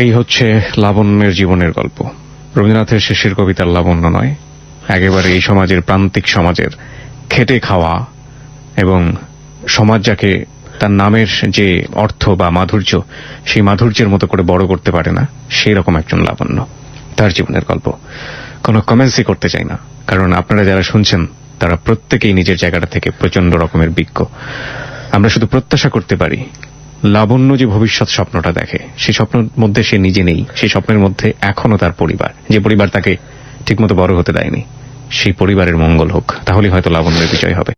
Speaker 1: এই হচ্ছে লাবণ্যের জীবনের গল্প। রবীন্দ্রনাথের শেষের কবিতার লাবণ্য নয়, একেবারে এই সমাজের, প্রান্তিক সমাজের খেটে খাওয়া এবং সমাজ যাকে তার নামের যে অর্থ বা মাধুর্য, সেই মাধুর্যের মতো করে বড় করতে পারে না, সেই রকম একজন লাবণ্য, তার জীবনের গল্প। কোনো কমেন্টসই করতে চাই না, কারণ আপনারা যারা শুনছেন তারা প্রত্যেকেই নিজের জায়গাটা থেকে প্রচন্ড রকমের বিজ্ঞ। আমরা শুধু প্রত্যাশা করতে পারি লাবণ্য যে ভবিষ্যৎ স্বপ্নটা দেখে, সেই স্বপ্নের মধ্যে সে নিজে নেই, সেই স্বপ্নের মধ্যে এখনো তার পরিবার, যে পরিবার তাকে ঠিকমতো বড় হতে দেয়নি, সেই পরিবারের মঙ্গল হোক, তাহলে হয়তো লাবণ্যের বিজয় হবে।